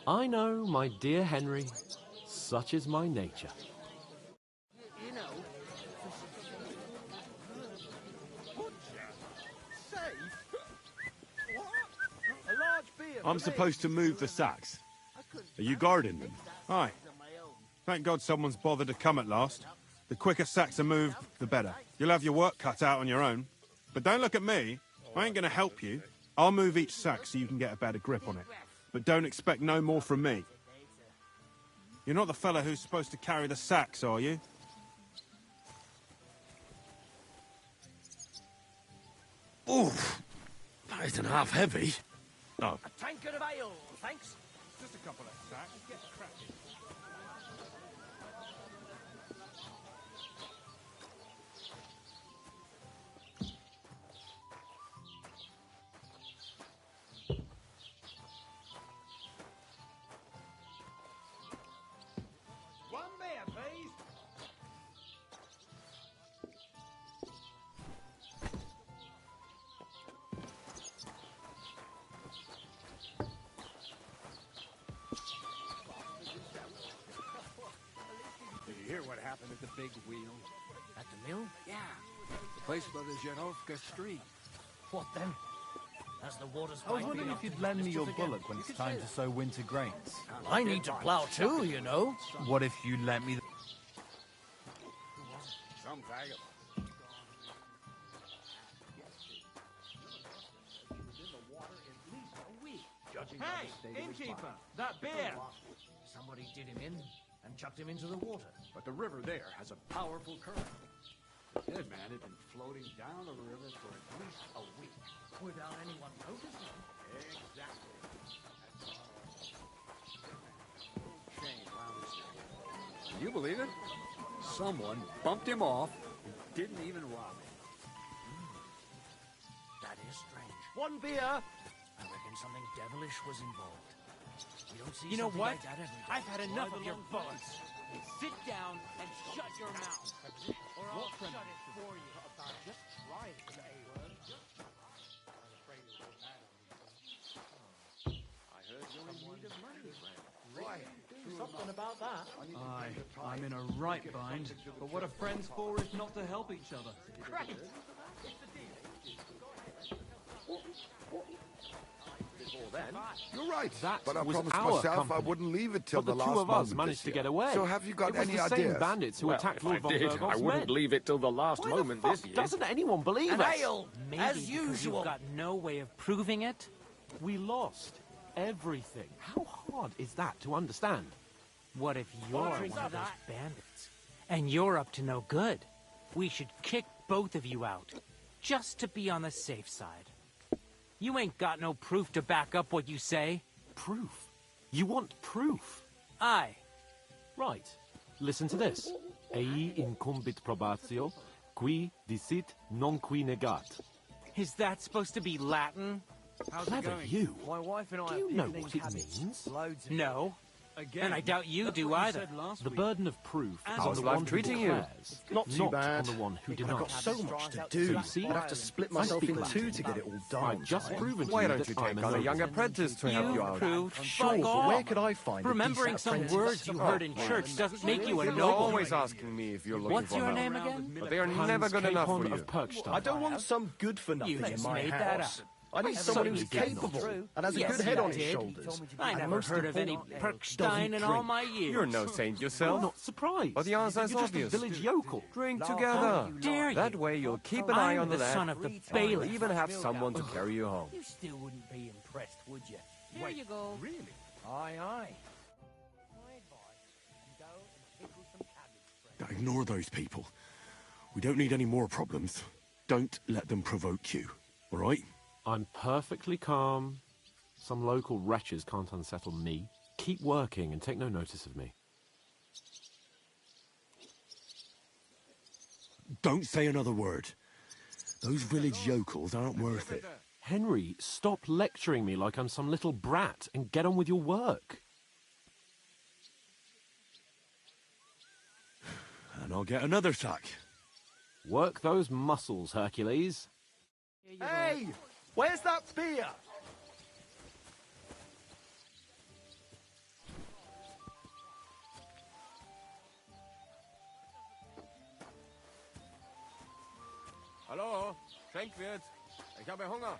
I know, my dear Henry. Such is my nature. You know. Safe? What? A large beer. I'm supposed to move the sacks. Are you guarding them? Aye. Thank God someone's bothered to come at last. The quicker sacks are moved, the better. You'll have your work cut out on your own. But don't look at me. I ain't gonna help you. I'll move each sack so you can get a better grip on it. But don't expect no more from me. You're not the fella who's supposed to carry the sacks, are you? Oof. That isn't half heavy. Oh. A tankard of ale, thanks. Just a couple of sacks. Get cracking. One beer, please. Did you hear what happened at the big wheel? At the mill? Yeah. The place by the Żerovka Street. What then? As the water's I was wondering if you'd lend me your bullock when it's time to sow winter grains. I need to plough too, you know. What if you lent me Some vagabond. Hey, innkeeper, that beer. Somebody did him in and chucked him into the water. But the river there has a powerful current. The dead man had been floating down the river for at least a week. Without anyone noticing. Exactly. Chain round his neck. Can you believe it? Someone bumped him off and didn't even rob him. That is strange. One beer. I reckon something devilish was involved. You don't see You know something what? like that every day. I've had enough of your bollocks. Sit down and shut your mouth. Or I'll shut it for you. Just try it, you A-word. I heard you're in need of money, friend. Why? Do something about that. Aye, I'm in a right bind, but what are friends for if not to help each other? Great. You're right, That but I was promised our myself company. I wouldn't leave it till But the the two last of us moment managed this to year. get away. So have you got It was any the ideas? same bandits who attacked Lord von Bergov's I wouldn't men. leave it till the last Why moment the fuck this year. doesn't anyone believe An us? ale, Maybe as because usual. you've got no way of proving it. We lost everything. How hard is that to understand? What if you're one of those bandits? And you're up to no good. We should kick both of you out, just to be on the safe side. You ain't got no proof to back up what you say. Proof? You want proof? Aye. Right. Listen to this. Ei incumbit probatio, qui dicit non qui negat. Is that supposed to be Latin? How's it going? You. My wife and I Do you know what it means? No. Again. And I doubt you That's do what you either. said last The week. burden of proof is How's on the life one who treating you? declares, Not too bad. on the one who denies. I've got so much to do. So you see, I'd have to split I myself speak in Latin. two to get it all done. I've just proven to Why you don't that you I'm take a on a noble. young apprentice to help you out? Proved. Sure, Fuck but off. where could I find a Remembering decent some apprentice? words you heard in church doesn't make you a You're noble. always asking me if you're looking What's for your help. name again? But they are Hans never good enough for Capon you. of Perkstein. I don't want some good for nothing You in just my made house. that up. I need I someone who's certainly did. capable and has a Yes, good head you on his did. shoulders. I And never most heard of any importantly, Perkstein doesn't in all drink. my years. You're no saint I'm yourself. not surprised. But the answer's You're just obvious. a village yokel. Drink How together. dare you? That way you'll keep an eye I'm on the the lad. son of the Or bailiff. even have someone to carry you home. You still wouldn't be impressed, would you? Here you go. Really? Aye, aye. Now, ignore those people. We don't need any more problems. Don't let them provoke you, all right? I'm perfectly calm. Some local wretches can't unsettle me. keep working and take no notice of me. Don't say another word. Those village yokels aren't worth it. Henry, stop lecturing me like I'm some little brat and get on with your work. And I'll get another sack. Work those muscles, Hercules. Hey! Where's that beer? Hallo, Schenkwirt. Ich habe Hunger.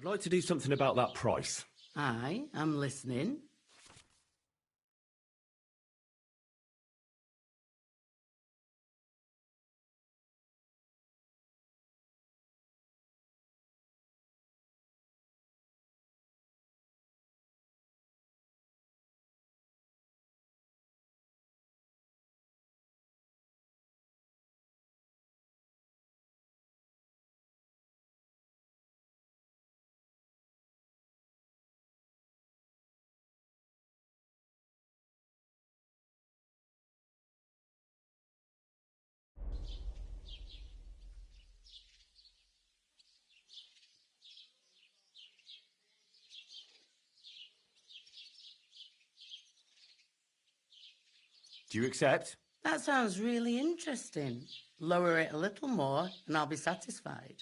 I'd like to do something about that price. Aye, I'm listening. Do you accept? That sounds really interesting. Lower it a little more, and I'll be satisfied.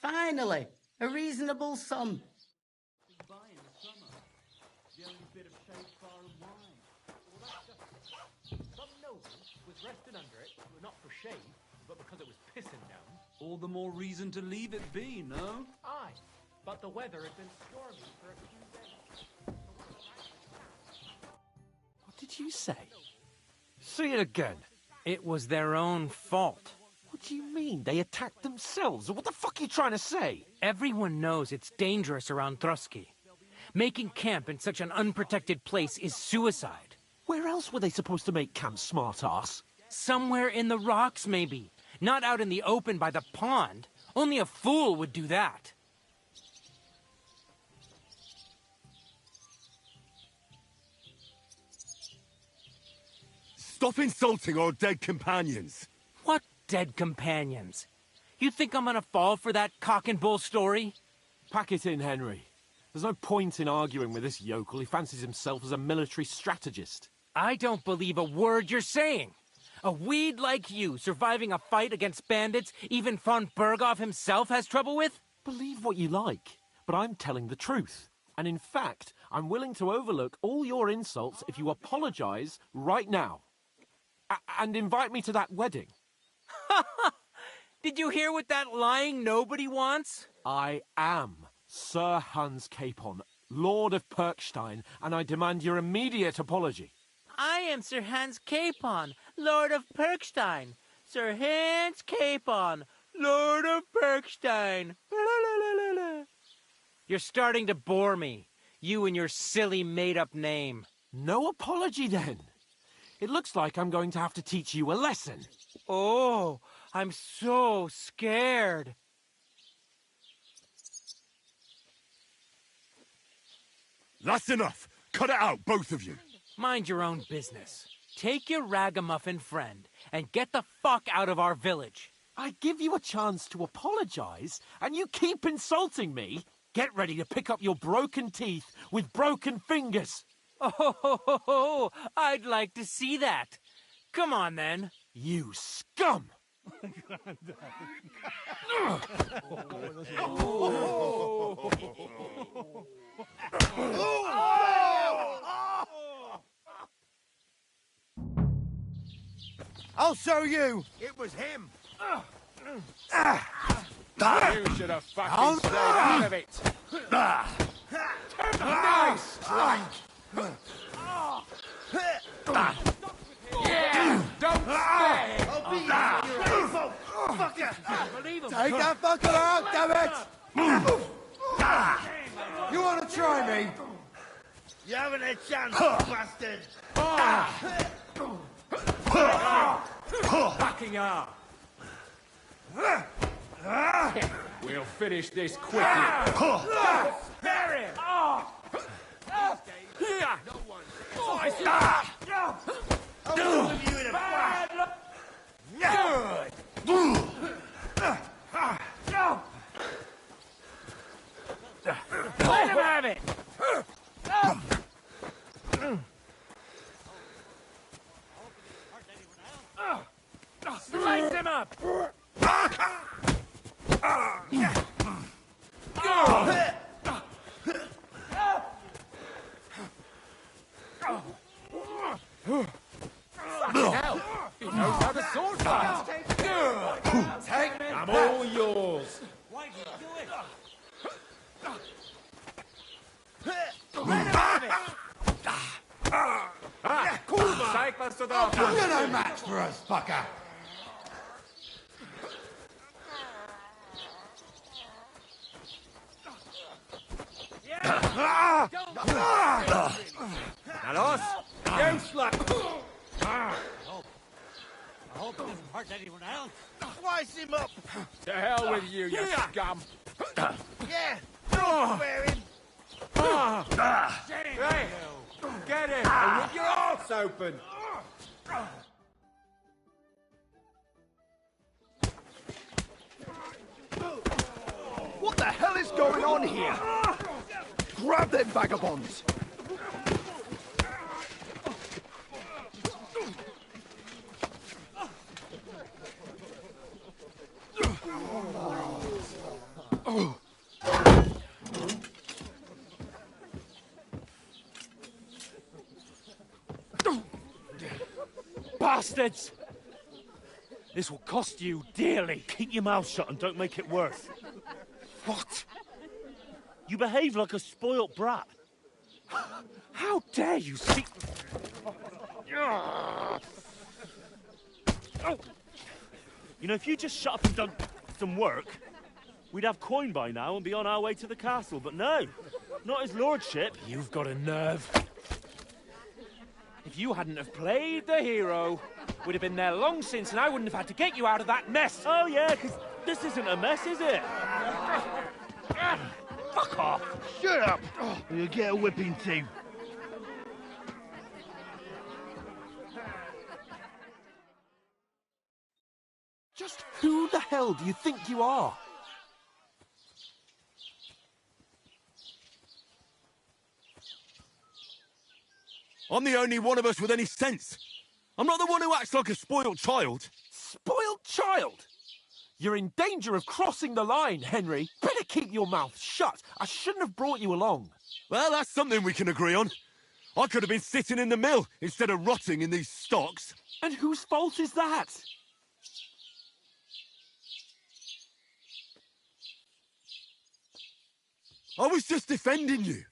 Finally, a reasonable sum. Some noble was rested under it, not for shade, but because it was pissing down. All the more reason to leave it be, no? Aye, but the weather had been stormy for a few days. What did you say? Say it again. It was their own fault. What do you mean? They attacked themselves? What the fuck are you trying to say? Everyone knows it's dangerous around Trotsky. Making camp in such an unprotected place is suicide. Where else were they supposed to make camp, smart-ass? Somewhere in the rocks, maybe. Not out in the open by the pond. Only a fool would do that. Stop insulting our dead companions. What dead companions? You think I'm gonna fall for that cock and bull story? Pack it in, Henry. There's no point in arguing with this yokel. He fancies himself as a military strategist. I don't believe a word you're saying. A weed like you surviving a fight against bandits even von Berghoff himself has trouble with? Believe what you like, but I'm telling the truth. And in fact, I'm willing to overlook all your insults if you apologize right now. And invite me to that wedding. Did you hear what that lying nobody wants? I am Sir Hans Capon, Lord of Perkstein, and I demand your immediate apology. I am Sir Hans Capon, Lord of Perkstein. Sir Hans Capon, Lord of Perkstein. You're starting to bore me. You and your silly made-up name. No apology, then. It looks like I'm going to have to teach you a lesson. Oh, I'm so scared. That's enough. Cut it out, both of you. Mind your own business. Take your ragamuffin friend and get the fuck out of our village. I give you a chance to apologize, and you keep insulting me. Get ready to pick up your broken teeth with broken fingers. Oh, I'd like to see that. Come on, then. You scum! I'll show you! It was him! You should have fucking stayed out of it! Nice strike! Yeah! Don't stay! I'll beat you, you asshole! Fucker! Take that fucker out, damn it! You want to try me? You haven't a chance, bastard! Fucking up! We'll finish this quickly. Spare him! I'll move you in a flash! Let him have it! Slice him up! Hell, he knows how to sword fight. Take I'm all yours. Why did you do it? You're no match for us, fucker! Nalos, you slap. I hope it doesn't hurt anyone else. Slice him up! To hell with you, you scum. Yeah! Don't spare him! Hey, get him and rip your arse open. Grab them vagabonds! Bastards! This will cost you dearly. Keep your mouth shut and don't make it worse. What? You behave like a spoilt brat. How dare you speak... You know, if you just shut up and done some work, we'd have coin by now and be on our way to the castle. But no, not his lordship. You've got a nerve. If you hadn't have played the hero, we'd have been there long since and I wouldn't have had to get you out of that mess. Oh yeah, because this isn't a mess, is it? Fuck off. Shut up! Or you'll get a whipping too. Just who the hell do you think you are? I'm the only one of us with any sense. I'm not the one who acts like a spoiled child. Spoiled child? You're in danger of crossing the line, Henry. Better keep your mouth shut. I shouldn't have brought you along. Well, that's something we can agree on. I could have been sitting in the mill instead of rotting in these stocks. And whose fault is that? I was just defending you.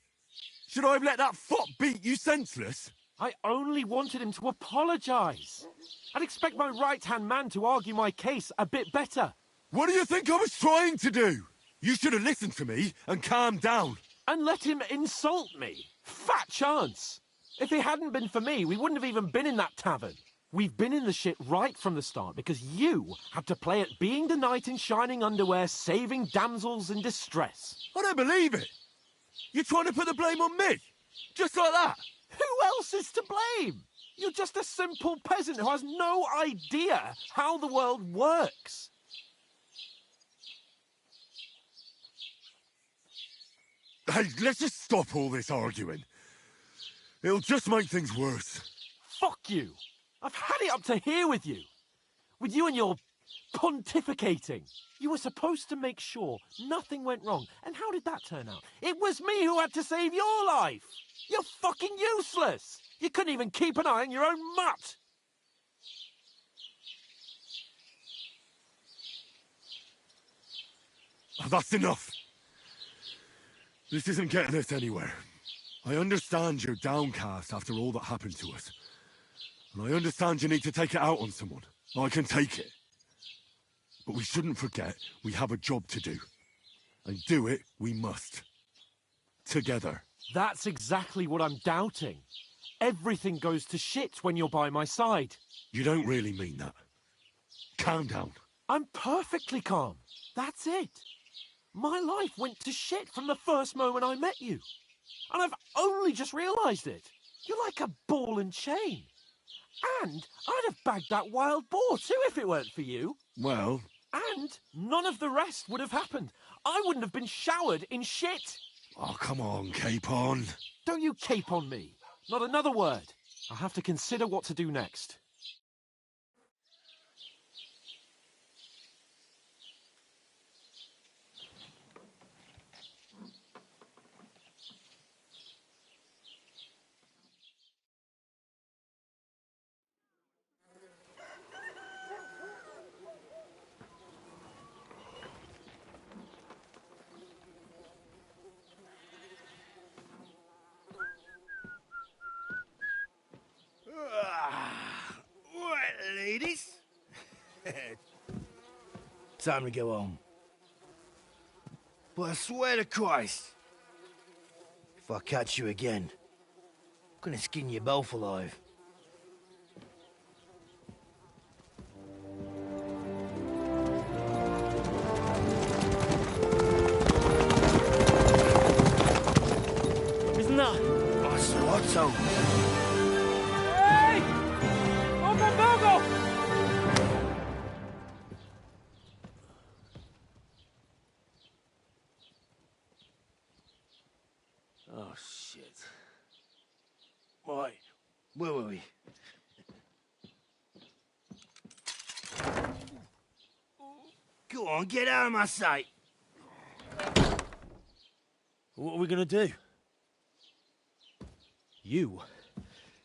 Should I have let that fop beat you senseless? I only wanted him to apologise. I'd expect my right-hand man to argue my case a bit better. What do you think I was trying to do? You should have listened to me and calmed down. And let him insult me. Fat chance. If it hadn't been for me, we wouldn't have even been in that tavern. We've been in the shit right from the start because you had to play at being the knight in shining underwear, saving damsels in distress. I don't believe it. You're trying to put the blame on me? Just like that? Who else is to blame? You're just a simple peasant who has no idea how the world works. Hey, let's just stop all this arguing. It'll just make things worse. Fuck you. I've had it up to here with you. With you and your pontificating. You were supposed to make sure nothing went wrong. And how did that turn out? It was me who had to save your life. You're fucking useless. You couldn't even keep an eye on your own mutt. Oh, that's enough. This isn't getting us anywhere. I understand you're downcast after all that happened to us. And I understand you need to take it out on someone. I can take it. But we shouldn't forget we have a job to do. And do it we must. Together. That's exactly what I'm doubting. Everything goes to shit when you're by my side. You don't really mean that. Calm down. I'm perfectly calm. That's it. My life went to shit from the first moment I met you. And I've only just realised it. You're like a ball and chain. And I'd have bagged that wild boar too if it weren't for you. Well... And none of the rest would have happened. I wouldn't have been showered in shit. Oh, come on, Capon. Don't you cape on me. Not another word. I'll have to consider what to do next. Right, ladies. Time to go home. But I swear to Christ, if I catch you again, I'm gonna skin you both alive. Isn't that... Otto. Hey! On the Virgo! Oh, shit. Right, where were we? Go on, get out of my sight. What are we gonna do? You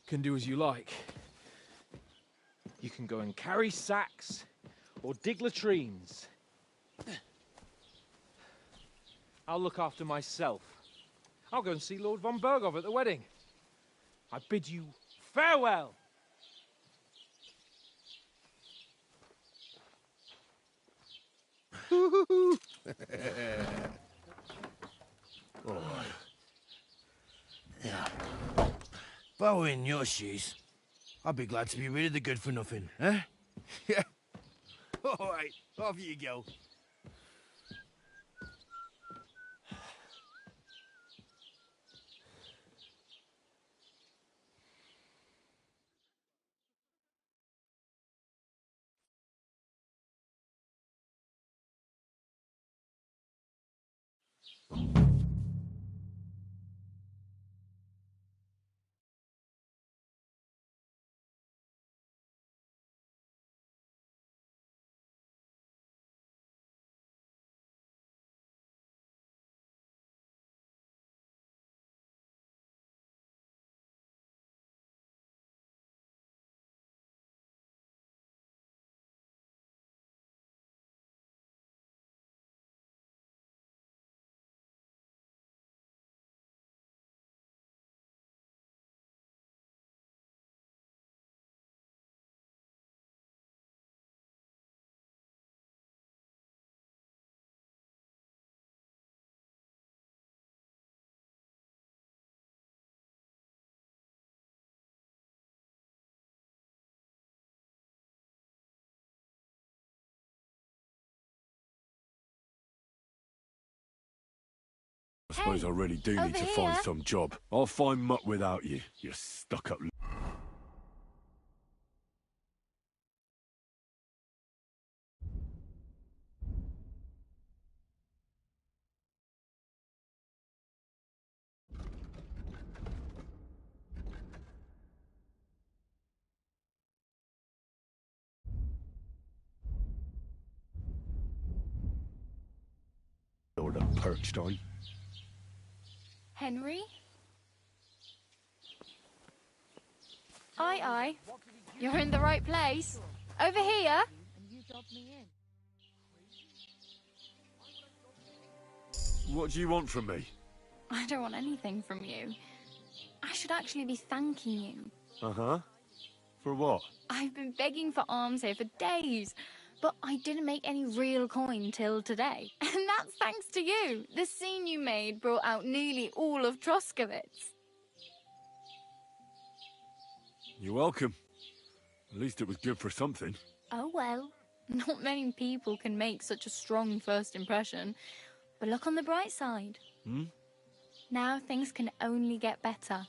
can do as you like. You can go and carry sacks or dig latrines. I'll look after myself. I'll go and see Lord von Berghoff at the wedding. I bid you farewell. All right. Yeah. If I were in your shoes, I'd be glad to be rid of the good-for-nothing, eh? Yeah. All right, off you go. I suppose I really do need to find some job. I'll find muck without you, you stuck-up... Lord of Perkstein. Henry? Aye, aye. You're in the right place. Over here. What do you want from me? I don't want anything from you. I should actually be thanking you. Uh-huh. For what? I've been begging for alms here for days, but I didn't make any real coin till today. And that's thanks to you. The scene you made brought out nearly all of Troskowitz. You're welcome. At least it was good for something. Oh well. Not many people can make such a strong first impression. But look on the bright side. Hmm? Now things can only get better.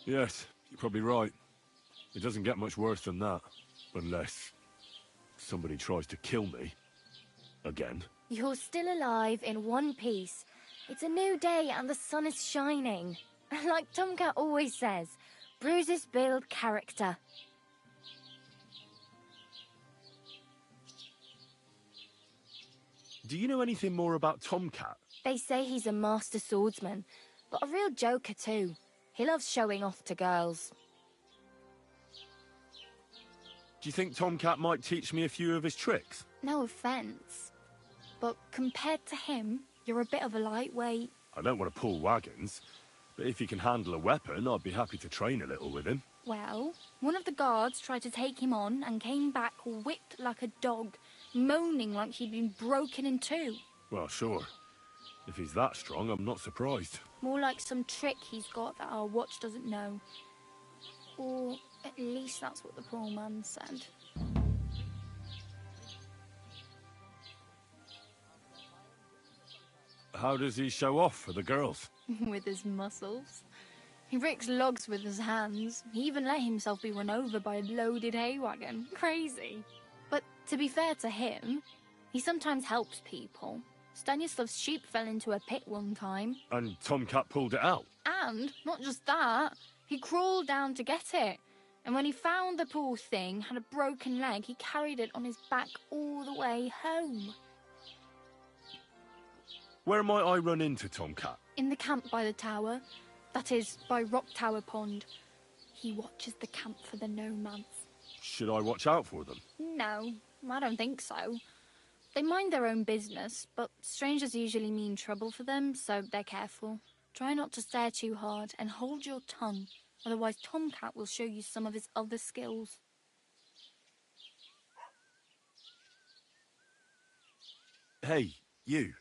Yes, you're probably right. It doesn't get much worse than that. Unless somebody tries to kill me. Again. You're still alive in one piece. It's a new day and the sun is shining. Like Tomcat always says, bruises build character. Do you know anything more about Tomcat? They say he's a master swordsman, but a real joker too. He loves showing off to girls. Do you think Tomcat might teach me a few of his tricks? No offence, but compared to him, you're a bit of a lightweight. I don't want to pull wagons, but if he can handle a weapon, I'd be happy to train a little with him. Well, one of the guards tried to take him on and came back whipped like a dog, moaning like he'd been broken in two. Well, sure. If he's that strong, I'm not surprised. More like some trick he's got that our watch doesn't know. Or at least that's what the poor man said. How does he show off for the girls? With his muscles. He rakes logs with his hands. He even let himself be run over by a loaded hay wagon. Crazy. But to be fair to him, he sometimes helps people. Stanislav's sheep fell into a pit one time. And Tomcat pulled it out. And, not just that, he crawled down to get it. And when he found the poor thing had a broken leg, he carried it on his back all the way home. Where might I run into Tomcat? In the camp by the tower. That is, by Rock Tower Pond. He watches the camp for the nomads. Should I watch out for them? No, I don't think so. They mind their own business, but strangers usually mean trouble for them, so they're careful. Try not to stare too hard and hold your tongue, otherwise Tomcat will show you some of his other skills. Hey, you.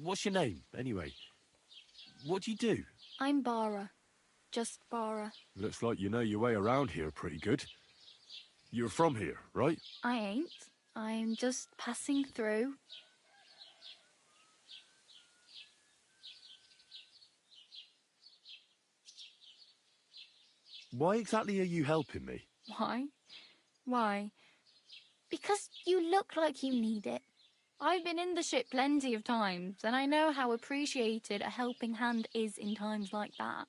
What's your name, anyway? What do you do? I'm Bara. Just Bara. Looks like you know your way around here pretty good. You're from here, right? I ain't. I'm just passing through. Why exactly are you helping me? Why? Why? Because you look like you need it. I've been in the ship plenty of times, and I know how appreciated a helping hand is in times like that.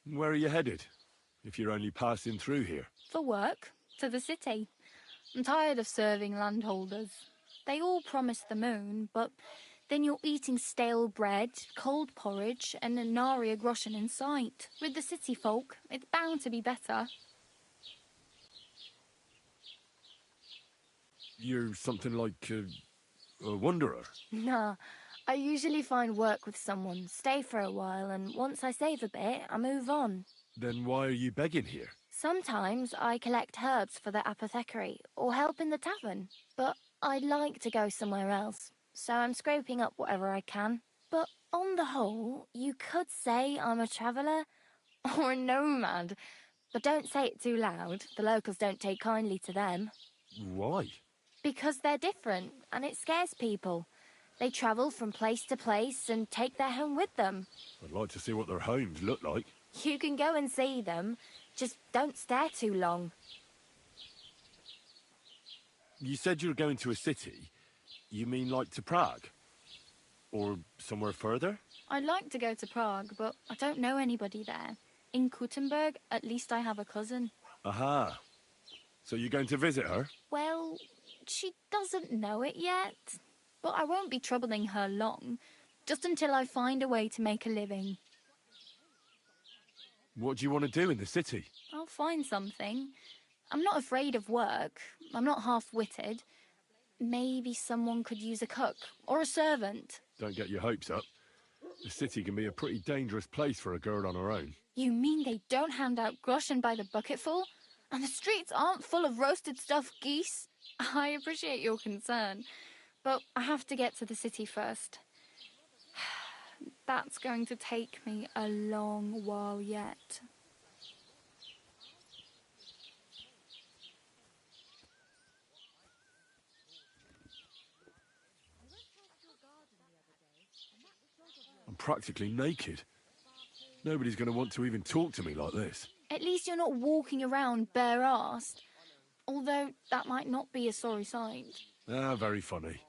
Where are you headed, if you're only passing through here? For work, to the city. I'm tired of serving landholders. They all promise the moon, but then you're eating stale bread, cold porridge, and a nary a groschen in sight. With the city folk, it's bound to be better. You're something like a wanderer? Nah, I usually find work with someone, stay for a while, and once I save a bit, I move on. Then why are you begging here? Sometimes I collect herbs for the apothecary, or help in the tavern. But I'd like to go somewhere else, so I'm scraping up whatever I can. But on the whole, you could say I'm a traveller, or a nomad. But don't say it too loud, the locals don't take kindly to them. Why? Because they're different, and it scares people. They travel from place to place and take their home with them. I'd like to see what their homes look like. You can go and see them, just don't stare too long. You said you were going to a city. You mean like to Prague? Or somewhere further? I'd like to go to Prague, but I don't know anybody there. In Kuttenberg, at least I have a cousin. Aha. So you're going to visit her? Well, she doesn't know it yet. But I won't be troubling her long, just until I find a way to make a living. What do you want to do in the city? I'll find something. I'm not afraid of work. I'm not half-witted. Maybe someone could use a cook or a servant. Don't get your hopes up. The city can be a pretty dangerous place for a girl on her own. You mean they don't hand out groschen by the bucketful? And the streets aren't full of roasted stuffed geese? I appreciate your concern, but I have to get to the city first. That's going to take me a long while yet. I'm practically naked. Nobody's going to want to even talk to me like this. At least you're not walking around bare-assed. Although that might not be a sorry sight. Ah, very funny.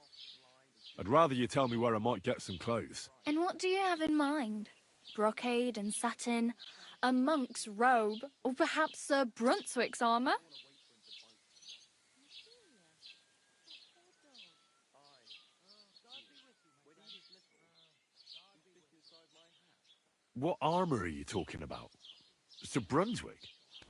I'd rather you tell me where I might get some clothes. And what do you have in mind? Brocade and satin? A monk's robe? Or perhaps Sir Brunswick's armour? What armour are you talking about? Sir Brunswick?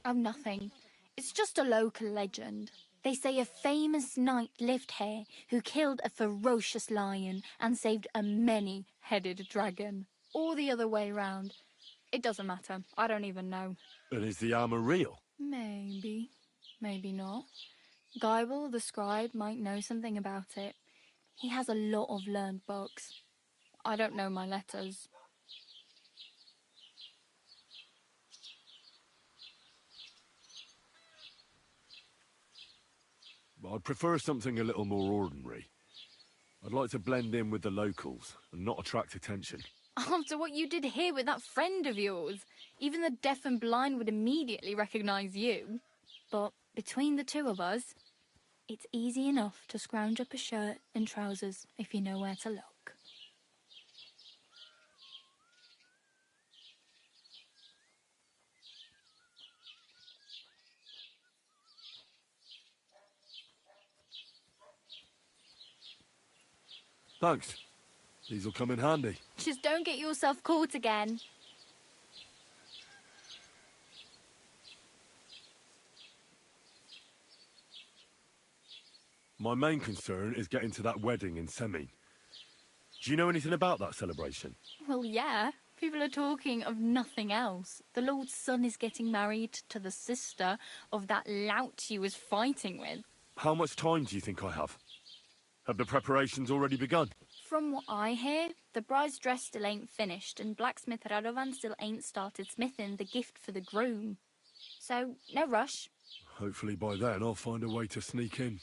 Oh, nothing. It's just a local legend. They say a famous knight lived here who killed a ferocious lion and saved a many-headed dragon. Or the other way round. It doesn't matter. I don't even know. And is the armour real? Maybe. Maybe not. Geibel, the scribe, might know something about it. He has a lot of learned books. I don't know my letters. I'd prefer something a little more ordinary. I'd like to blend in with the locals and not attract attention. After what you did here with that friend of yours, even the deaf and blind would immediately recognise you. But between the two of us, It's easy enough to scrounge up a shirt and trousers if you know where to look. Thanks. These'll come in handy. Just don't get yourself caught again. My main concern is getting to that wedding in Semin. Do you know anything about that celebration? Well, yeah. People are talking of nothing else. The Lord's son is getting married to the sister of that lout he was fighting with. How much time do you think I have? Have the preparations already begun? From what I hear, the bride's dress still ain't finished, and blacksmith Radovan still ain't started smithing the gift for the groom. So, no rush. Hopefully by then I'll find a way to sneak in.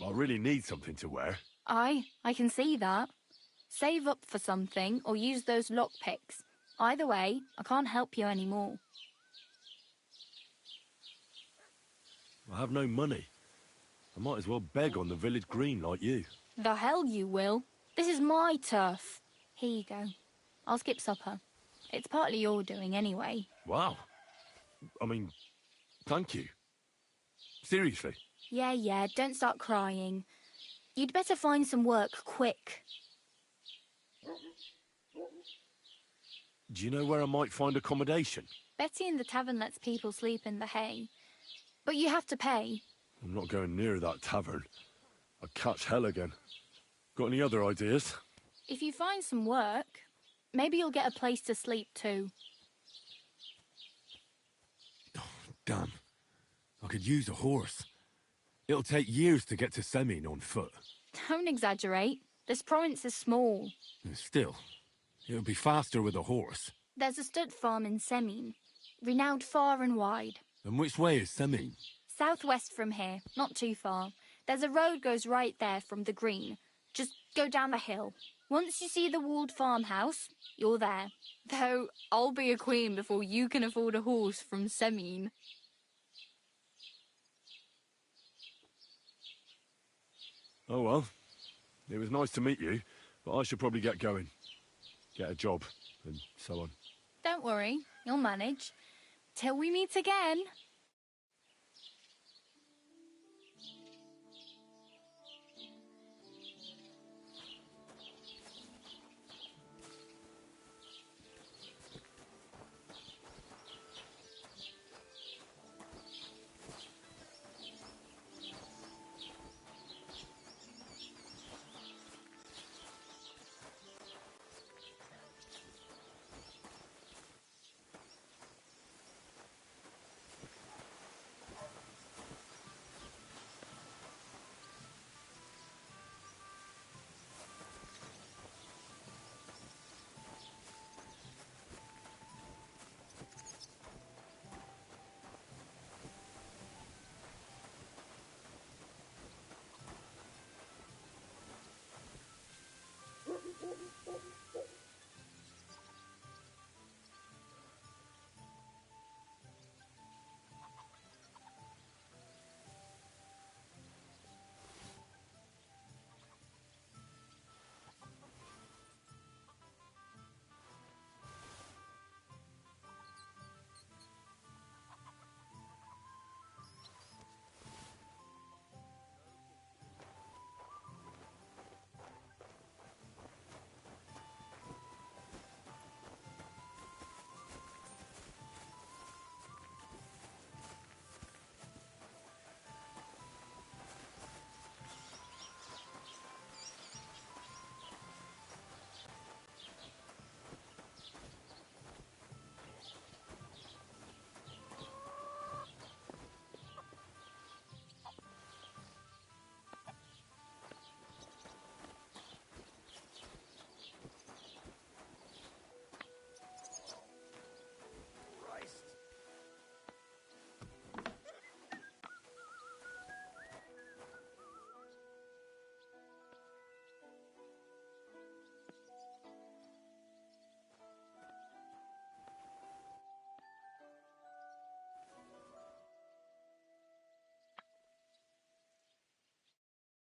I really need something to wear. I can see that. Save up for something or use those lockpicks. Either way, I can't help you anymore. I have no money. I might as well beg on the village green like you. The hell you will. This is my turf. Here you go. I'll skip supper. It's partly your doing anyway. Wow. I mean, thank you. Seriously. Yeah, don't start crying. You'd better find some work quick. Do you know where I might find accommodation? Betty in the tavern lets people sleep in the hay. But you have to pay. I'm not going near that tavern. I'd catch hell again. Got any other ideas? If you find some work, maybe you'll get a place to sleep too. Damn. I could use a horse. It'll take years to get to Semin on foot. Don't exaggerate. This province is small. Still, it'll be faster with a horse. There's a stud farm in Semin, renowned far and wide. And which way is Semin? Southwest from here, not too far. There's a road goes right there from the green. Just go down the hill. Once you see the walled farmhouse, you're there. Though I'll be a queen before you can afford a horse from Semin. Oh well. It was nice to meet you, but I should probably get going. Get a job, and so on. Don't worry, you'll manage. Till we meet again.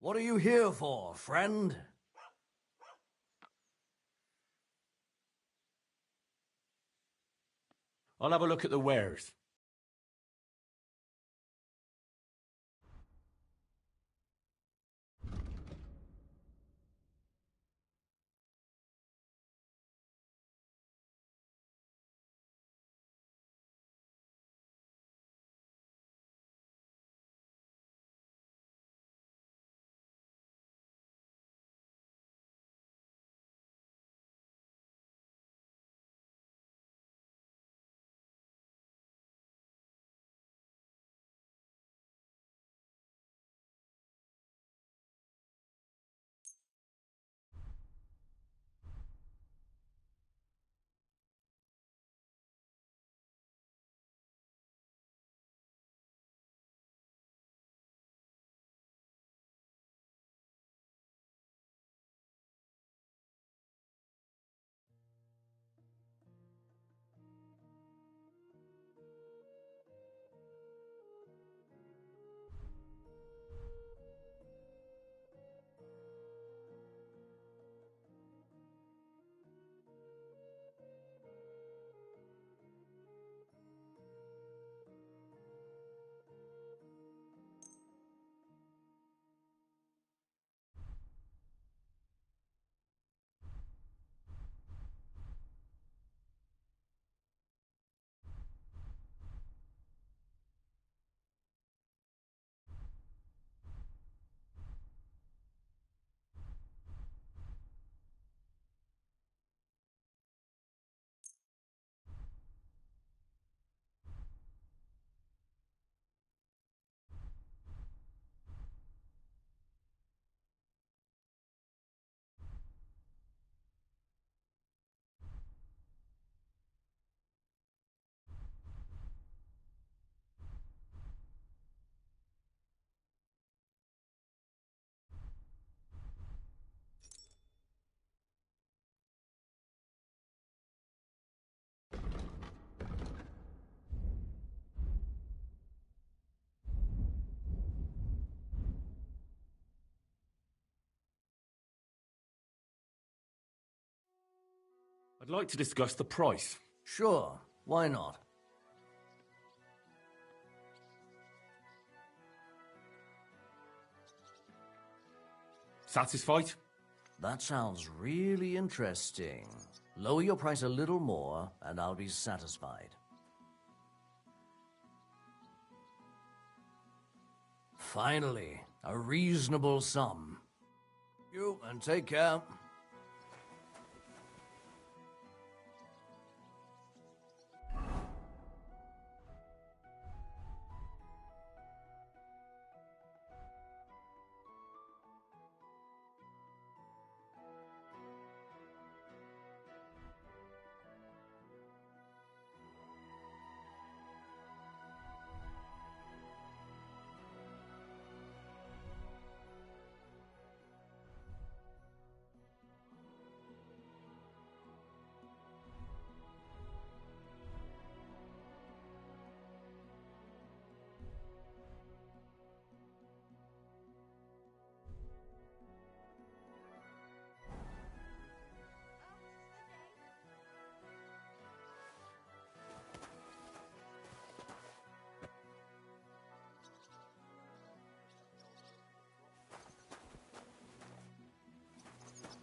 What are you here for, friend? I'll have a look at the wares. I'd like to discuss the price. Sure, why not? Satisfied? That sounds really interesting. Lower your price a little more, and I'll be satisfied. Finally, a reasonable sum. You, and take care.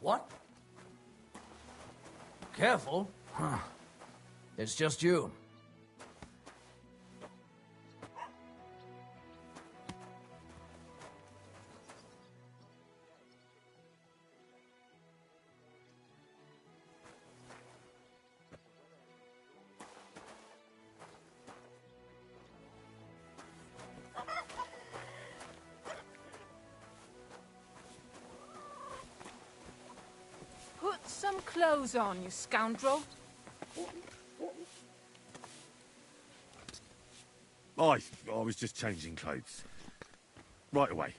What? Careful. It's just you. Put some clothes on, you scoundrel. I was just changing clothes. Right away.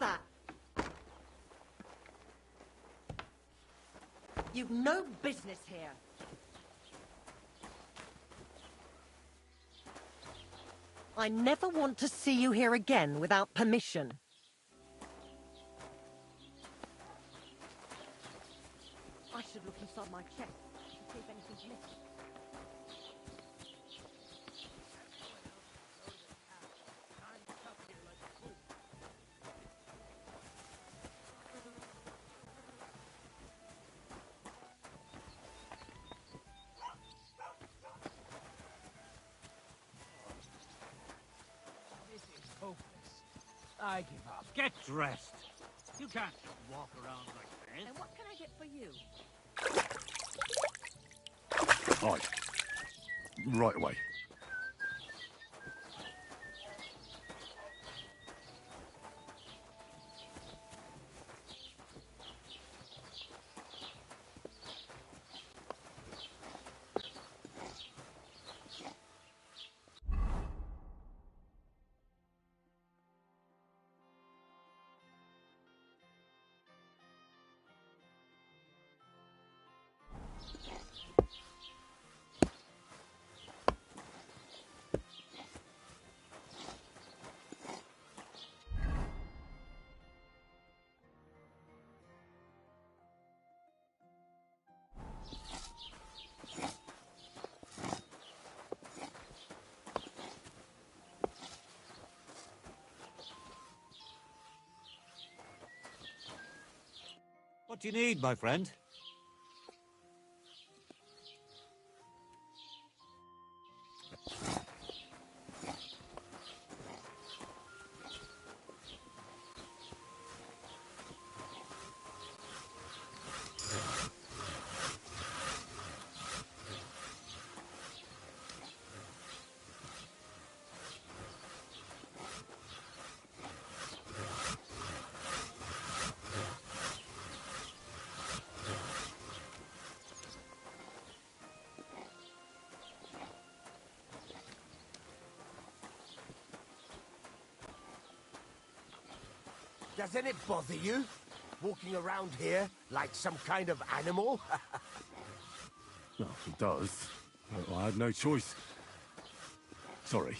that? You've no business here. I never want to see you here again without permission. I should look inside my chest to see if anything's missing. This is hopeless. I give up. Get dressed. You can't just walk around like this. And what can I get for you? Aye. Right away. What do you need, my friend? Doesn't it bother you? Walking around here like some kind of animal? Well, it does. I had no choice. Sorry.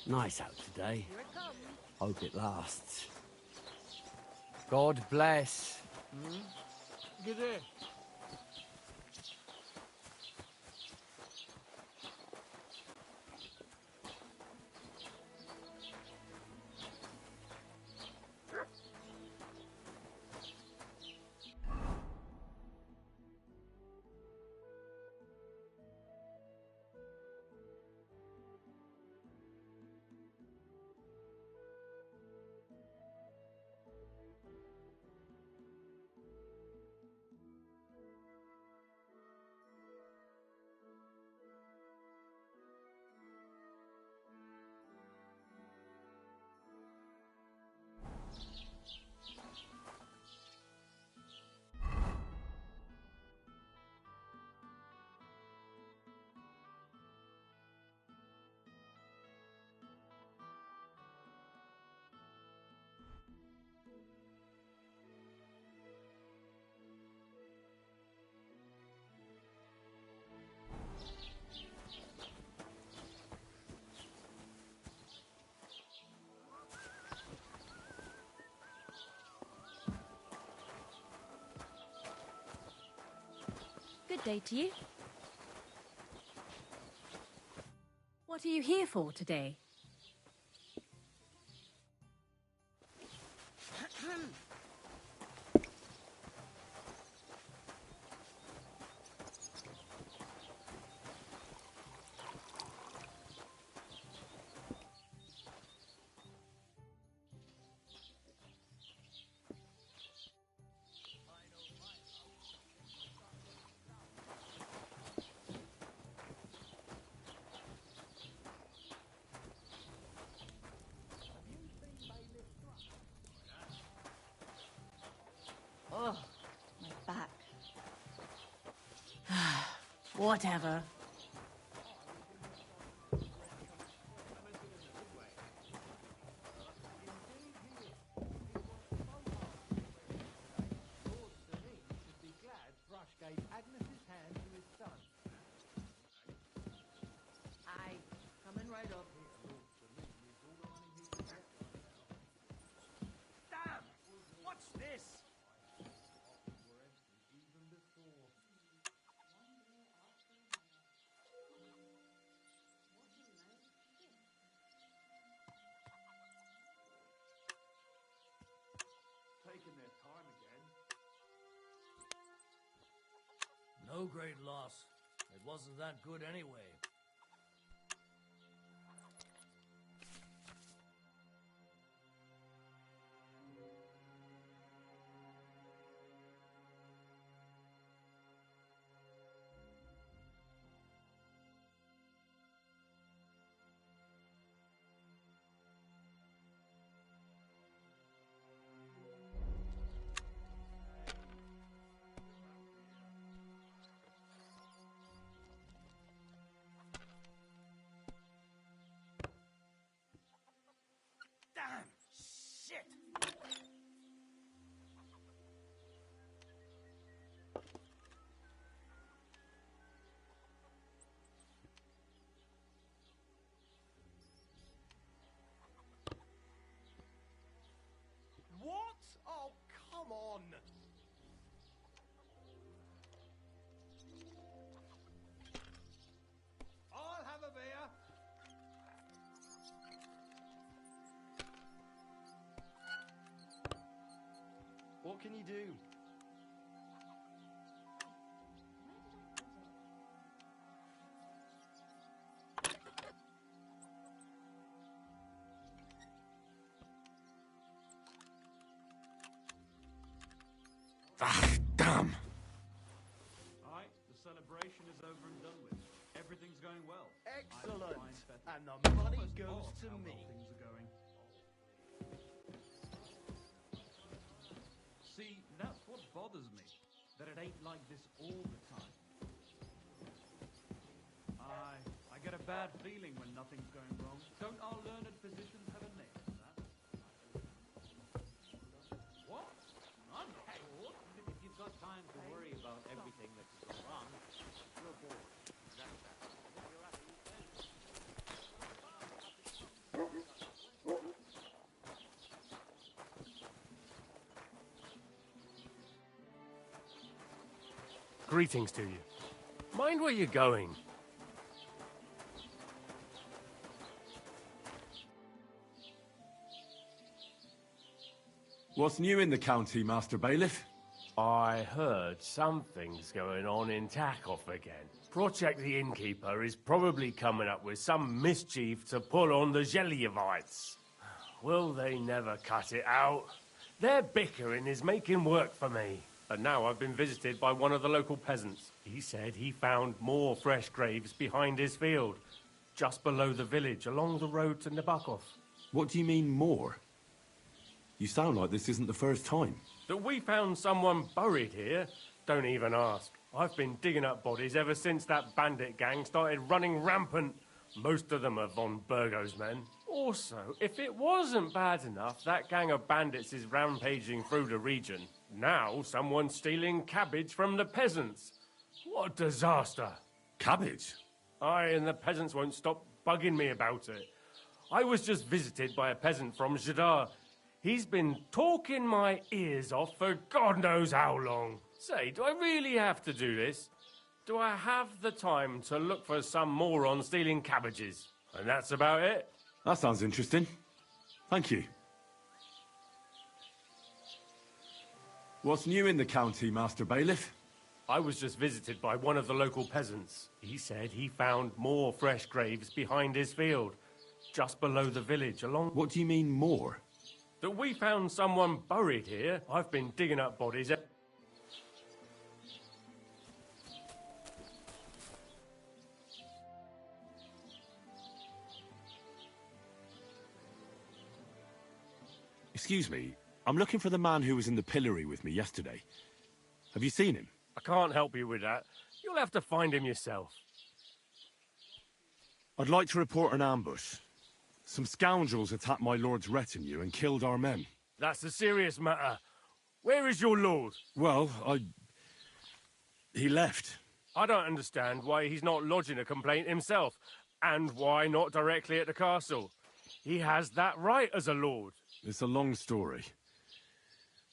Nice out today. Hope it lasts. God bless. Good day. Good day to you. What are you here for today? Oh, my back. Whatever. Aye, coming right up. Damn! What's this? Taking their time again. No great loss. It wasn't that good anyway. Damn! Shit! What? Oh, come on! I'll have a beer. What can you do? Damn! Alright, the celebration is over and done with. Everything's going well. Excellent. I'm fine, Betty. And the money Almost goes odd to how well me. things are going. See, that's what bothers me. That it ain't like this all the time. I get a bad feeling when nothing's going wrong. Don't our learned physicians have a name for that? What? None? If you've got time to worry about everything that could go wrong, you're bored. That's that. You're at the weekend. Greetings to you. Mind where you're going. What's new in the county, Master Bailiff? I heard something's going on in Takoff again. Project the Innkeeper is probably coming up with some mischief to pull on the Gelievites. Will they never cut it out? Their bickering is making work for me. And now I've been visited by one of the local peasants. He said he found more fresh graves behind his field, just below the village, along the road to Nabokov. What do you mean, more? You sound like this isn't the first time. That we found someone buried here? Don't even ask. I've been digging up bodies ever since that bandit gang started running rampant. Most of them are von Burgo's men. Also, if it wasn't bad enough, that gang of bandits is rampaging through the region. Now someone's stealing cabbage from the peasants. What a disaster. Cabbage? Aye, and the peasants won't stop bugging me about it. I was just visited by a peasant from Jadar. He's been talking my ears off for God knows how long. Say, do I really have to do this? Do I have the time to look for some moron stealing cabbages? And that's about it. That sounds interesting. Thank you. What's new in the county, Master Bailiff? I was just visited by one of the local peasants. He said he found more fresh graves behind his field, just below the village, along... What do you mean, more? That we found someone buried here. I've been digging up bodies... Excuse me, I'm looking for the man who was in the pillory with me yesterday. Have you seen him? I can't help you with that. You'll have to find him yourself. I'd like to report an ambush. Some scoundrels attacked my lord's retinue and killed our men. That's a serious matter. Where is your lord? Well, he left. I don't understand why he's not lodging a complaint himself, and why not directly at the castle. He has that right as a lord. It's a long story.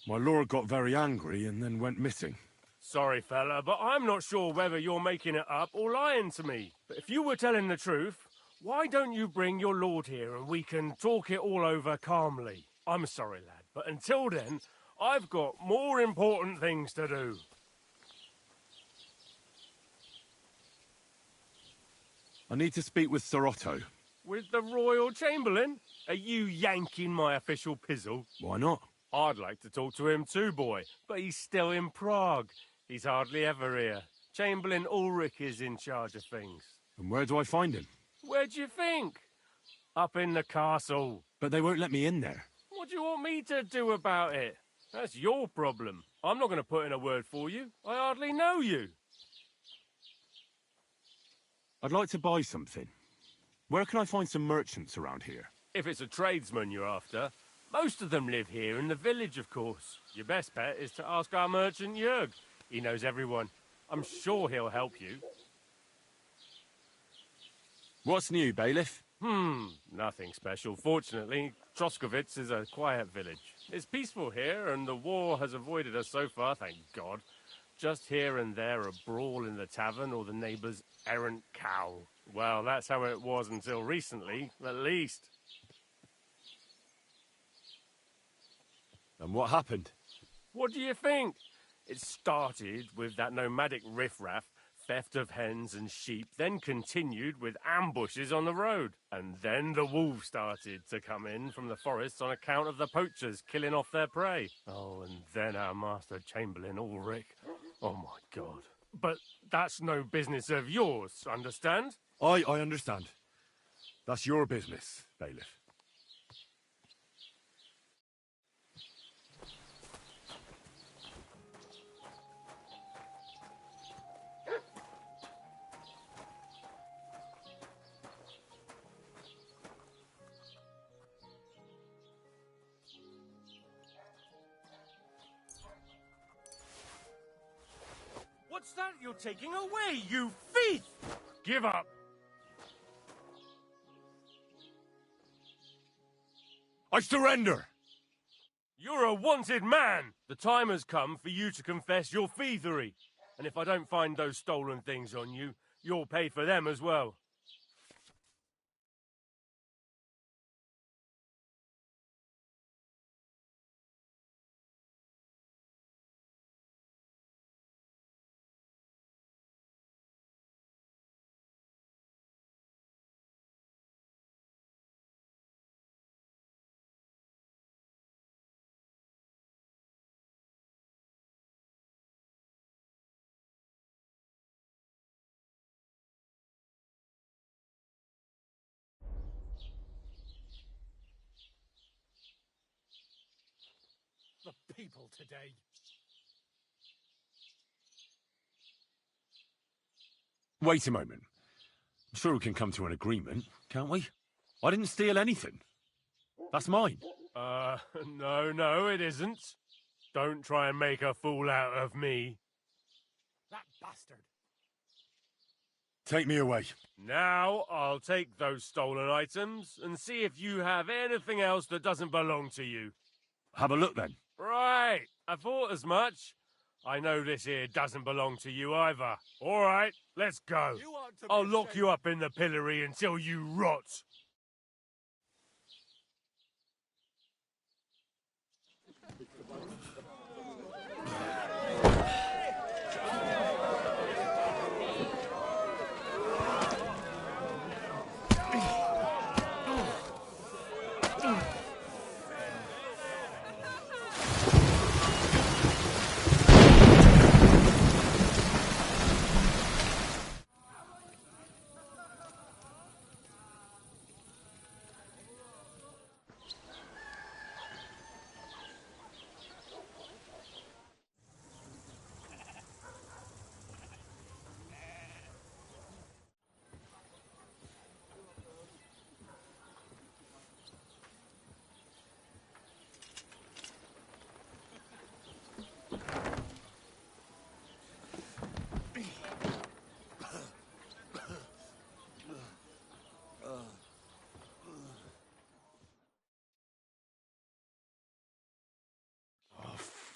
My lord got very angry and then went missing. Sorry, fella, but I'm not sure whether you're making it up or lying to me. But if you were telling the truth, why don't you bring your lord here and we can talk it all over calmly? I'm sorry, lad, but until then, I've got more important things to do. I need to speak with Sir Otto. With the Royal Chamberlain? Are you yanking my official pizzle? Why not? I'd like to talk to him too, boy, but he's still in Prague. He's hardly ever here. Chamberlain Ulrich is in charge of things. And where do I find him? Where do you think? Up in the castle. But they won't let me in there. What do you want me to do about it? That's your problem. I'm not going to put in a word for you. I hardly know you. I'd like to buy something. Where can I find some merchants around here? If it's a tradesman you're after, most of them live here in the village, of course. Your best bet is to ask our merchant Jörg. He knows everyone. I'm sure he'll help you. What's new, Bailiff? Nothing special. Fortunately, Troskovitz is a quiet village. It's peaceful here, and the war has avoided us so far, thank God. Just here and there a brawl in the tavern or the neighbour's errant cow. Well, that's how it was until recently, at least. And what happened? What do you think? It started with that nomadic riffraff, theft of hens and sheep, then continued with ambushes on the road. And then the wolves started to come in from the forests on account of the poachers killing off their prey. Oh, and then our master Chamberlain Ulrich. Oh, my God. But that's no business of yours, understand? I understand. That's your business, Bailiff. What's that you're taking away, you thief? Give up. I surrender! You're a wanted man! The time has come for you to confess your thievery. And if I don't find those stolen things on you, you'll pay for them as well. The people today. Wait a moment. I'm sure we can come to an agreement, can't we? I didn't steal anything. That's mine. No, it isn't. Don't try and make a fool out of me. That bastard. Take me away. Now, I'll take those stolen items and see if you have anything else that doesn't belong to you. Have a look then. Right, I thought as much. I know this here doesn't belong to you either. All right, let's go. I'll lock you up in the pillory until you rot.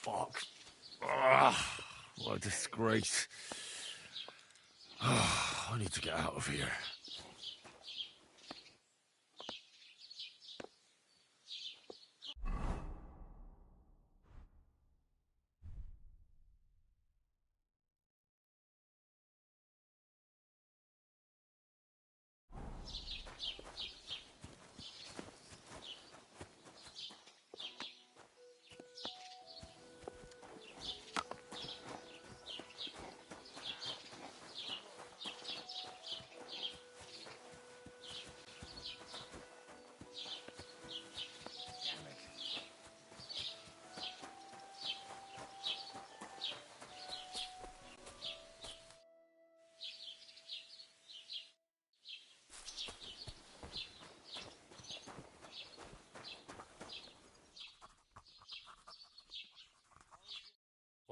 Fuck. Ah, what a disgrace. I need to get out of here.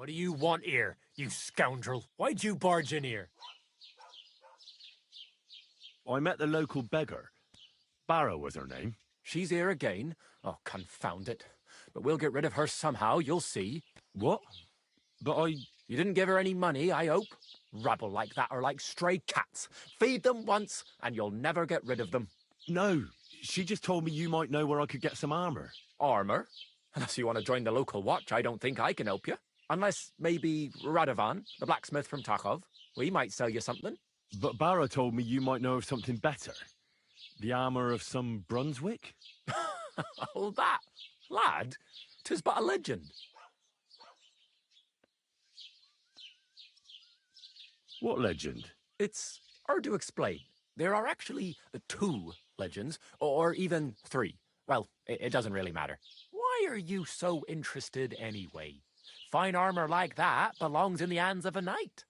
What do you want here, you scoundrel? Why'd you barge in here? I met the local beggar. Barrow was her name. She's here again? Oh, confound it. But we'll get rid of her somehow, you'll see. What? But I... You didn't give her any money, I hope? Rabble like that are like stray cats. Feed them once, and you'll never get rid of them. No, she just told me you might know where I could get some armor. Armor? Unless you want to join the local watch, I don't think I can help you. Unless, maybe, Radovan, the blacksmith from Takhov. We might sell you something. But Barrow told me you might know of something better. The armor of some Brunswick? Oh, that? Lad, 'tis but a legend. What legend? It's hard to explain. There are actually 2 legends, or even 3. Well, it doesn't really matter. Why are you so interested anyway? Fine armor like that belongs in the hands of a knight.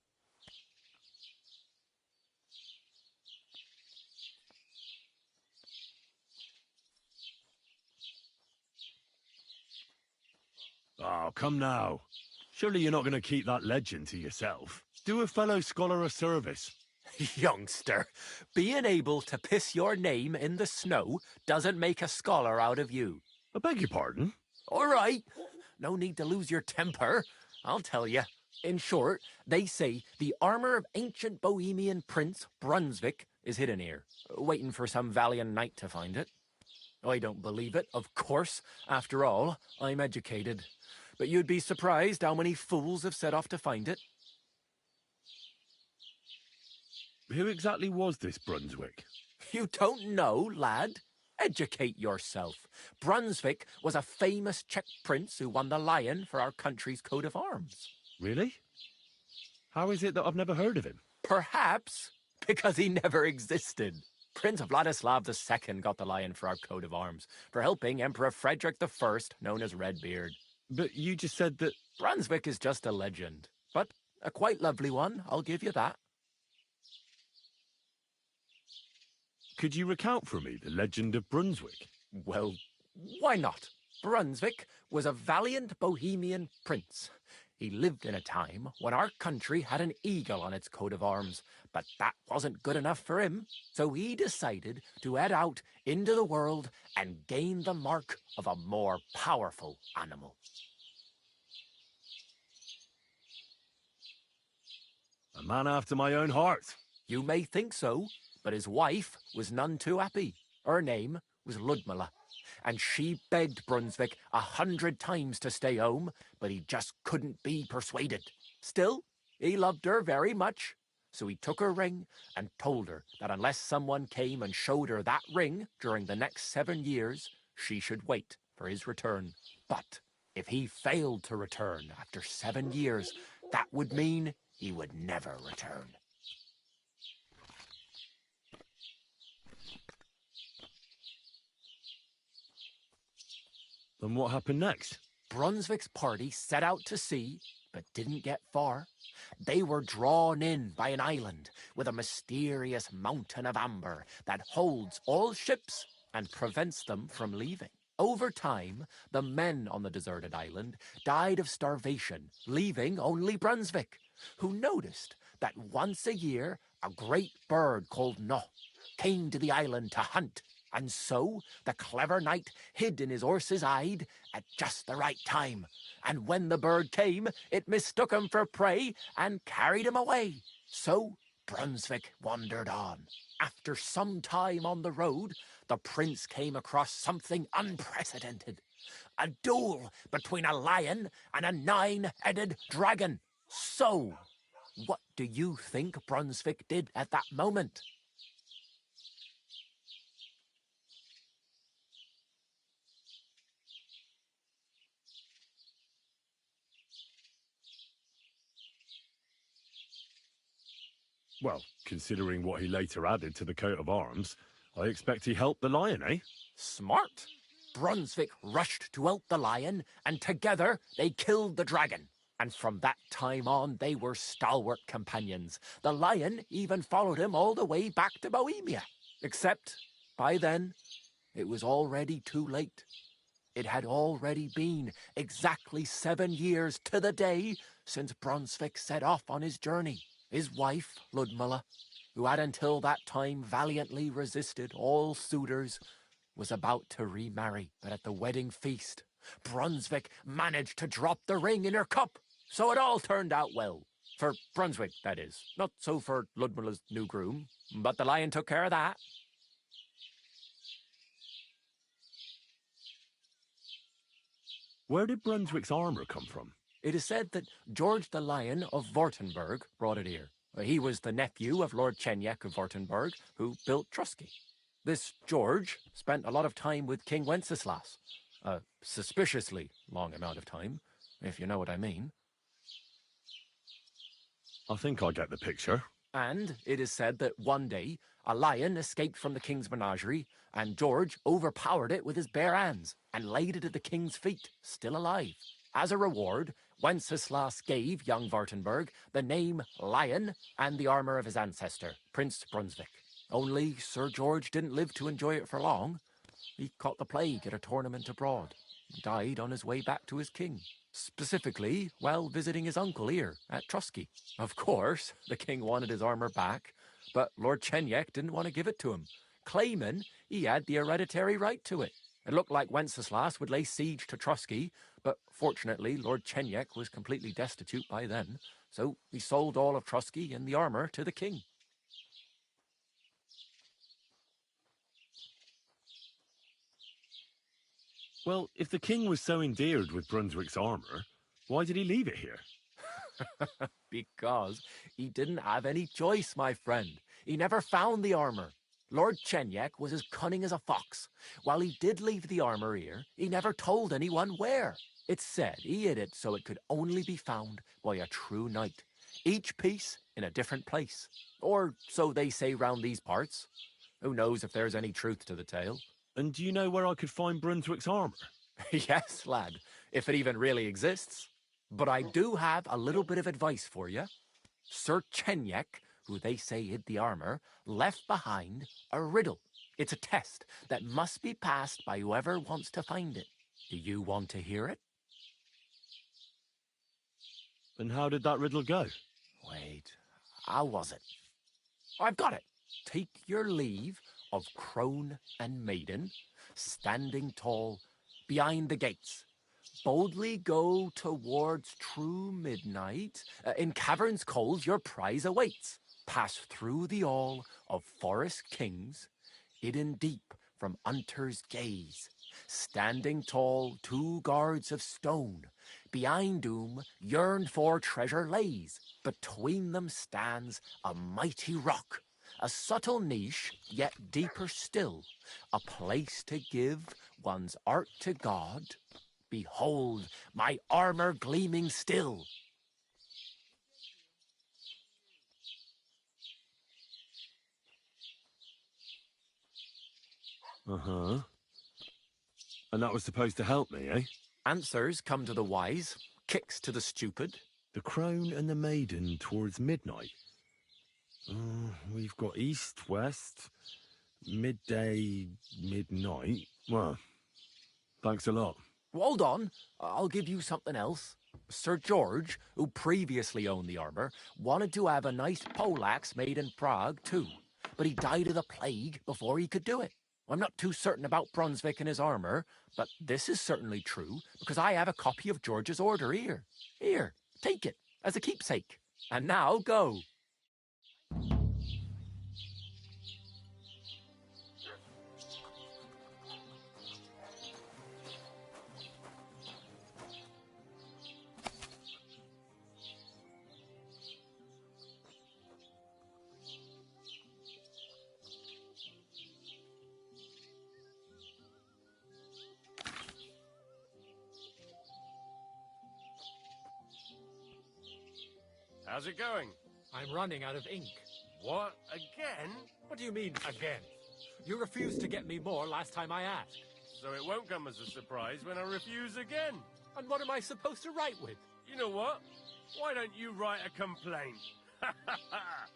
Oh, come now. Surely you're not going to keep that legend to yourself. Do a fellow scholar a service. Youngster, being able to piss your name in the snow doesn't make a scholar out of you. I beg your pardon? All right. No need to lose your temper. I'll tell you. In short, they say the armor of ancient Bohemian Prince Brunswick is hidden here, waiting for some valiant knight to find it. I don't believe it, of course. After all, I'm educated. But you'd be surprised how many fools have set off to find it. Who exactly was this Brunswick? You don't know, lad? Educate yourself. Brunswick was a famous Czech prince who won the lion for our country's coat of arms. Really? How is it that I've never heard of him? Perhaps because he never existed. Prince Vladislav II got the lion for our coat of arms for helping Emperor Frederick I, known as Redbeard. But you just said that... Brunswick is just a legend, but a quite lovely one, I'll give you that. Could you recount for me the legend of Brunswick? Well, why not? Brunswick was a valiant Bohemian prince. He lived in a time when our country had an eagle on its coat of arms, but that wasn't good enough for him, so he decided to head out into the world and gain the mark of a more powerful animal. A man after my own heart. You may think so, but his wife was none too happy. Her name was Ludmilla, and she begged Brunswick 100 times to stay home, but he just couldn't be persuaded. Still, he loved her very much, so he took her ring and told her that unless someone came and showed her that ring during the next 7 years, she should wait for his return. But if he failed to return after 7 years, that would mean he would never return. Then what happened next? Brunswick's party set out to sea, but didn't get far. They were drawn in by an island with a mysterious mountain of amber that holds all ships and prevents them from leaving. Over time, the men on the deserted island died of starvation, leaving only Brunswick, who noticed that once a year a great bird called No came to the island to hunt. And so the clever knight hid in his horse's hide at just the right time. And when the bird came, it mistook him for prey and carried him away. So Brunswick wandered on. After some time on the road, the prince came across something unprecedented. A duel between a lion and a 9-headed dragon. So, what do you think Brunswick did at that moment? Well, considering what he later added to the coat of arms, I expect he helped the lion, eh? Smart. Brunswick rushed to help the lion, and together they killed the dragon. And from that time on, they were stalwart companions. The lion even followed him all the way back to Bohemia. Except, by then, it was already too late. It had already been exactly 7 years to the day since Brunswick set off on his journey. His wife, Ludmilla, who had until that time valiantly resisted all suitors, was about to remarry. But at the wedding feast, Brunswick managed to drop the ring in her cup. So it all turned out well. For Brunswick, that is. Not so for Ludmilla's new groom, but the lion took care of that. Where did Brunswick's armour come from? It is said that George the Lion of Württemberg brought it here. He was the nephew of Lord Chenyek of Württemberg, who built Trusky. This George spent a lot of time with King Wenceslas. A suspiciously long amount of time, if you know what I mean. I think I get the picture. And it is said that one day, a lion escaped from the king's menagerie, and George overpowered it with his bare hands and laid it at the king's feet, still alive. As a reward, Wenceslas gave young Württemberg the name Lion and the armour of his ancestor, Prince Brunswick. Only Sir George didn't live to enjoy it for long. He caught the plague at a tournament abroad and died on his way back to his king. Specifically, while visiting his uncle here at Trusky. Of course, the king wanted his armour back, but Lord Chenyek didn't want to give it to him, claiming he had the hereditary right to it. It looked like Wenceslas would lay siege to Trusky, but fortunately Lord Chenyek was completely destitute by then, so he sold all of Trusky and the armour to the king. Well, if the king was so endeared with Brunswick's armour, why did he leave it here? Because he didn't have any choice, my friend. He never found the armour. Lord Chenyek was as cunning as a fox. While he did leave the armour here, he never told anyone where. It's said he hid it so it could only be found by a true knight. Each piece in a different place. Or so they say round these parts. Who knows if there's any truth to the tale? And do you know where I could find Brunswick's armour? Yes, lad, if it even really exists. But I do have a little bit of advice for you. Sir Chenyek, who they say hid the armour, left behind a riddle. It's a test that must be passed by whoever wants to find it. Do you want to hear it? And how did that riddle go? Wait, how was it? I've got it. Take your leave of crone and maiden, standing tall behind the gates. Boldly go towards true midnight. In caverns cold your prize awaits. Pass through the all of forest kings, hidden deep from hunter's gaze. Standing tall, 2 guards of stone. Behind whom yearned for treasure lays. Between them stands a mighty rock. A subtle niche, yet deeper still. A place to give one's art to God. Behold, my armour gleaming still. Uh-huh. And that was supposed to help me, eh? Answers come to the wise, kicks to the stupid. The crone and the maiden towards midnight. We've got east, west, midday, midnight. Well, thanks a lot. Hold on, I'll give you something else. Sir George, who previously owned the armour, wanted to have a nice poleaxe made in Prague too, but he died of the plague before he could do it. I'm not too certain about Brunswick and his armour, but this is certainly true, because I have a copy of George's order here. Here, take it, as a keepsake. And now, go. How's it going? I'm running out of ink. What? Again? What do you mean, again? You refused to get me more last time I asked. So it won't come as a surprise when I refuse again. And what am I supposed to write with? You know what? Why don't you write a complaint? Ha ha ha!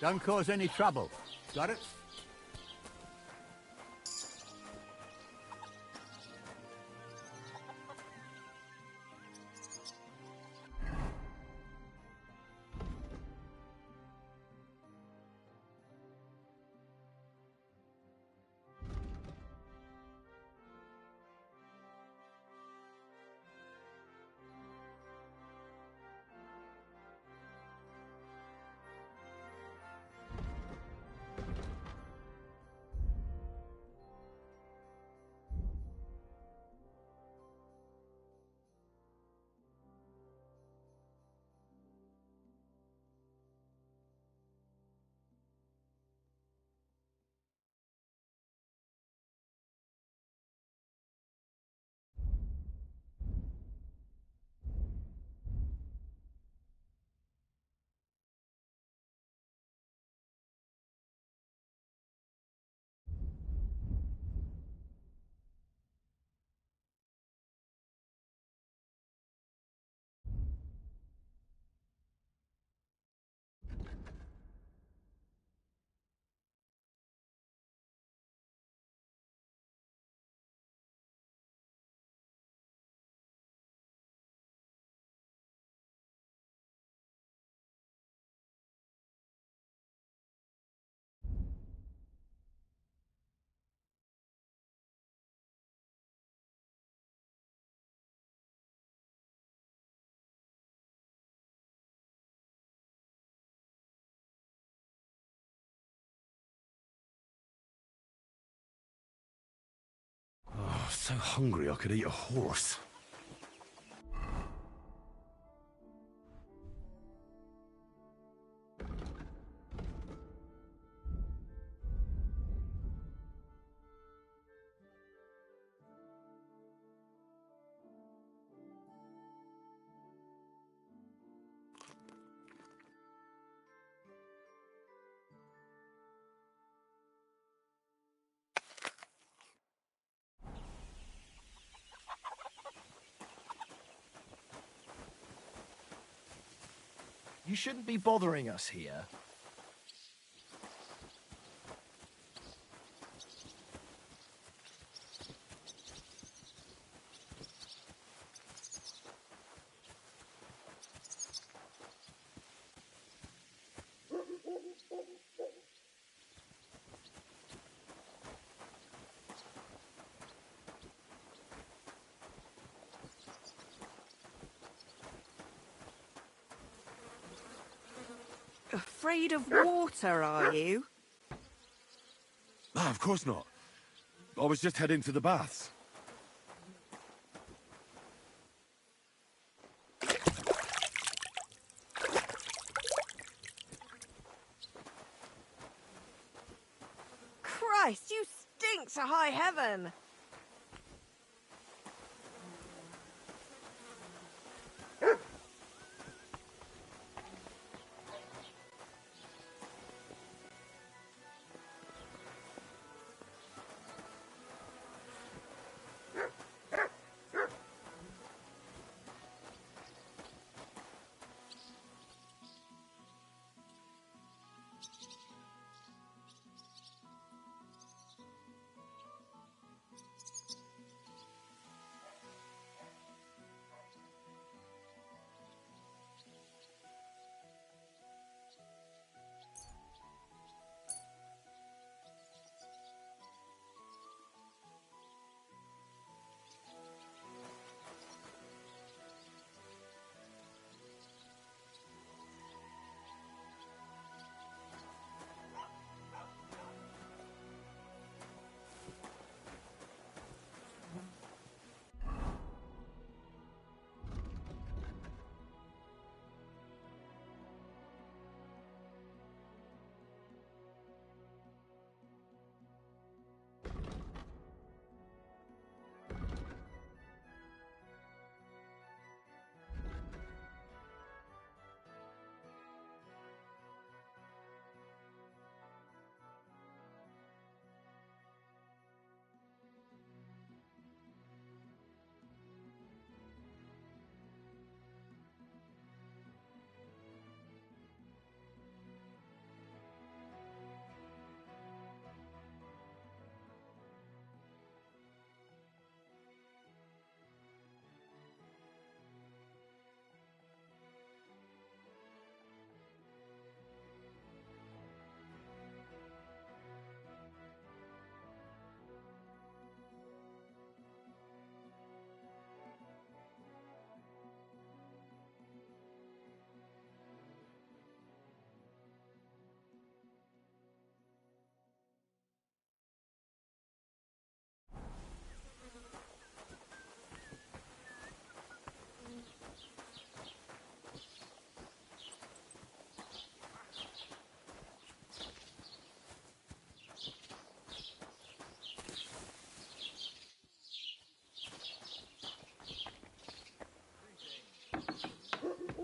Don't cause any trouble. Got it? so hungry I could eat a horse. You shouldn't be bothering us here. Afraid of water, are you? Ah, of course not. I was just heading to the baths. Christ, you stink to high heaven!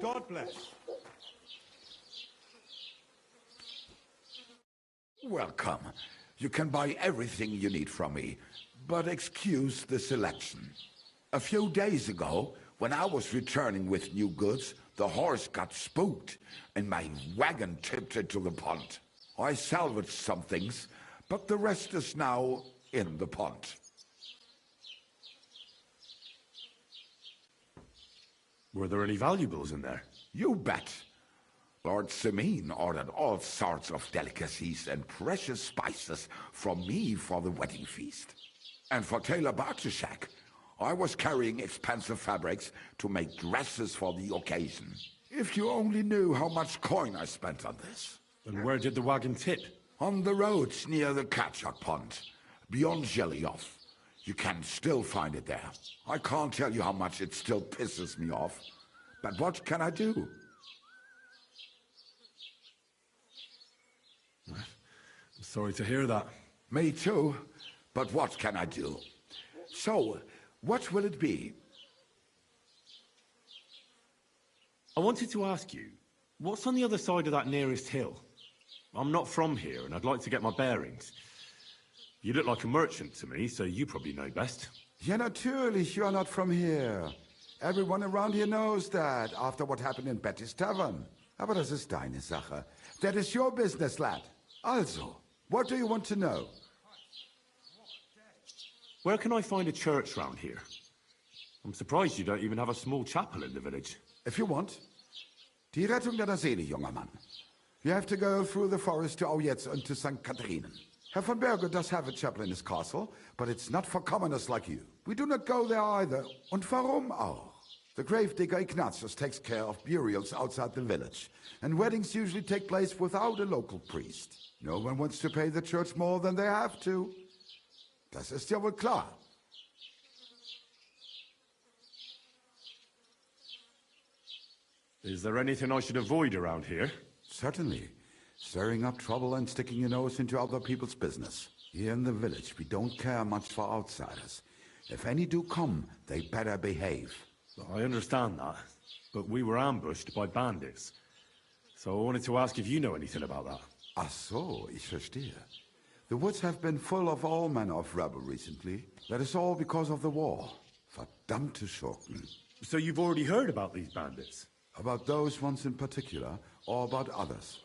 God bless. Welcome. You can buy everything you need from me, but excuse the selection. A few days ago, when I was returning with new goods, the horse got spooked and my wagon tipped into the pond. I salvaged some things, but the rest is now in the pond. Were there any valuables in there? You bet. Lord Simeon ordered all sorts of delicacies and precious spices from me for the wedding feast. And for Taylor Bartuszak, I was carrying expensive fabrics to make dresses for the occasion. If you only knew how much coin I spent on this. And where did the wagon tip? On the roads near the Katchak Pond, beyond Zhelyov. You can still find it there. I can't tell you how much it still pisses me off. But what can I do? I'm sorry to hear that. Me too. But what can I do? So, what will it be? I wanted to ask you, what's on the other side of that nearest hill? I'm not from here, and I'd like to get my bearings. You look like a merchant to me, so you probably know best. Ja, natürlich, you are not from here. Everyone around here knows that, after what happened in Betty's Tavern. Aber das ist deine Sache. That is your business, lad. Also, what do you want to know? Where can I find a church round here? I'm surprised you don't even have a small chapel in the village. If you want. Die Rettung deiner Seele, junger Mann. You have to go through the forest to Aujetz and to St. Catharinen. Herr von Berge does have a chapel in his castle, but it's not for commoners like you. We do not go there either. Und warum auch? The gravedigger Ignatius takes care of burials outside the village, and weddings usually take place without a local priest. No one wants to pay the church more than they have to. Das ist ja wohl klar. Is there anything I should avoid around here? Certainly. Stirring up trouble and sticking your nose into other people's business. Here in the village, we don't care much for outsiders. If any do come, they better behave. I understand that, but we were ambushed by bandits. So I wanted to ask if you know anything about that. Ach so, ich verstehe. The woods have been full of all manner of rebel recently. That is all because of the war. Verdammte Schurken. So you've already heard about these bandits? About those ones in particular, or about others.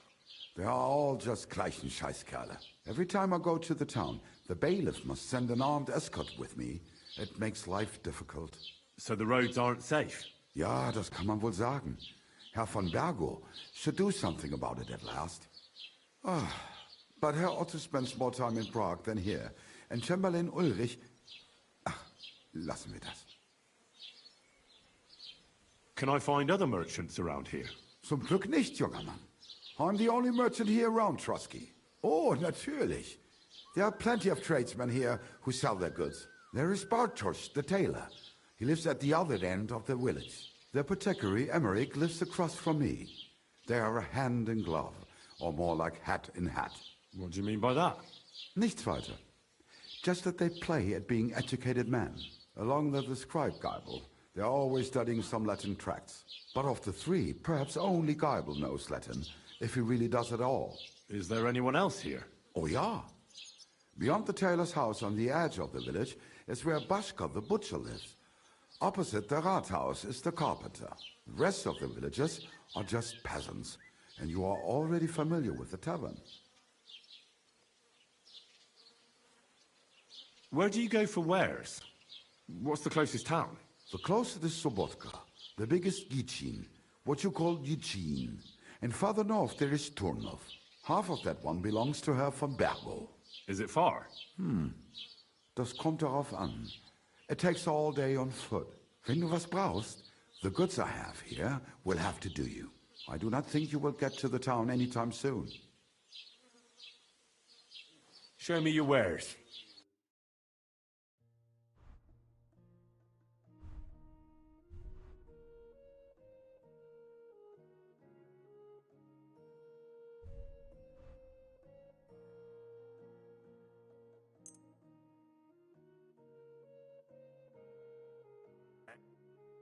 They are all just gleichen Scheißkerle. Every time I go to the town, the bailiff must send an armed escort with me. It makes life difficult. So the roads aren't safe? Ja, das kann man wohl sagen. Herr von Bergo should do something about it at last. But Herr Otto spends more time in Prague than here. And Chamberlain Ulrich... Ach, lassen wir das. Can I find other merchants around here? Zum Glück nicht, junger Mann. I'm the only merchant here around Trotsky. Oh, natürlich. There are plenty of tradesmen here who sell their goods. There is Bartosz, the tailor. He lives at the other end of the village. The apothecary, Emmerich, lives across from me. They are hand in glove, or more like hat in hat. What do you mean by that? Nichts weiter. Just that they play at being educated men. Along with the scribe Geibel, they are always studying some Latin tracts. But of the three, perhaps only Geibel knows Latin, if he really does at all. Is there anyone else here? Oh, ja. Beyond the tailor's house on the edge of the village is where Bashka the butcher lives. Opposite the Rathaus is the carpenter. The rest of the villagers are just peasants, and you are already familiar with the tavern. Where do you go for wares? What's the closest town? The closest is Sobotka, the biggest Gichin, what you call Gichin. And farther north there is Turnov. Half of that one belongs to Herr von Bergo. Is it far? Das kommt darauf an. It takes all day on foot. Wenn du was brauchst, the goods I have here will have to do you. I do not think you will get to the town anytime soon. Show me your wares.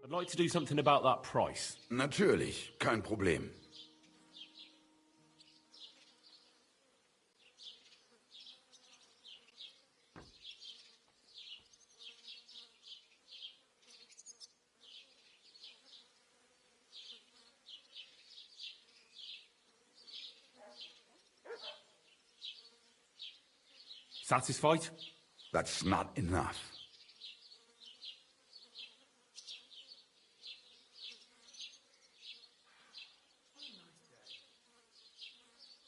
I'd like to do something about that price. Natürlich, kein Problem. Satisfied? That's not enough.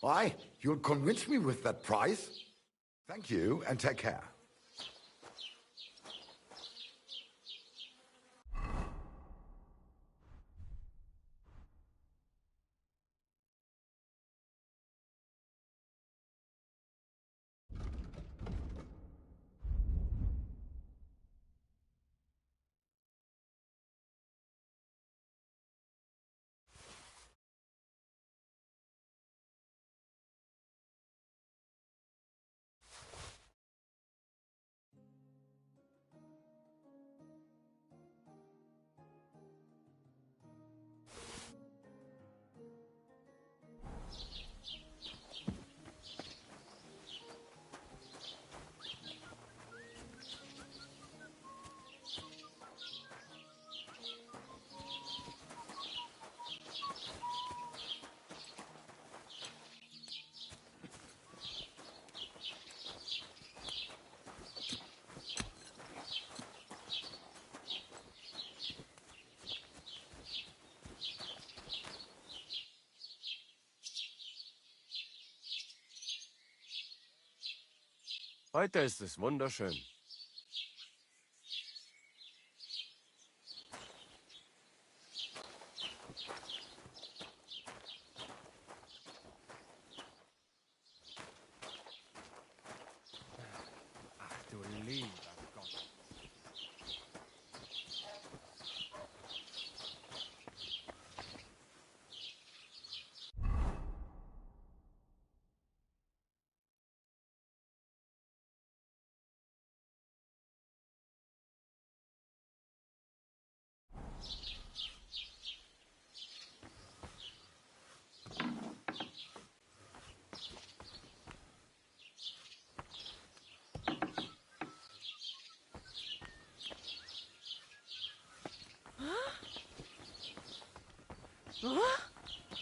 Why? You'll convince me with that price? Thank you, and take care. Heute ist es wunderschön. Ach du lieber Gott.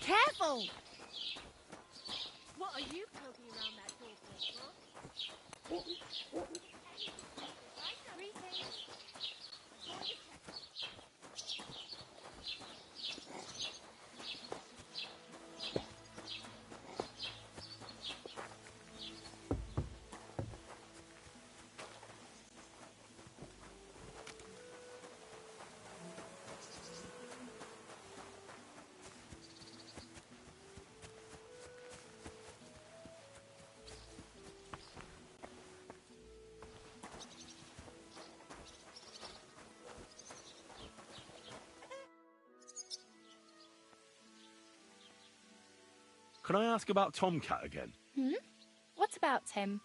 Careful! What are you poking around that door for, huh? Can I ask about Tomcat again? Hmm? What about him?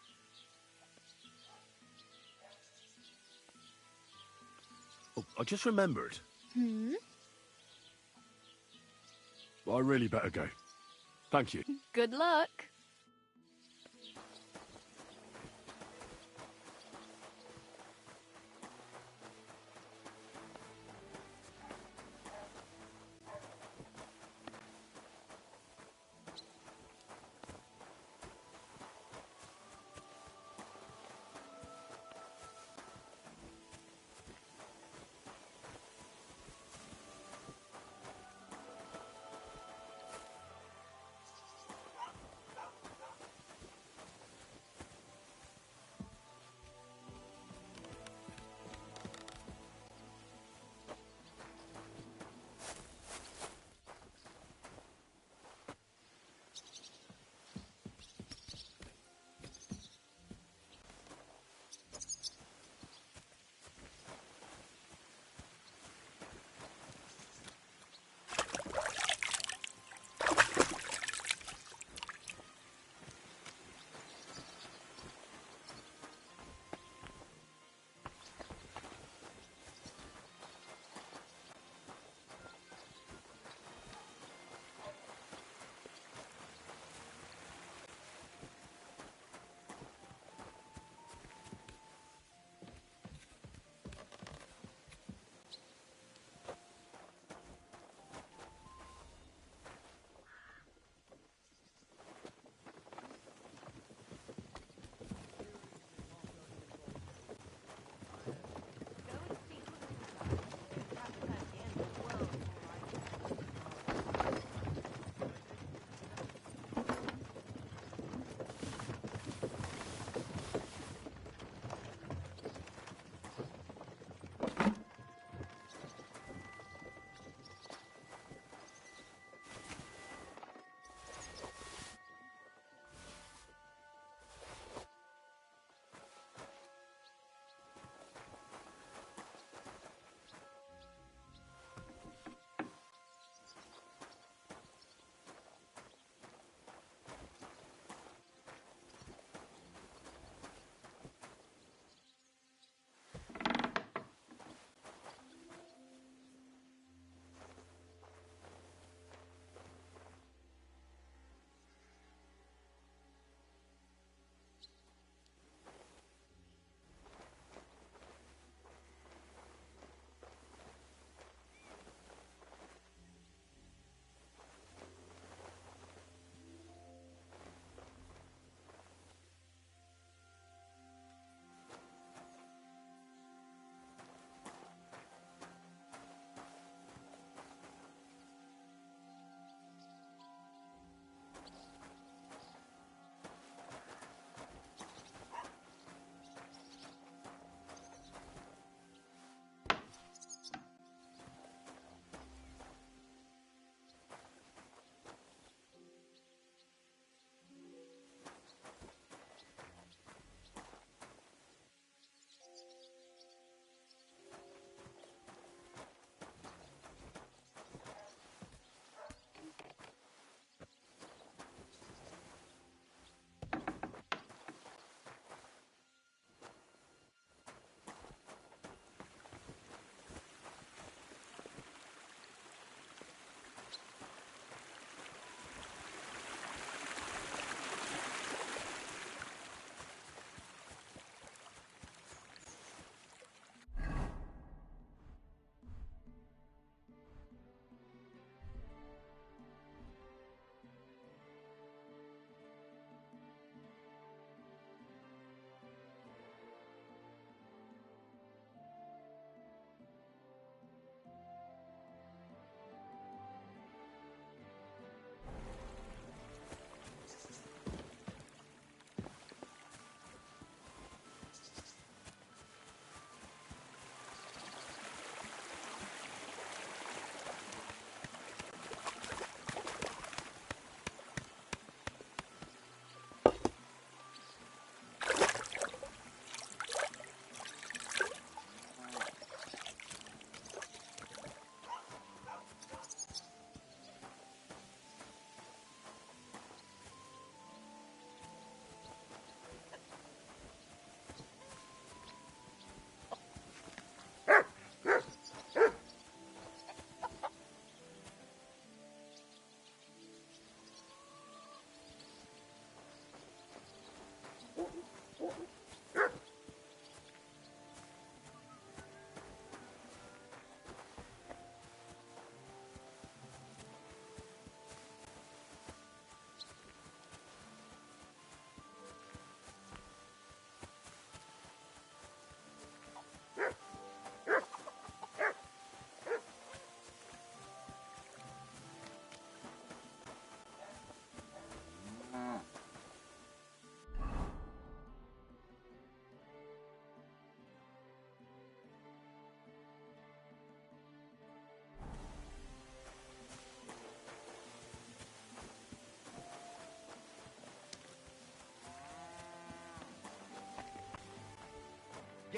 Oh, I just remembered. Hmm? I really better go. Thank you. Good luck.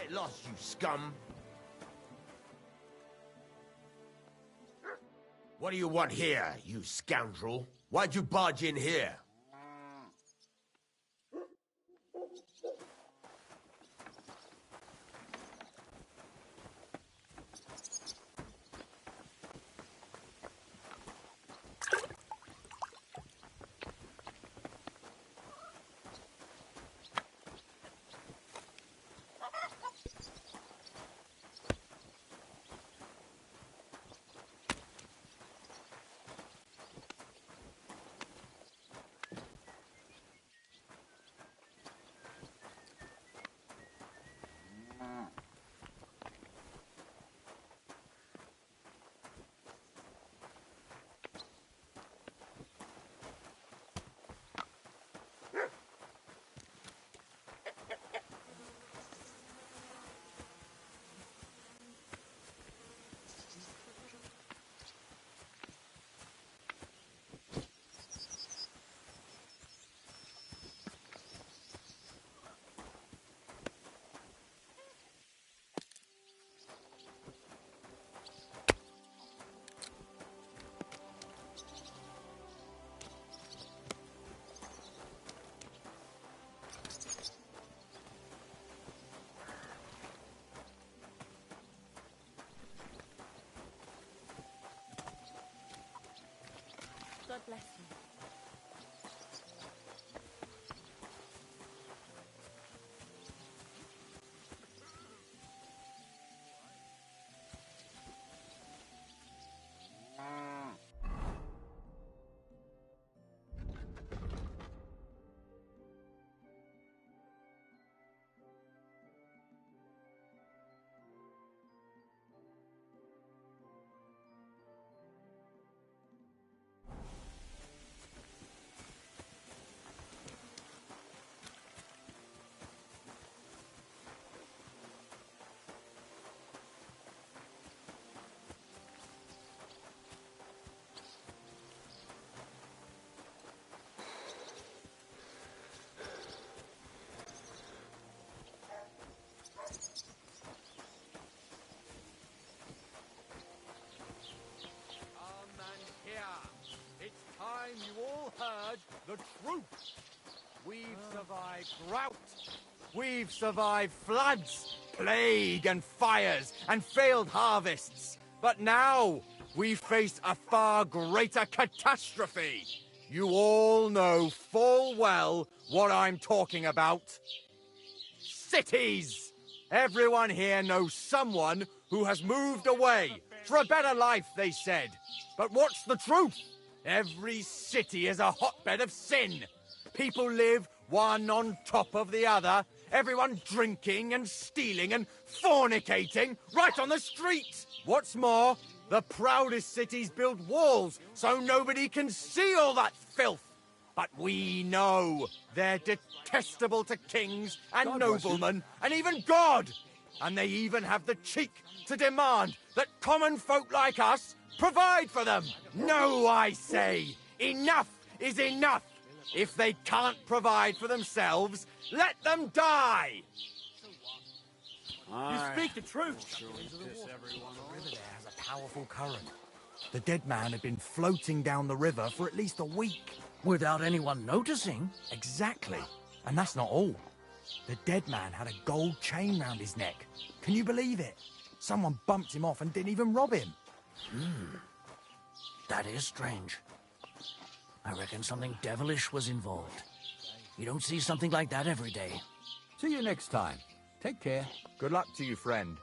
Get lost, you scum! What do you want here, you scoundrel? Why'd you barge in here? God bless you. It's time you all heard the truth. We've survived drought. We've survived floods, plague and fires, and failed harvests. But now, we face a far greater catastrophe. You all know full well what I'm talking about. Cities! Everyone here knows someone who has moved away for a better life, they said. But what's the truth? Every city is a hotbed of sin. People live one on top of the other, everyone drinking and stealing and fornicating right on the street. What's more, the proudest cities build walls so nobody can see all that filth. But we know they're detestable to kings and noblemen and even God. And they even have the cheek to demand that common folk like us provide for them. No, I say, enough is enough. If they can't provide for themselves, let them die. You speak the truth. The river there has a powerful current. The dead man had been floating down the river for at least a week. Without anyone noticing? Exactly. And that's not all. The dead man had a gold chain round his neck. Can you believe it? Someone bumped him off and didn't even rob him. That is strange. I reckon something devilish was involved. You don't see something like that every day. See you next time. Take care. Good luck to you, friend.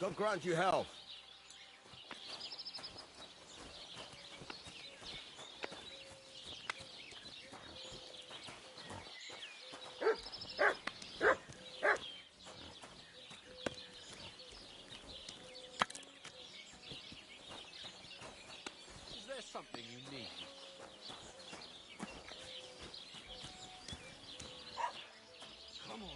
God grant you health. Is there something you need? Come on.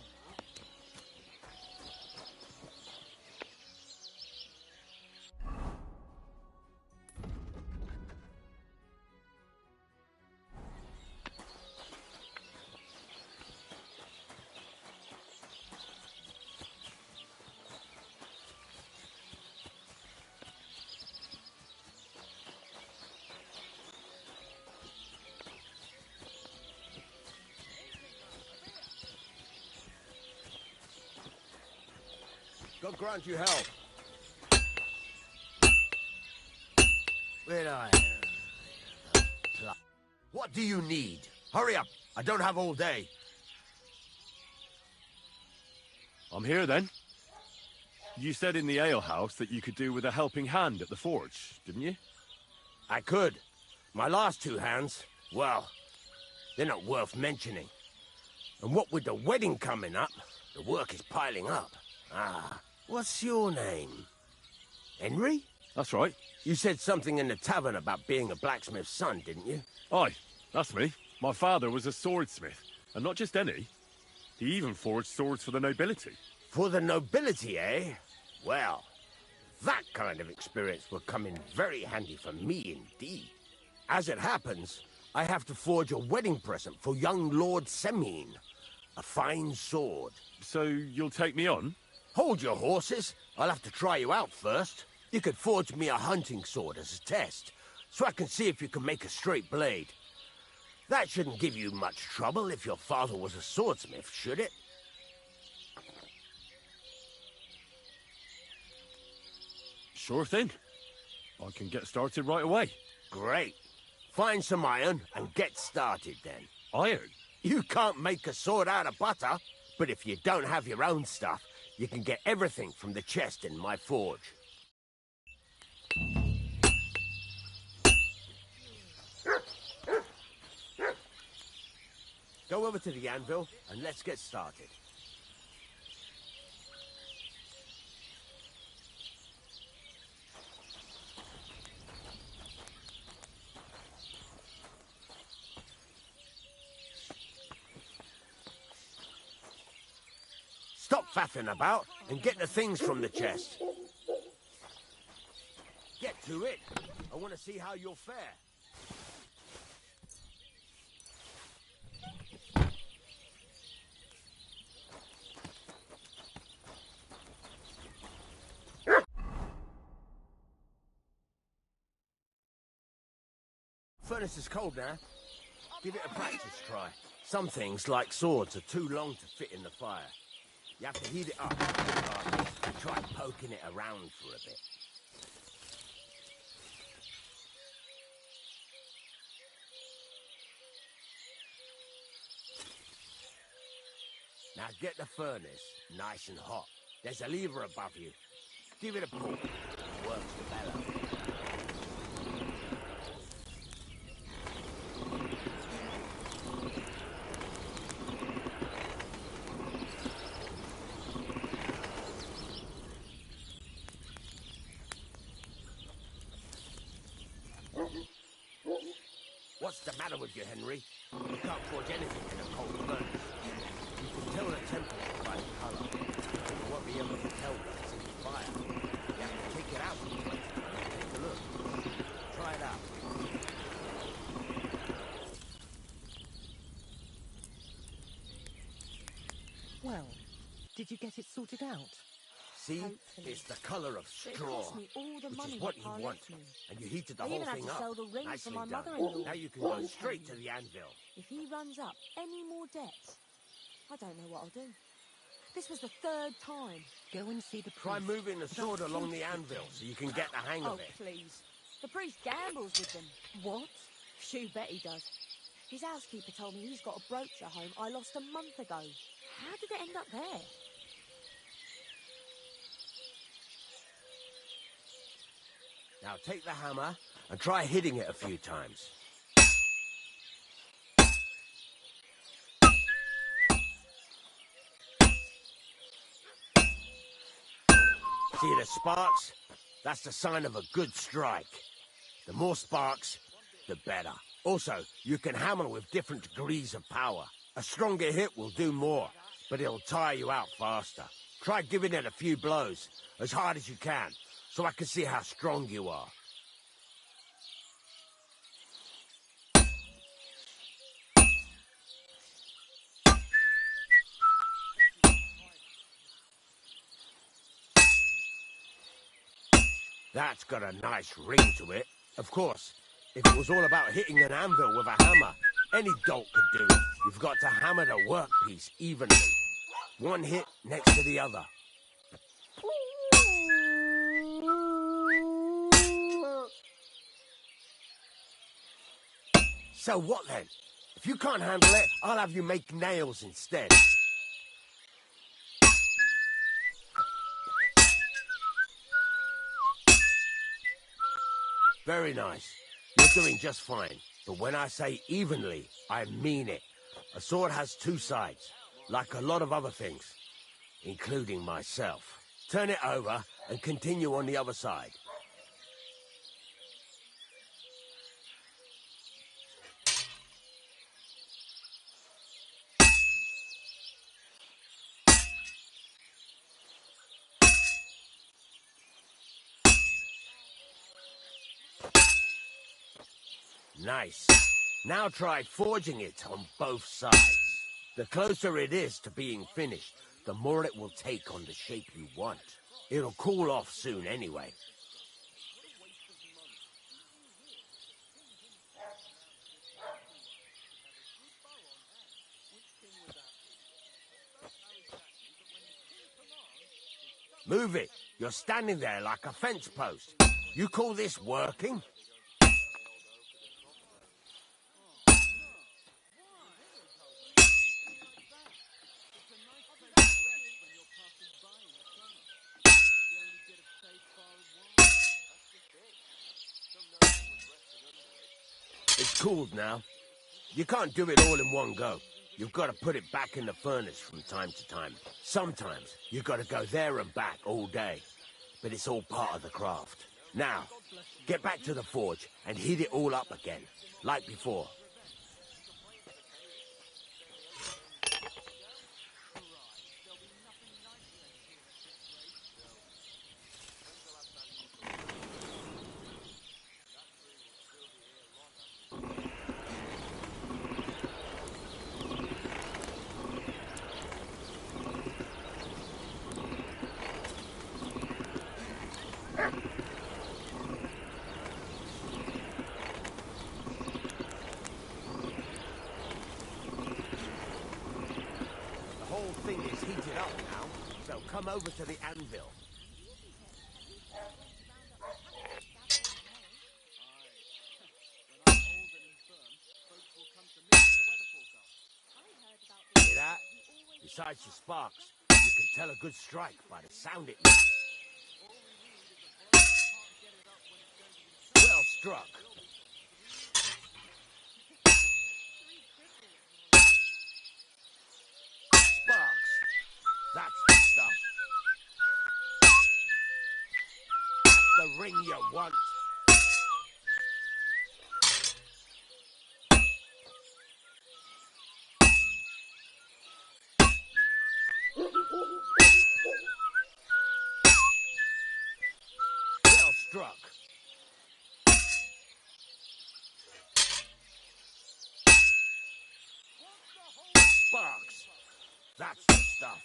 God grant you health. Where I am. What do you need? Hurry up. I don't have all day. I'm here then. You said in the alehouse that you could do with a helping hand at the forge, didn't you? I could. My last two hands, well, they're not worth mentioning. And what with the wedding coming up, the work is piling up. Ah, what's your name? Henry? That's right. You said something in the tavern about being a blacksmith's son, didn't you? Aye, that's me. My father was a swordsmith, and not just any. He even forged swords for the nobility. For the nobility, eh? Well, that kind of experience will come in very handy for me indeed. As it happens, I have to forge a wedding present for young Lord Semine. A fine sword. So you'll take me on? Hold your horses. I'll have to try you out first. You could forge me a hunting sword as a test, so I can see if you can make a straight blade. That shouldn't give you much trouble if your father was a swordsmith, should it? Sure thing. I can get started right away. Great. Find some iron and get started then. Iron? You can't make a sword out of butter, but if you don't have your own stuff, you can get everything from the chest in my forge. Go over to the anvil and let's get started. Stop faffing about and get the things from the chest. Get to it. I want to see how you'll fare. Furnace is cold now. Give it a practice try. Some things, like swords, are too long to fit in the fire. You have to heat it up and try poking it around for a bit. Now get the furnace nice and hot. There's a lever above you. Give it a pull. It works the bellow. What's the matter with you, Henry? You can't forge anything in a cold furnace. You can tell the temperature by the colour. You won't be able to tell that it's in the fire. You have to take it out and take a look. Try it out. Well, did you get it sorted out? See? It's the colour of straw, which is what you want. And you heated the whole thing up. Nicely done. Now you can go straight to the anvil. If he runs up any more debts, I don't know what I'll do. This was the third time. Go and see the priest. Try moving the sword along the anvil so you can get the hang of it. Oh, please. The priest gambles with them. What? Phew, bet he does. His housekeeper told me he's got a brooch at home I lost a month ago. How did it end up there? Now take the hammer and try hitting it a few times. See the sparks? That's the sign of a good strike. The more sparks, the better. Also, you can hammer with different degrees of power. A stronger hit will do more, but it'll tire you out faster. Try giving it a few blows, as hard as you can, so I can see how strong you are. That's got a nice ring to it. Of course, if it was all about hitting an anvil with a hammer, any dolt could do it. You've got to hammer the workpiece evenly. One hit next to the other. So what then? If you can't handle it, I'll have you make nails instead. Very nice. You're doing just fine. But when I say evenly, I mean it. A sword has two sides, like a lot of other things, including myself. Turn it over and continue on the other side. Nice. Now try forging it on both sides. The closer it is to being finished, the more it will take on the shape you want. It'll cool off soon anyway. Move it. You're standing there like a fence post. You call this working? It's cooled now. You can't do it all in one go. You've got to put it back in the furnace from time to time. Sometimes you've got to go there and back all day. But it's all part of the craft. Now, get back to the forge and heat it all up again, like before. Thing is heated up now, so come over to the anvil. Hear that? Besides the sparks, you can tell a good strike by the sound it makes. Well struck. Sparks. That's the stuff. That's the ring you want. Well struck. Sparks. That's the stuff.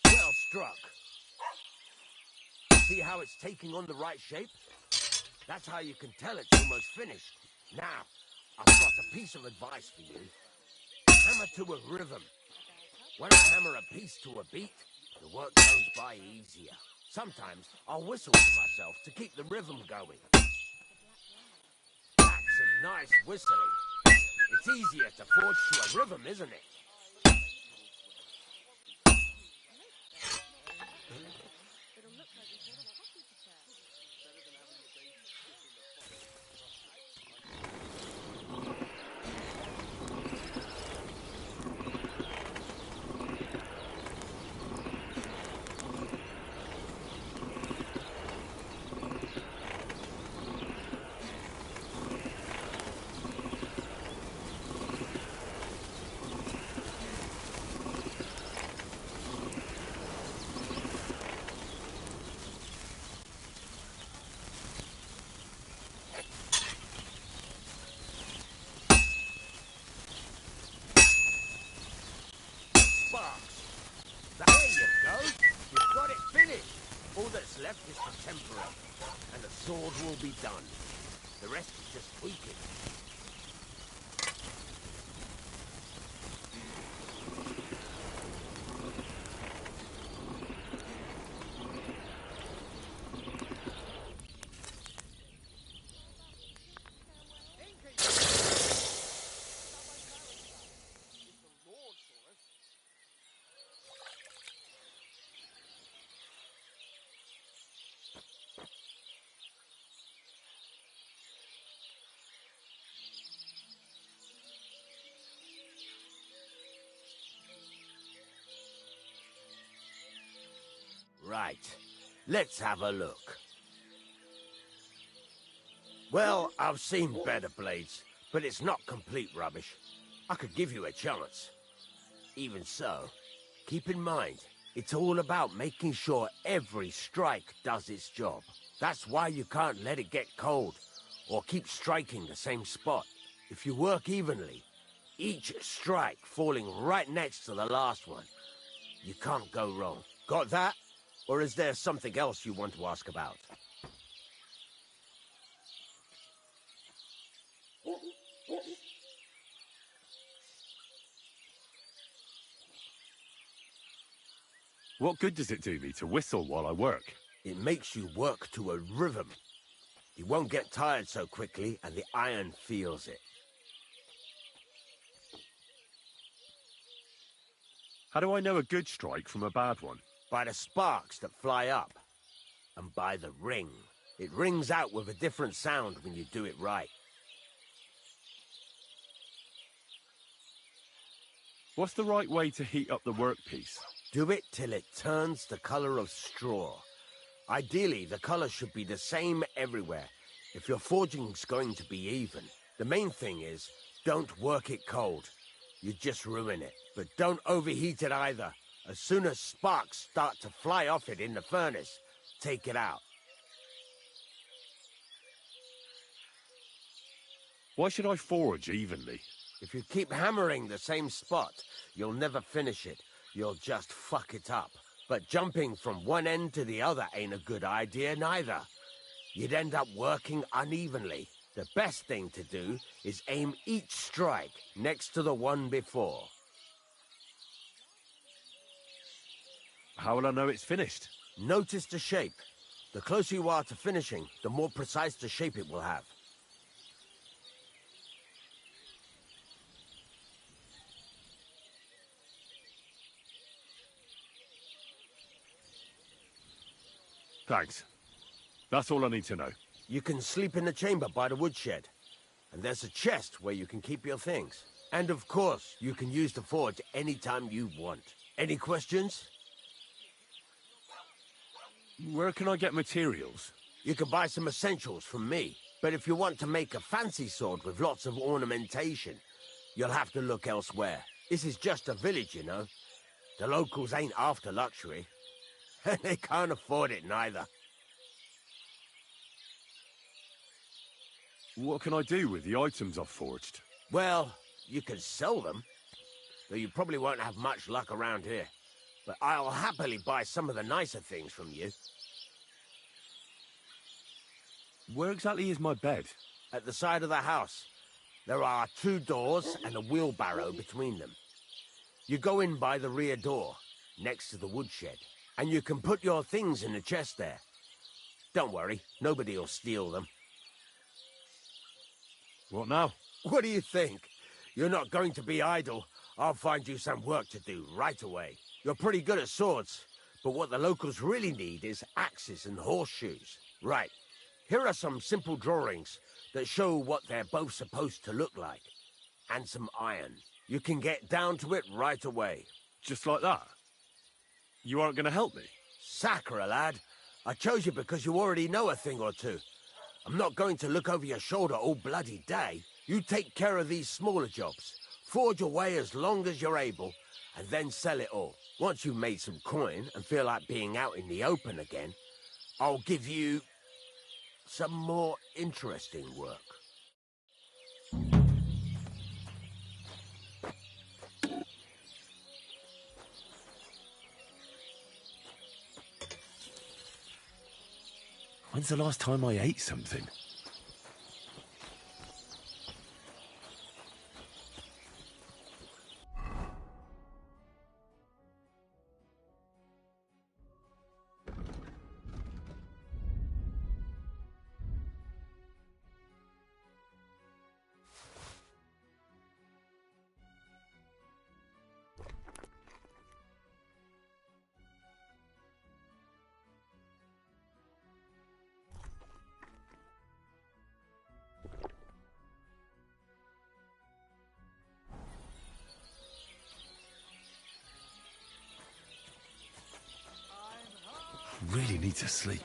Well struck. See how it's taking on the right shape? That's how you can tell it's almost finished. Now, I've got a piece of advice for you. Hammer to a rhythm. When I hammer a piece to a beat, the work goes by easier. Sometimes I'll whistle to myself to keep the rhythm going. Nice whistling. It's easier to forge to a rhythm, isn't it? There you go. You've got it finished. All that's left is the temporary, and the sword will be done. The rest is just tweaking. Right. Let's have a look. Well, I've seen better blades, but it's not complete rubbish. I could give you a chance. Even so, keep in mind, it's all about making sure every strike does its job. That's why you can't let it get cold, or keep striking the same spot. If you work evenly, each strike falling right next to the last one, you can't go wrong. Got that? Or is there something else you want to ask about? What good does it do me to whistle while I work? It makes you work to a rhythm. You won't get tired so quickly, and the iron feels it. How do I know a good strike from a bad one? By the sparks that fly up. And by the ring. It rings out with a different sound when you do it right. What's the right way to heat up the workpiece? Do it till it turns the color of straw. Ideally, the color should be the same everywhere, if your forging's going to be even. The main thing is, don't work it cold. You just ruin it. But don't overheat it either. As soon as sparks start to fly off it in the furnace, take it out. Why should I forge evenly? If you keep hammering the same spot, you'll never finish it. You'll just fuck it up. But jumping from one end to the other ain't a good idea neither. You'd end up working unevenly. The best thing to do is aim each strike next to the one before. How will I know it's finished? Notice the shape. The closer you are to finishing, the more precise the shape it will have. Thanks. That's all I need to know. You can sleep in the chamber by the woodshed. And there's a chest where you can keep your things. And of course, you can use the forge anytime you want. Any questions? Where can I get materials? You can buy some essentials from me. But if you want to make a fancy sword with lots of ornamentation, you'll have to look elsewhere. This is just a village, you know. The locals ain't after luxury. And they can't afford it neither. What can I do with the items I've forged? Well, you can sell them. Though you probably won't have much luck around here. But I'll happily buy some of the nicer things from you. Where exactly is my bed? At the side of the house. There are 2 doors and a wheelbarrow between them. You go in by the rear door, next to the woodshed. And you can put your things in the chest there. Don't worry, nobody'll steal them. What now? What do you think? You're not going to be idle. I'll find you some work to do right away. You're pretty good at swords, but what the locals really need is axes and horseshoes. Right. Here are some simple drawings that show what they're both supposed to look like. And some iron. You can get down to it right away. Just like that? You aren't going to help me? Sacre, lad. I chose you because you already know a thing or two. I'm not going to look over your shoulder all bloody day. You take care of these smaller jobs. Forge away as long as you're able, and then sell it all. Once you've made some coin and feel like being out in the open again, I'll give you some more interesting work. When's the last time I ate something? Really need to sleep.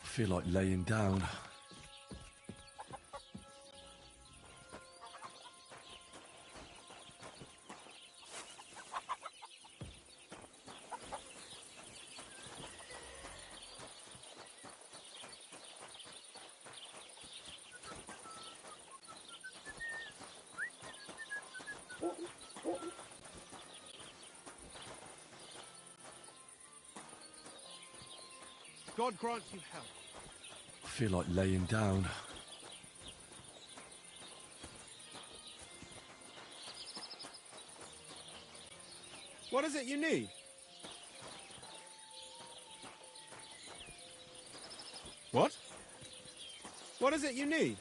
I feel like laying down. God grant you help. I feel like laying down. What is it you need? What? What is it you need?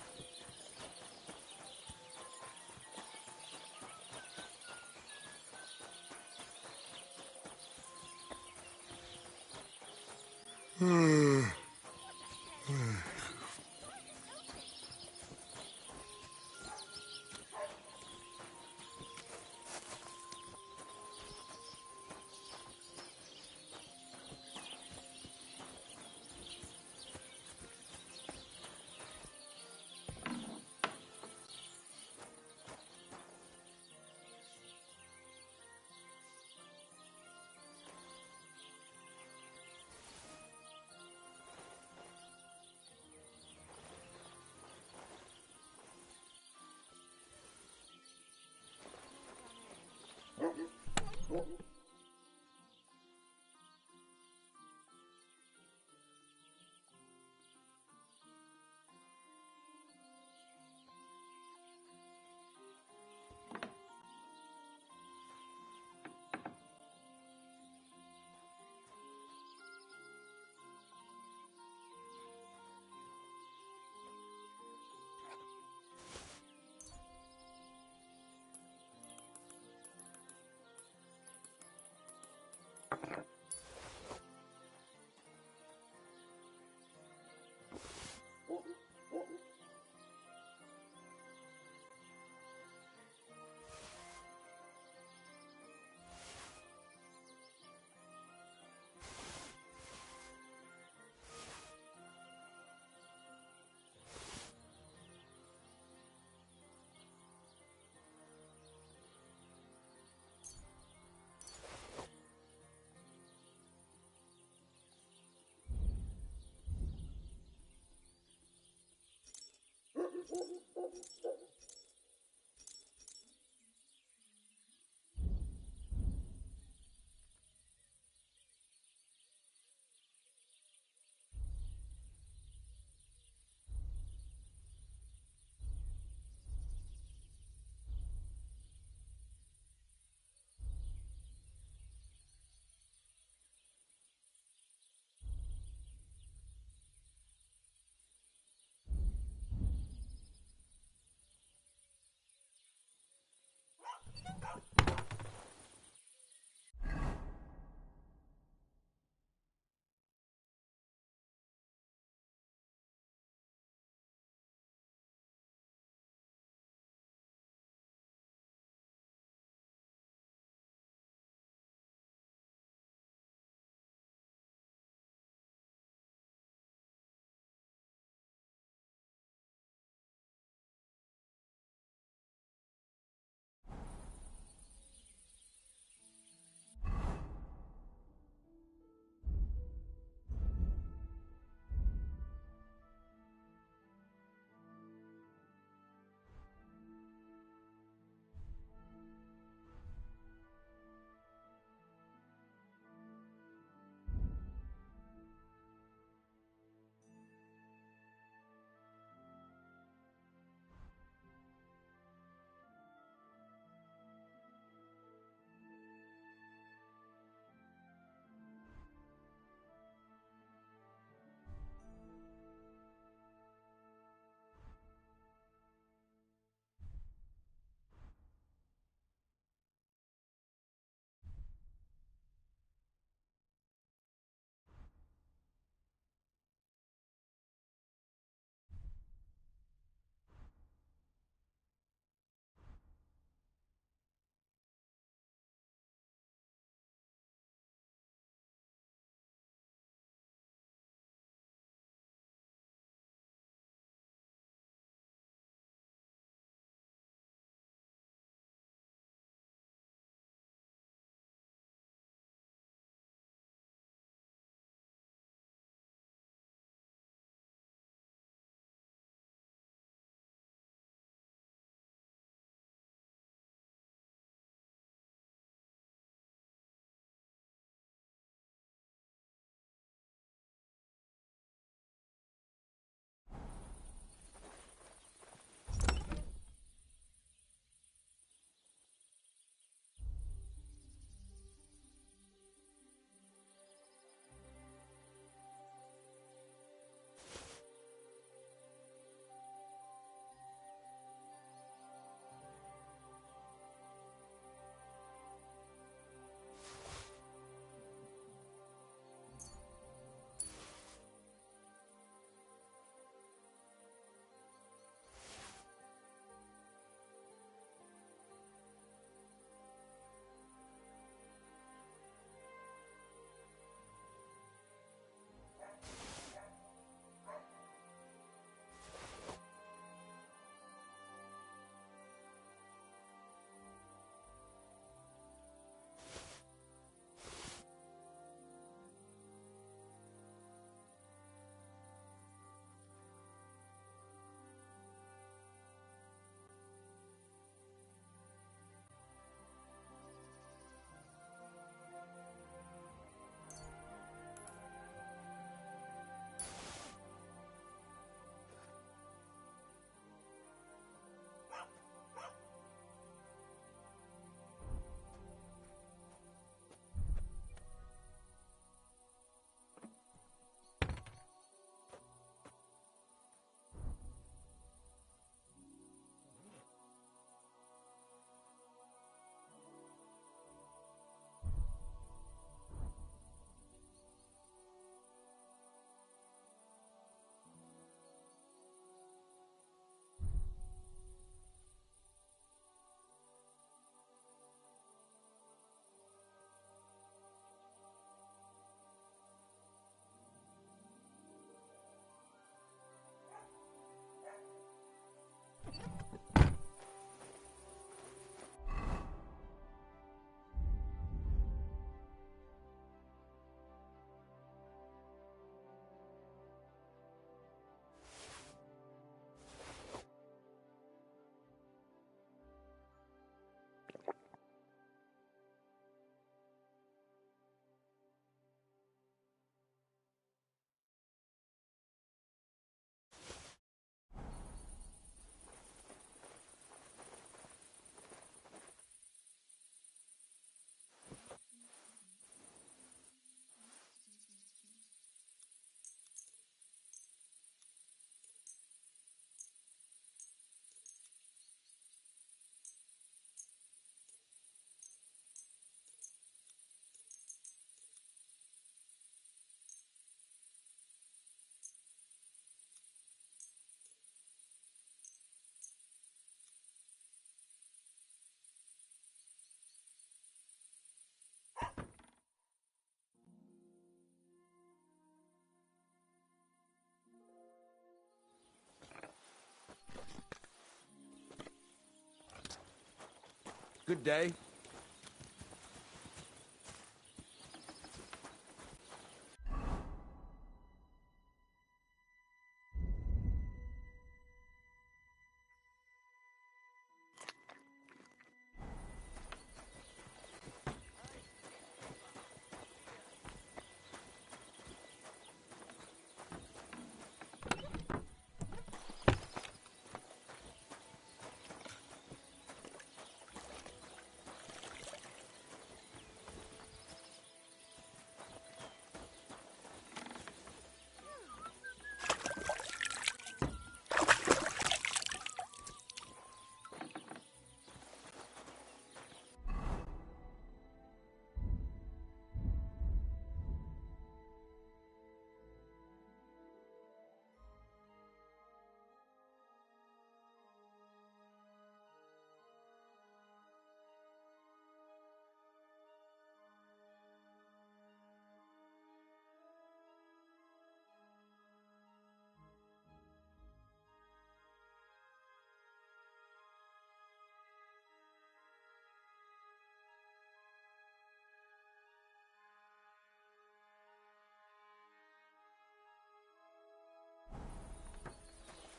Good day.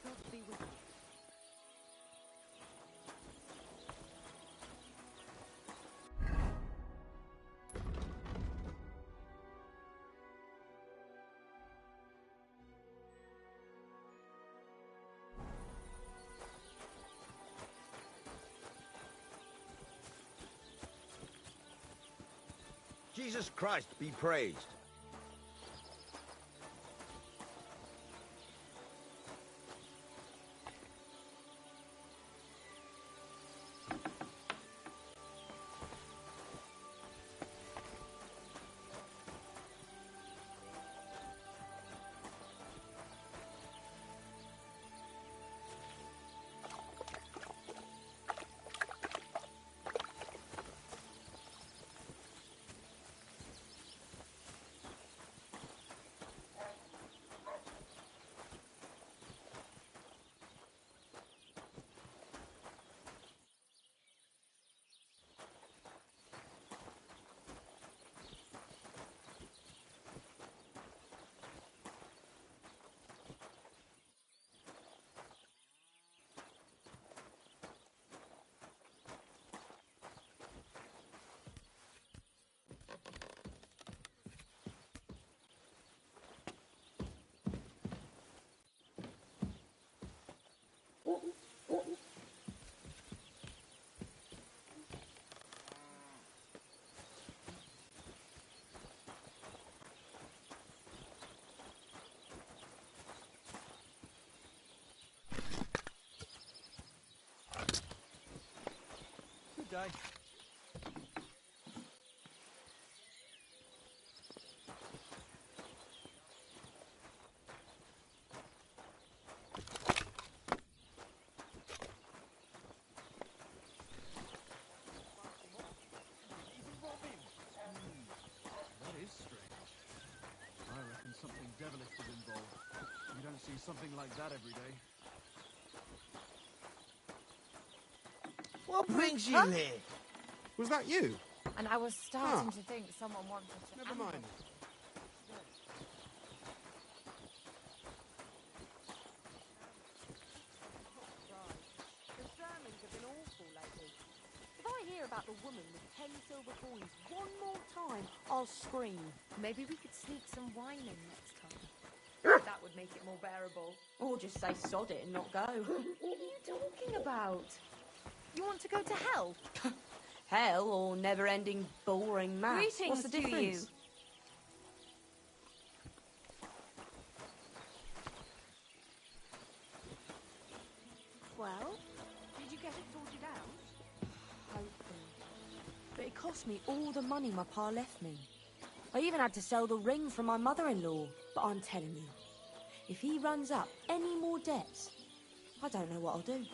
God be with you. Jesus Christ be praised. Good day. That is strange. I reckon something devilish is involved. You don't see something like that every day. What brings you here? Was that you? And I was starting to think someone wanted to. Never mind. The sermons have been awful lately. If I hear about the woman with 10 silver coins one more time, I'll scream. Maybe we could sneak some wine in next time. That would make it more bearable. Or just say sod it and not go. What are you talking about? You want to go to hell? Hell or never-ending boring maths. Greetings What's the to difference? you. Well, did you get it sorted out? Hopefully. But it cost me all the money my pa left me. I even had to sell the ring from my mother-in-law. But I'm telling you, if he runs up any more debts, I don't know what I'll do.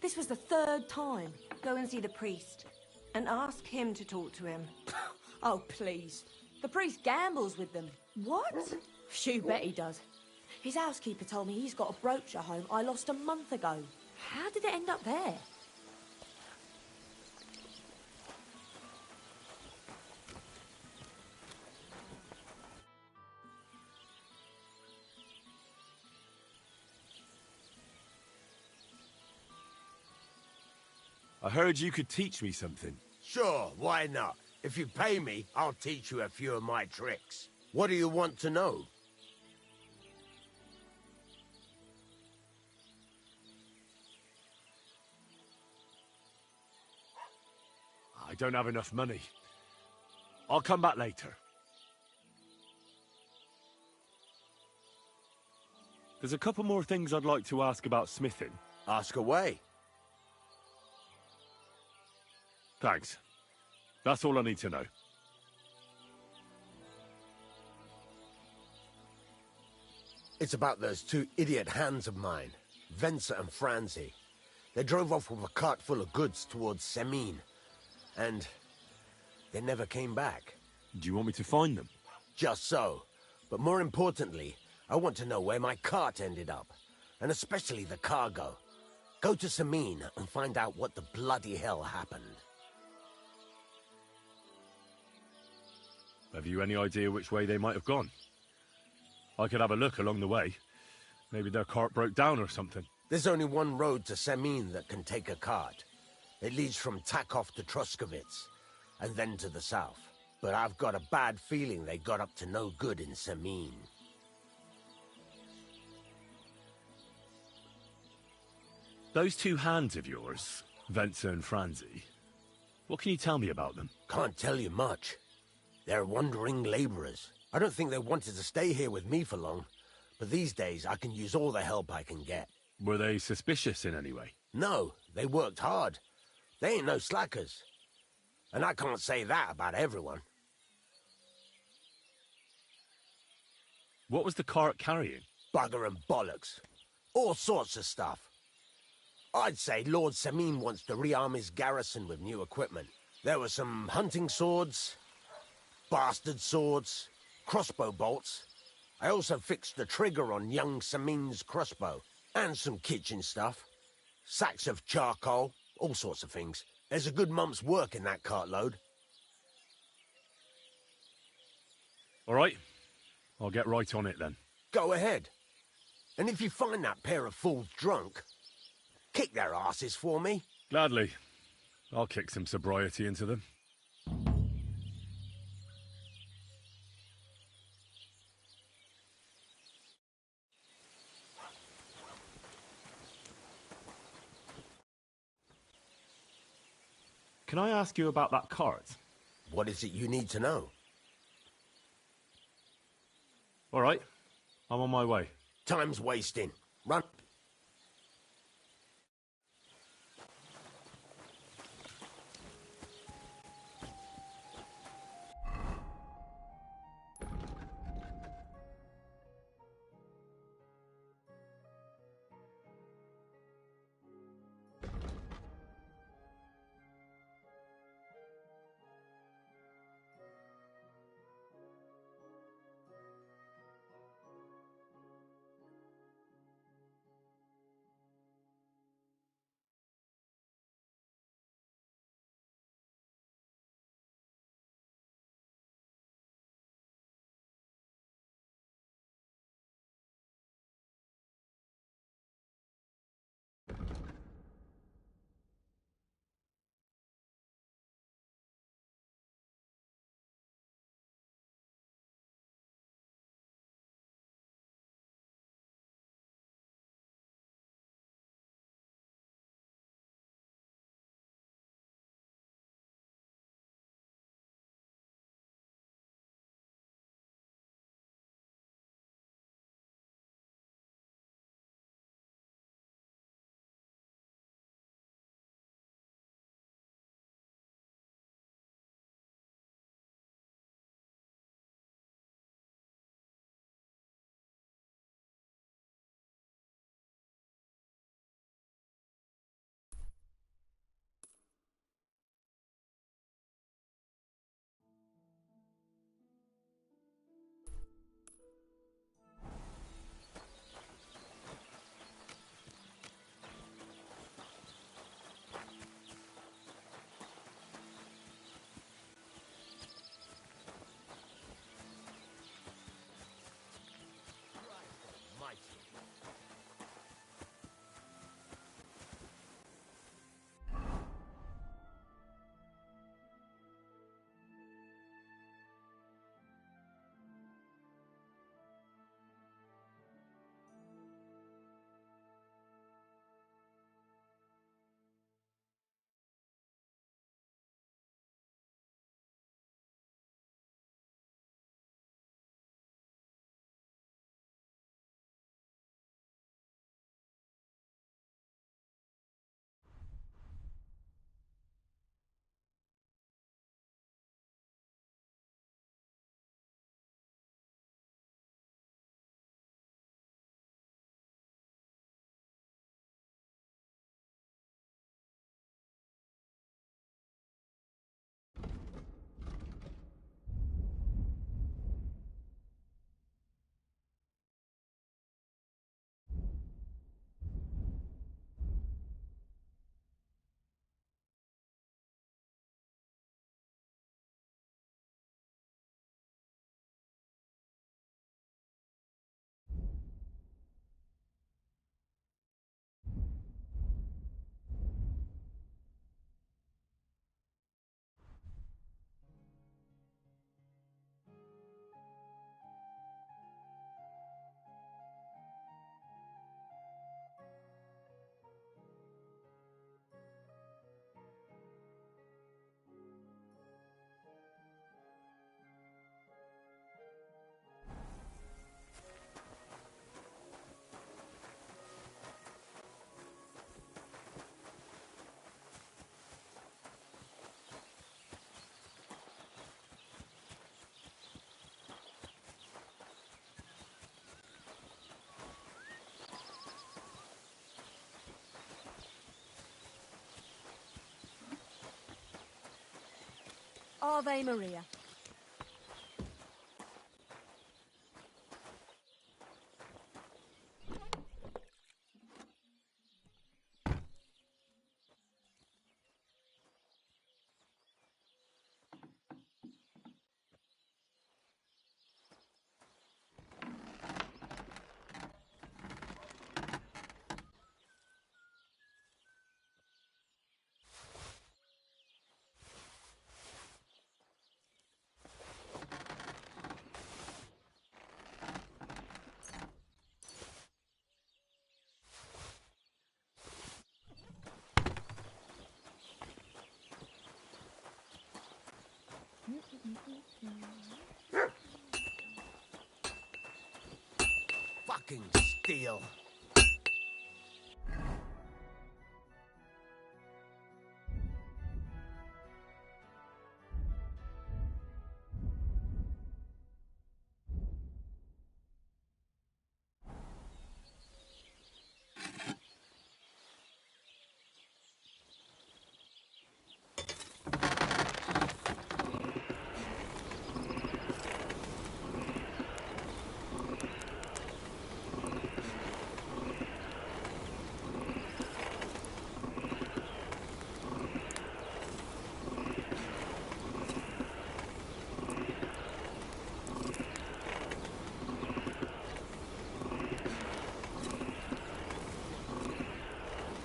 This was the 3rd time. Go and see the priest and ask him to talk to him. Oh, please. The priest gambles with them. What? You bet he does. His housekeeper told me he's got a brooch at home I lost a month ago. How did it end up there? I heard you could teach me something. Sure, why not? If you pay me, I'll teach you a few of my tricks. What do you want to know? I don't have enough money. I'll come back later. There's a couple more things I'd like to ask about smithing. Ask away. Thanks. That's all I need to know. It's about those two idiot hands of mine, Venser and Franzi. They drove off with a cart full of goods towards Semine, and they never came back. Do you want me to find them? Just so. But more importantly, I want to know where my cart ended up, and especially the cargo. Go to Semine and find out what the bloody hell happened. Have you any idea which way they might have gone? I could have a look along the way. Maybe their cart broke down or something. There's only one road to Semine that can take a cart. It leads from Takov to Troskovitz, and then to the south. But I've got a bad feeling they got up to no good in Semine. Those two hands of yours, Venser and Franzi, what can you tell me about them? Can't tell you much. They're wandering laborers. I don't think they wanted to stay here with me for long, but these days I can use all the help I can get. Were they suspicious in any way? No, they worked hard. They ain't no slackers. And I can't say that about everyone. What was the cart carrying? Bugger and bollocks. All sorts of stuff. I'd say Lord Semine wants to rearm his garrison with new equipment. There were some hunting swords, bastard swords, crossbow bolts. I also fixed the trigger on young Semine's crossbow. And some kitchen stuff. Sacks of charcoal, all sorts of things. There's a good month's work in that cartload. All right. I'll get right on it then. Go ahead. And if you find that pair of fools drunk, kick their asses for me. Gladly. I'll kick some sobriety into them. Can I ask you about that cart? What is it you need to know? All right. I'm on my way. Time's wasting. Run. Ave Maria. Fucking steel.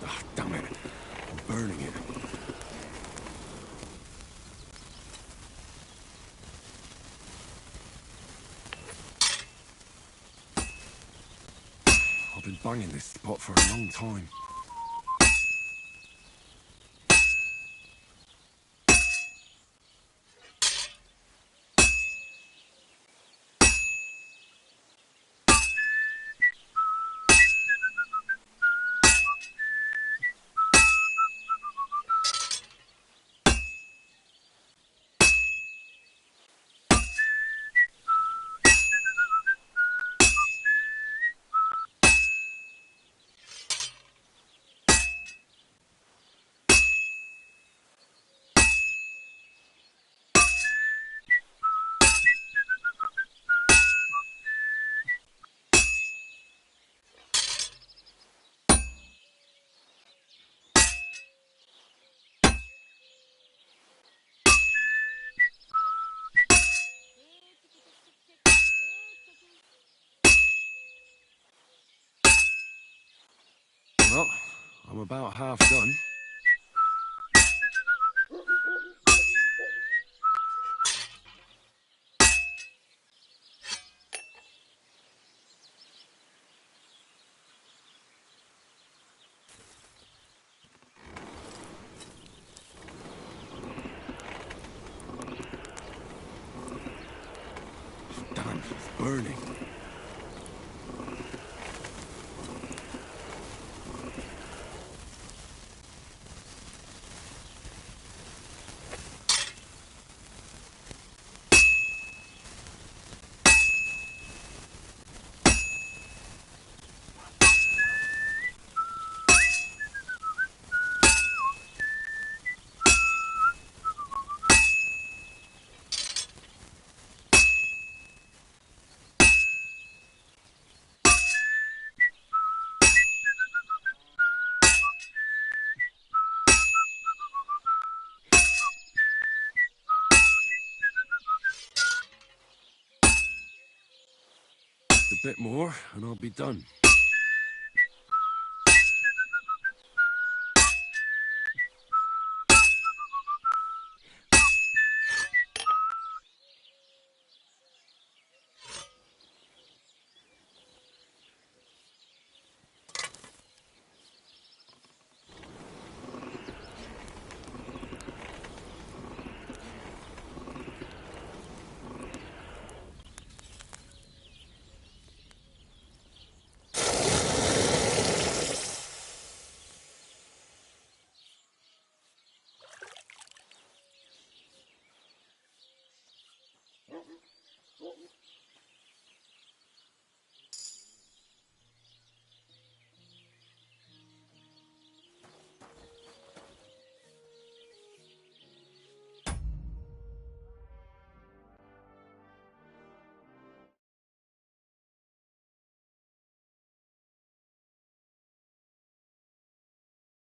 Ah, damn it. I'm burning it. I've been banging this spot for a long time. Well, I'm about half done. Damn, it's burning. A bit more, and I'll be done.